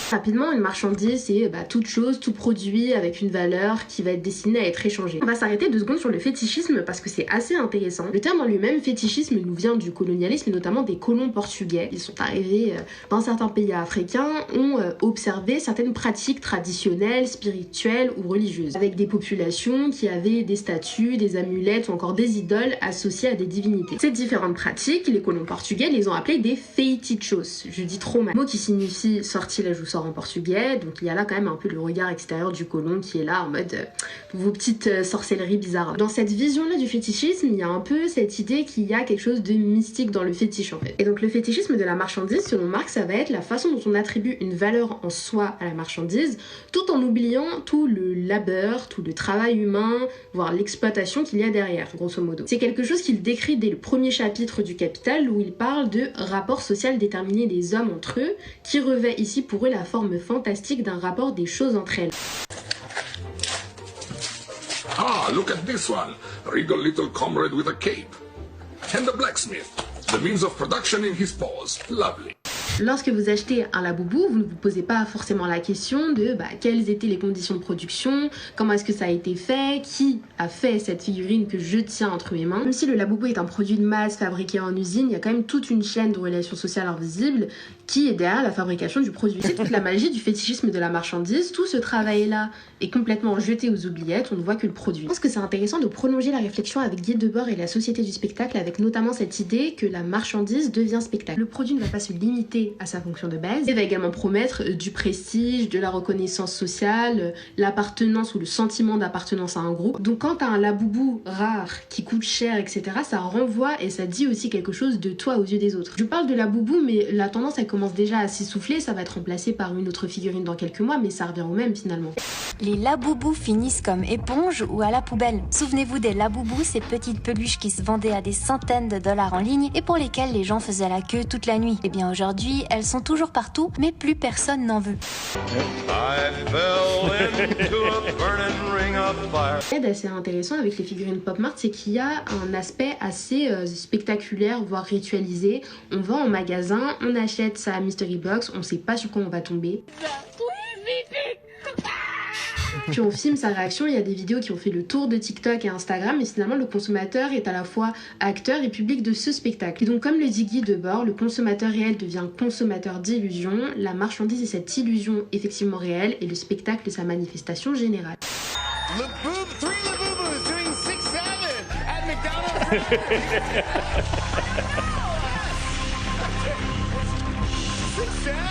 Rapidement, une marchandise, c'est toute chose, tout produit avec une valeur qui va être destinée à être échangée. On va s'arrêter 2 secondes sur le fétichisme parce que c'est assez intéressant. Le terme en lui-même, fétichisme, nous vient du colonialisme et notamment des colons portugais. Ils sont arrivés dans certains pays africains, ont observé certaines pratiques traditionnelles, spirituelles ou religieuses, avec des populations qui avaient des statues, des amulettes ou encore des idoles associées à des divinités. Ces différentes pratiques, les colons portugais les ont appelées des feitiços. Je dis trop mal. Mot qui signifie sorti la joue sortie sort en portugais. Donc il y a là quand même un peu le regard extérieur du colon qui est là en mode vos petites sorcelleries bizarres. Dans cette vision-là du fétichisme, il y a un peu cette idée qu'il y a quelque chose de mystique dans le fétiche en fait. Et donc le fétichisme de la marchandise, selon Marx, ça va être la façon dont on attribue une valeur en soi à la marchandise, tout en oubliant tout le labeur, tout le travail humain, voire l'exploitation qu'il y a derrière, grosso modo. C'est quelque chose qu'il décrit dès le premier chapitre du Capital où il parle de rapport social déterminé des hommes entre eux, qui revêt ici pour eux la forme fantastique d'un rapport des choses entre elles. Ah, look at this one. Regal little comrade with a cape. And the blacksmith. The means of production in his paws. Lovely. Lorsque vous achetez un laboubou, vous ne vous posez pas forcément la question de quelles étaient les conditions de production, comment est-ce que ça a été fait, qui a fait cette figurine que je tiens entre mes mains. Même si le laboubou est un produit de masse fabriqué en usine, il y a quand même toute une chaîne de relations sociales invisibles qui est derrière la fabrication du produit. C'est toute la magie du fétichisme de la marchandise. Tout ce travail-là est complètement jeté aux oubliettes, on ne voit que le produit. Je pense que c'est intéressant de prolonger la réflexion avec Guy Debord et la société du spectacle, avec notamment cette idée que la marchandise devient spectacle. Le produit ne va pas se limiter à sa fonction de base, et va également promettre du prestige, de la reconnaissance sociale, l'appartenance ou le sentiment d'appartenance à un groupe. Donc quand t'as un laboubou rare qui coûte cher, etc., ça renvoie et ça dit aussi quelque chose de toi aux yeux des autres. Je parle de laboubou, mais la tendance elle commence déjà à s'essouffler, ça va être remplacé par une autre figurine dans quelques mois, mais ça revient au même finalement. Les laboubous finissent comme éponges ou à la poubelle. Souvenez-vous des laboubous, ces petites peluches qui se vendaient à des centaines de dollars en ligne et pour lesquelles les gens faisaient la queue toute la nuit. Eh bien aujourd'hui, elles sont toujours partout, mais plus personne n'en veut. Ce qui est assez intéressant avec les figurines Pop Mart, c'est qu'il y a un aspect assez spectaculaire, voire ritualisé. On va en magasin, on achète sa mystery box, on sait pas sur quoi on va tomber. Puis on filme sa réaction, il y a des vidéos qui ont fait le tour de TikTok et Instagram, et finalement le consommateur est à la fois acteur et public de ce spectacle. Et donc comme le dit Guy Debord, le consommateur réel devient consommateur d'illusion, la marchandise est cette illusion effectivement réelle, et le spectacle est sa manifestation générale. Je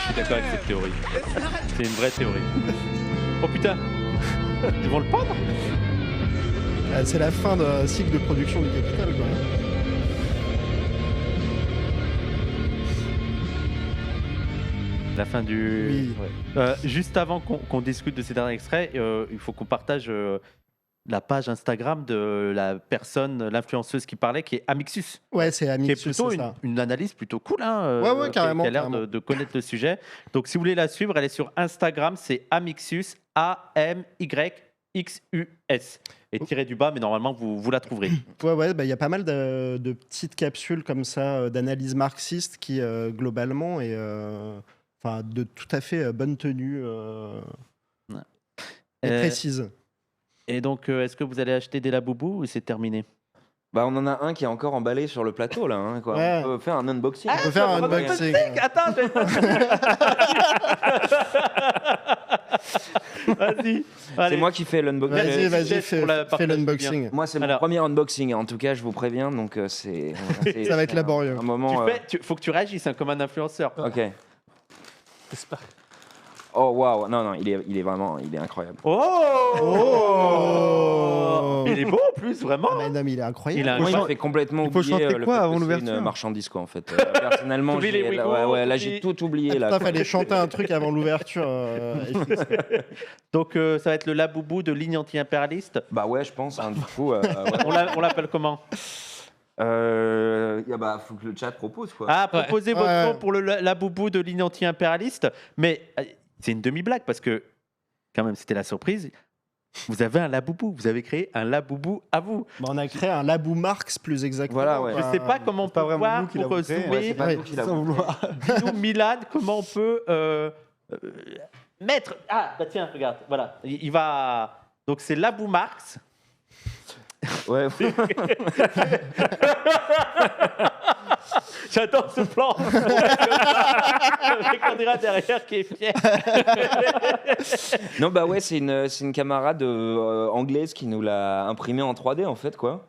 suis d'accord avec cette théorie. C'est une vraie théorie. Oh putain, ils vont le pendre? C'est la fin d'un cycle de production du Capital, quoi. La fin du... Oui. Ouais. Juste avant qu'on discute de ces derniers extraits, il faut qu'on partage la page Instagram de la personne, l'influenceuse qui parlait, qui est Amixus. Ouais, c'est Amixus, qui est plutôt c'est ça. une analyse plutôt cool, hein, Ouais, carrément. qui a l'air de connaître le sujet. Donc, si vous voulez la suivre, elle est sur Instagram, c'est Amixus, AMYXUS. Et tiré du bas, mais normalement, vous la trouverez. Ouais, il y a pas mal de petites capsules comme ça, d'analyse marxiste qui, globalement, est de tout à fait bonne tenue et précise. Et donc, est-ce que vous allez acheter des laboubous ou c'est terminé? Bah, on en a un qui est encore emballé sur le plateau, là. Hein, quoi. Ouais. On peut faire un unboxing. On peut faire un unboxing. Attends, vas-y. C'est moi qui fais l'unboxing. Vas-y, fais l'unboxing. Moi, c'est mon premier unboxing, en tout cas, je vous préviens. Donc, ça va être laborieux. Un moment. Faut que tu réagisses comme un influenceur. Ok. Oh waouh, non, il est vraiment, il est incroyable. Oh, il est beau en plus, vraiment. Ah, non, mais il est incroyable. Il m'a fait complètement oublier le fait que c'est une marchandise, quoi, en fait. Personnellement, j'ai tout oublié. Il fallait chanter un truc avant l'ouverture. Donc, ça va être le laboubou de ligne anti-impérialiste. Bah ouais, je pense. Hein, du coup, on l'appelle comment? Faut que le chat propose, quoi. Ah, proposez votre nom pour le laboubou de ligne anti-impérialiste. Mais c'est une demi-blague parce que, quand même, c'était la surprise. Vous avez un laboubou, vous avez créé un laboubou à vous. On a créé un labou Marx, plus exactement. Voilà, ouais. Je ne sais pas comment on peut voir pour zoomer. Dis-nous, Milan, comment on peut mettre... Ah, bah tiens, regarde, voilà. Il va... Donc, c'est labou Marx. Ouais. J'adore ce plan. Avec Andrea derrière qui est fier. Non, bah ouais, c'est une camarade anglaise qui nous l'a imprimé en 3D, en fait, quoi.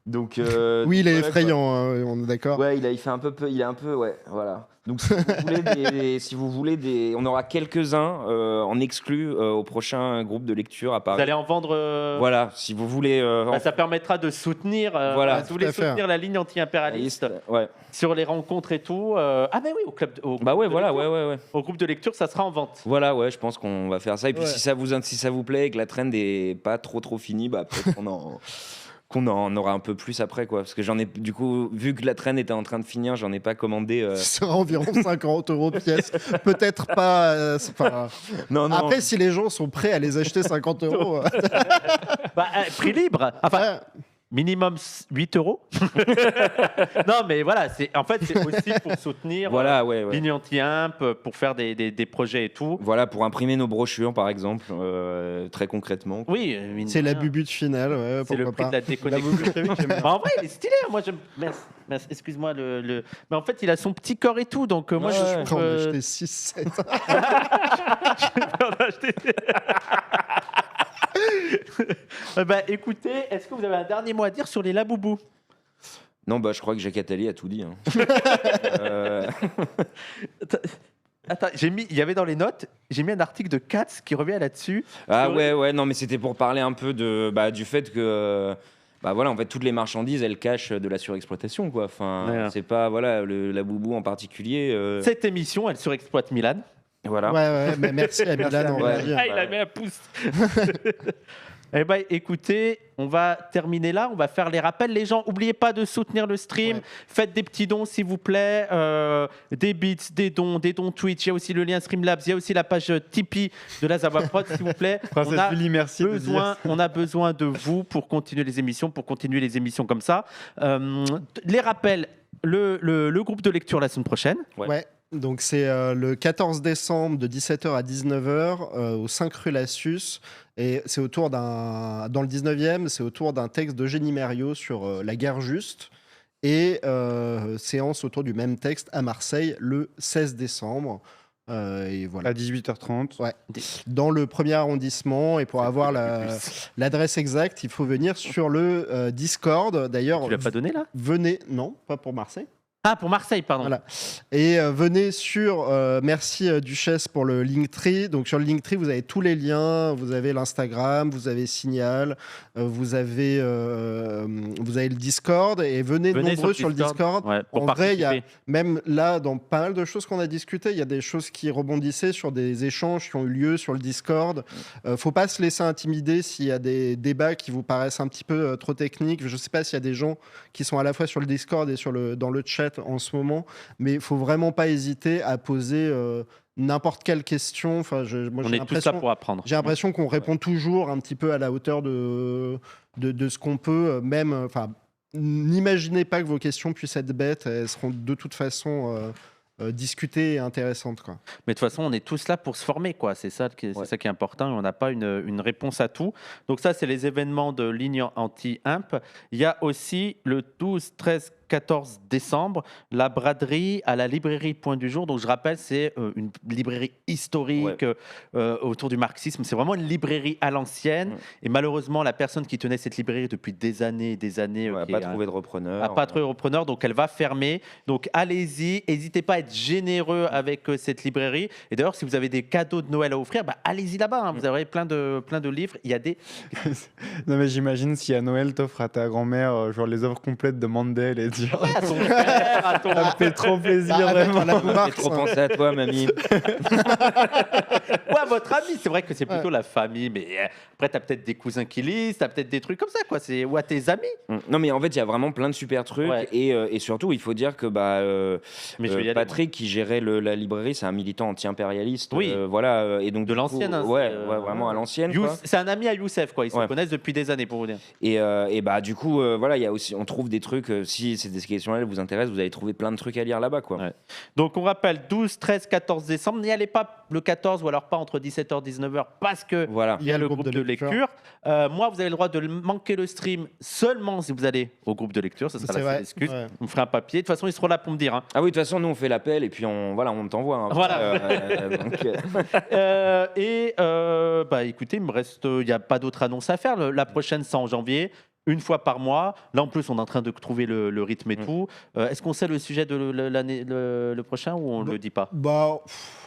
Donc, Oui, il est voilà, effrayant, hein, on est d'accord. Ouais, il fait un peu, ouais, voilà. Donc si vous voulez on aura quelques-uns en exclu au prochain groupe de lecture à Paris. Vous allez en vendre. Voilà, si vous voulez. Ça permettra de soutenir. Voilà, si vous voulez soutenir la ligne anti-impérialiste sur les rencontres et tout. Ah ben oui, au club. Au groupe de lecture, ça sera en vente. Voilà, ouais, je pense qu'on va faire ça. Et puis si ça vous plaît et que la trend est pas trop finie, bah peut-être qu'on en aura un peu plus après, quoi. Parce que j'en ai, du coup, vu que la traîne était en train de finir, j'en ai pas commandé. Ce sera environ 50 € pièce. Peut-être pas. Non. Après, si les gens sont prêts à les acheter 50 €. Prix libre. Enfin. Minimum 8 €. Non, mais voilà, c'est aussi pour soutenir Ligne Anti-Imp, pour faire des projets et tout. Voilà, pour imprimer nos brochures, par exemple, très concrètement. Oui, c'est la bubute finale. Ouais, c'est le prix de la déconnexion. En vrai, il est stylé. Moi, j'aime. Merci, excuse-moi. Mais en fait, il a son petit corps et tout. Donc, moi, je trouve. On a acheté 6-7. Écoutez, est-ce que vous avez un dernier mot à dire sur les Laboubou? Non, je crois que Jacques Attali a tout dit. Attends, il y avait dans les notes, j'ai mis un article de Katz qui revient là-dessus. Ah ouais, non, mais c'était pour parler un peu du fait que. En fait, toutes les marchandises, elles cachent de la surexploitation, quoi. Enfin, c'est pas la Laboubou en particulier. Cette émission, elle surexploite Milan. Voilà. Ouais, mais merci à Milan. Il a mis un pouce. Écoutez, on va terminer là. On va faire les rappels. Les gens, n'oubliez pas de soutenir le stream. Faites des petits dons, s'il vous plaît. Des bits, des dons Twitch. Il y a aussi le lien Streamlabs. Il y a aussi la page Tipeee de la Zawa Prod, s'il vous plaît. On a besoin de vous pour continuer les émissions, comme ça. Les rappels, le groupe de lecture la semaine prochaine. Ouais. Donc c'est le 14 décembre de 17h à 19h au 5 rue Lassus. Et c'est autour dans le 19e, c'est autour d'un texte d'Eugénie Merriot sur la guerre juste. Et séance autour du même texte à Marseille le 16 décembre. Et voilà. À 18h30. Ouais. Dans le 1er arrondissement. Et pour avoir l'adresse exacte, il faut venir sur le Discord. D'ailleurs, tu l'as pas donné là? Venez, non, pas pour Marseille. Ah, pour Marseille, pardon. Voilà. Et venez sur... merci Duchesse pour le Linktree. Donc sur le Linktree, vous avez tous les liens. Vous avez l'Instagram, vous avez Signal, vous avez le Discord. Et venez nombreux sur le Discord. Ouais, en vrai, il y a même là, dans pas mal de choses qu'on a discutées, il y a des choses qui rebondissaient sur des échanges qui ont eu lieu sur le Discord. Faut pas se laisser intimider s'il y a des débats qui vous paraissent un petit peu trop techniques. Je sais pas s'il y a des gens qui sont à la fois sur le Discord et dans le chat en ce moment, mais il faut vraiment pas hésiter à poser n'importe quelle question. Enfin, on est tous là pour apprendre. J'ai l'impression qu'on répond toujours un petit peu à la hauteur de ce qu'on peut. Même, n'imaginez pas que vos questions puissent être bêtes. Elles seront de toute façon discutées et intéressantes, quoi. Mais de toute façon, on est tous là pour se former, quoi. C'est ça qui est important. On n'a pas une réponse à tout. Donc ça, c'est les événements de Ligne Anti-Imp. Il y a aussi le 12, 13, 14 décembre, la braderie à la librairie Point du Jour. Donc je rappelle, c'est une librairie historique autour du marxisme. C'est vraiment une librairie à l'ancienne. Et malheureusement, la personne qui tenait cette librairie depuis des années n'a pas trouvé de repreneur. N'a pas trouvé de repreneur, donc elle va fermer. Donc allez-y, n'hésitez pas à être généreux avec cette librairie. Et d'ailleurs, si vous avez des cadeaux de Noël à offrir, allez-y là-bas. Hein. Vous aurez plein de livres. Il y a des... Non mais j'imagine si à Noël t'offres à ta grand-mère genre les œuvres complètes de Mandel et dire... à ton frère, à ton... Ça me fait trop plaisir, vraiment. Ça me fait trop penser à toi, mamie. Ouais, votre ami, c'est vrai que c'est plutôt la famille, mais après, t'as peut-être des cousins qui lisent, t'as peut-être des trucs comme ça, quoi. Ou à tes amis. Non, mais en fait, il y a vraiment plein de super trucs. Et surtout, il faut dire que Patrick, qui gérait la librairie, c'est un militant anti-impérialiste. Oui. Voilà. Et donc, de l'ancienne. Vraiment à l'ancienne. C'est un ami à Youssef, quoi. Ils se connaissent depuis des années, pour vous dire. Et du coup, voilà, il y a aussi, on trouve des trucs, si c'est des questions-là vous intéressent, vous allez trouver plein de trucs à lire là-bas, quoi. Donc, on rappelle 12, 13, 14 décembre. N'y allez pas le 14 ou alors pas entre 17h et 19h parce que il y a le groupe de lecture. Moi, vous avez le droit de manquer le stream seulement si vous allez au groupe de lecture. Ça sera la seule excuse. On fera un papier. De toute façon, ils seront là pour me dire. Hein. Ah oui, de toute façon, nous, on fait l'appel et puis on t'envoie. Hein. Voilà. Écoutez, il me reste... Il n'y a pas d'autres annonces à faire. La prochaine, c'est en janvier. une fois par mois. Là, en plus, on est en train de trouver le rythme et tout. Est-ce qu'on sait le sujet de le prochain ou on ne le dit pas?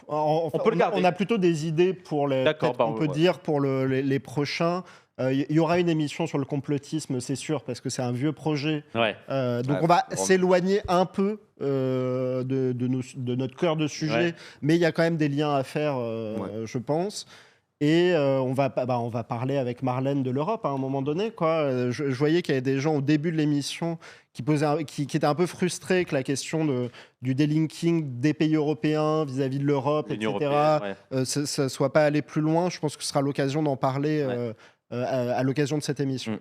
On peut le garder. On a plutôt des idées pour les. D'accord, On peut dire pour les prochains. Il y aura une émission sur le complotisme, c'est sûr, parce que c'est un vieux projet. Ouais. Donc on va s'éloigner un peu de notre cœur de sujet, mais il y a quand même des liens à faire, je pense. Et on va parler avec Marlène de l'Europe à un moment donné, quoi. Je voyais qu'il y avait des gens au début de l'émission qui étaient un peu frustrés que la question du délinking des pays européens vis-à-vis de l'Europe, etc., ça ne soit pas allé plus loin. Je pense que ce sera l'occasion d'en parler à l'occasion de cette émission.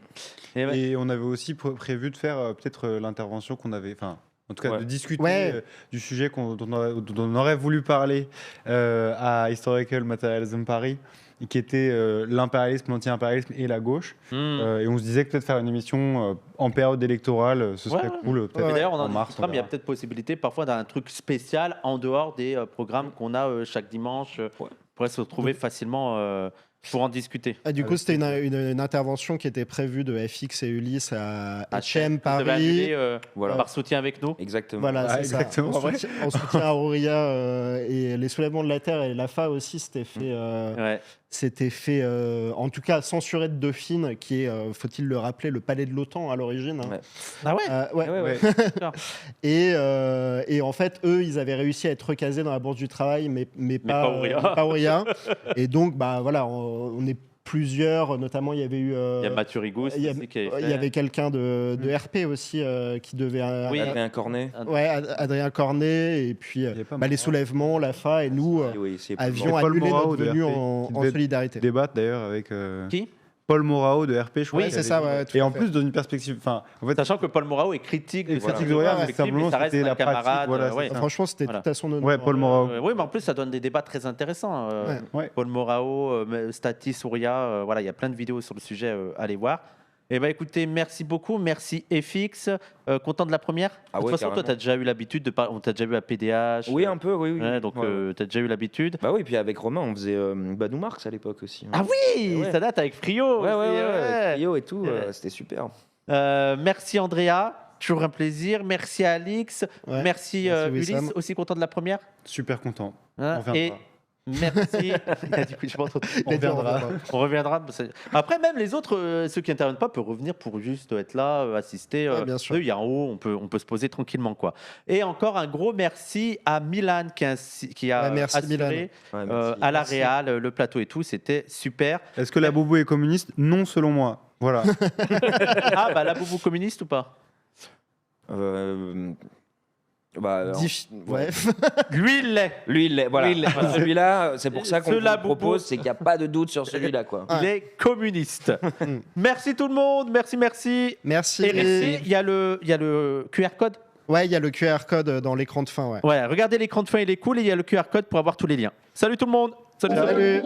Et on avait aussi prévu de faire peut-être l'intervention qu'on avait... En tout cas, de discuter du sujet dont on aurait voulu parler à Historical Materialism Paris, qui était l'impérialisme, l'anti-impérialisme et la gauche. Et on se disait que peut-être faire une émission en période électorale, ce serait cool. D'ailleurs, on en mars. discutera, mais il y a peut-être possibilité parfois d'un truc spécial en dehors des programmes qu'on a chaque dimanche. On pourrait se retrouver facilement pour en discuter. Du coup, c'était une intervention qui était prévue de FX et Ulysse à HM Paris. Par soutien avec nous. Exactement. Voilà, exactement. En soutien à Auria et les soulèvements de la Terre et l'AFA aussi, c'était fait, en tout cas, censuré de Dauphine, qui est, faut-il le rappeler, le palais de l'OTAN à l'origine. Ah ouais, Et en fait, eux, ils avaient réussi à être recasés dans la Bourse du Travail, mais pas Auria. Et donc, voilà, on est plusieurs, notamment il y avait eu... il y a Mathieu Rigous il y avait quelqu'un de RP aussi qui devait... Adrien Cornet. Adrien Cornet, et puis les soulèvements, l'AFA, et nous avions annulé notre venue en solidarité. Débattre d'ailleurs avec... Qui ? Paul Morao de RP, je crois. Oui, c'est ça. Et en plus, dans une perspective. En fait, sachant que Paul Morao est critique de Auria, mais simplement, c'était la pratique. Franchement, c'était tout à son honneur. Ouais, Paul Morao. Oui, mais en plus, ça donne des débats très intéressants. Paul Morao, Statis, Auria, il y a plein de vidéos sur le sujet, allez voir. Eh ben, écoutez, merci beaucoup. Merci FX. Content de la première? De toute façon, toi, tu as déjà eu l'habitude de parler. On t'a déjà vu à PDH. Oui, un peu, oui. Donc, tu as déjà eu l'habitude. Bah oui, puis avec Romain, on faisait Badou Marx à l'époque aussi. Ah oui, ça date avec Frio. Avec Frio et tout. C'était super. Merci Andrea. Toujours un plaisir. Merci à Alix. Merci Ulysse. Aussi content de la première? Super content. Et merci. On reviendra. Après, même les autres, ceux qui n'interviennent pas, peuvent revenir pour juste être là, assister. Bien sûr. Il y a en haut, on peut se poser tranquillement, quoi. Et encore un gros merci à Milan qui a assuré à la Réal le plateau et tout. C'était super. Est-ce que la Boubou est communiste? Non, selon moi. Voilà. La Boubou communiste ou pas? Lui, il l'est. Voilà. Celui-là, c'est pour ça qu'on vous propose, c'est qu'il n'y a pas de doute sur celui-là, quoi. Il est communiste. Merci tout le monde. Merci. Et restez, il y a le QR code. Ouais, il y a le QR code dans l'écran de fin. Ouais, regardez l'écran de fin, il est cool et il y a le QR code pour avoir tous les liens. Salut tout le monde. Salut.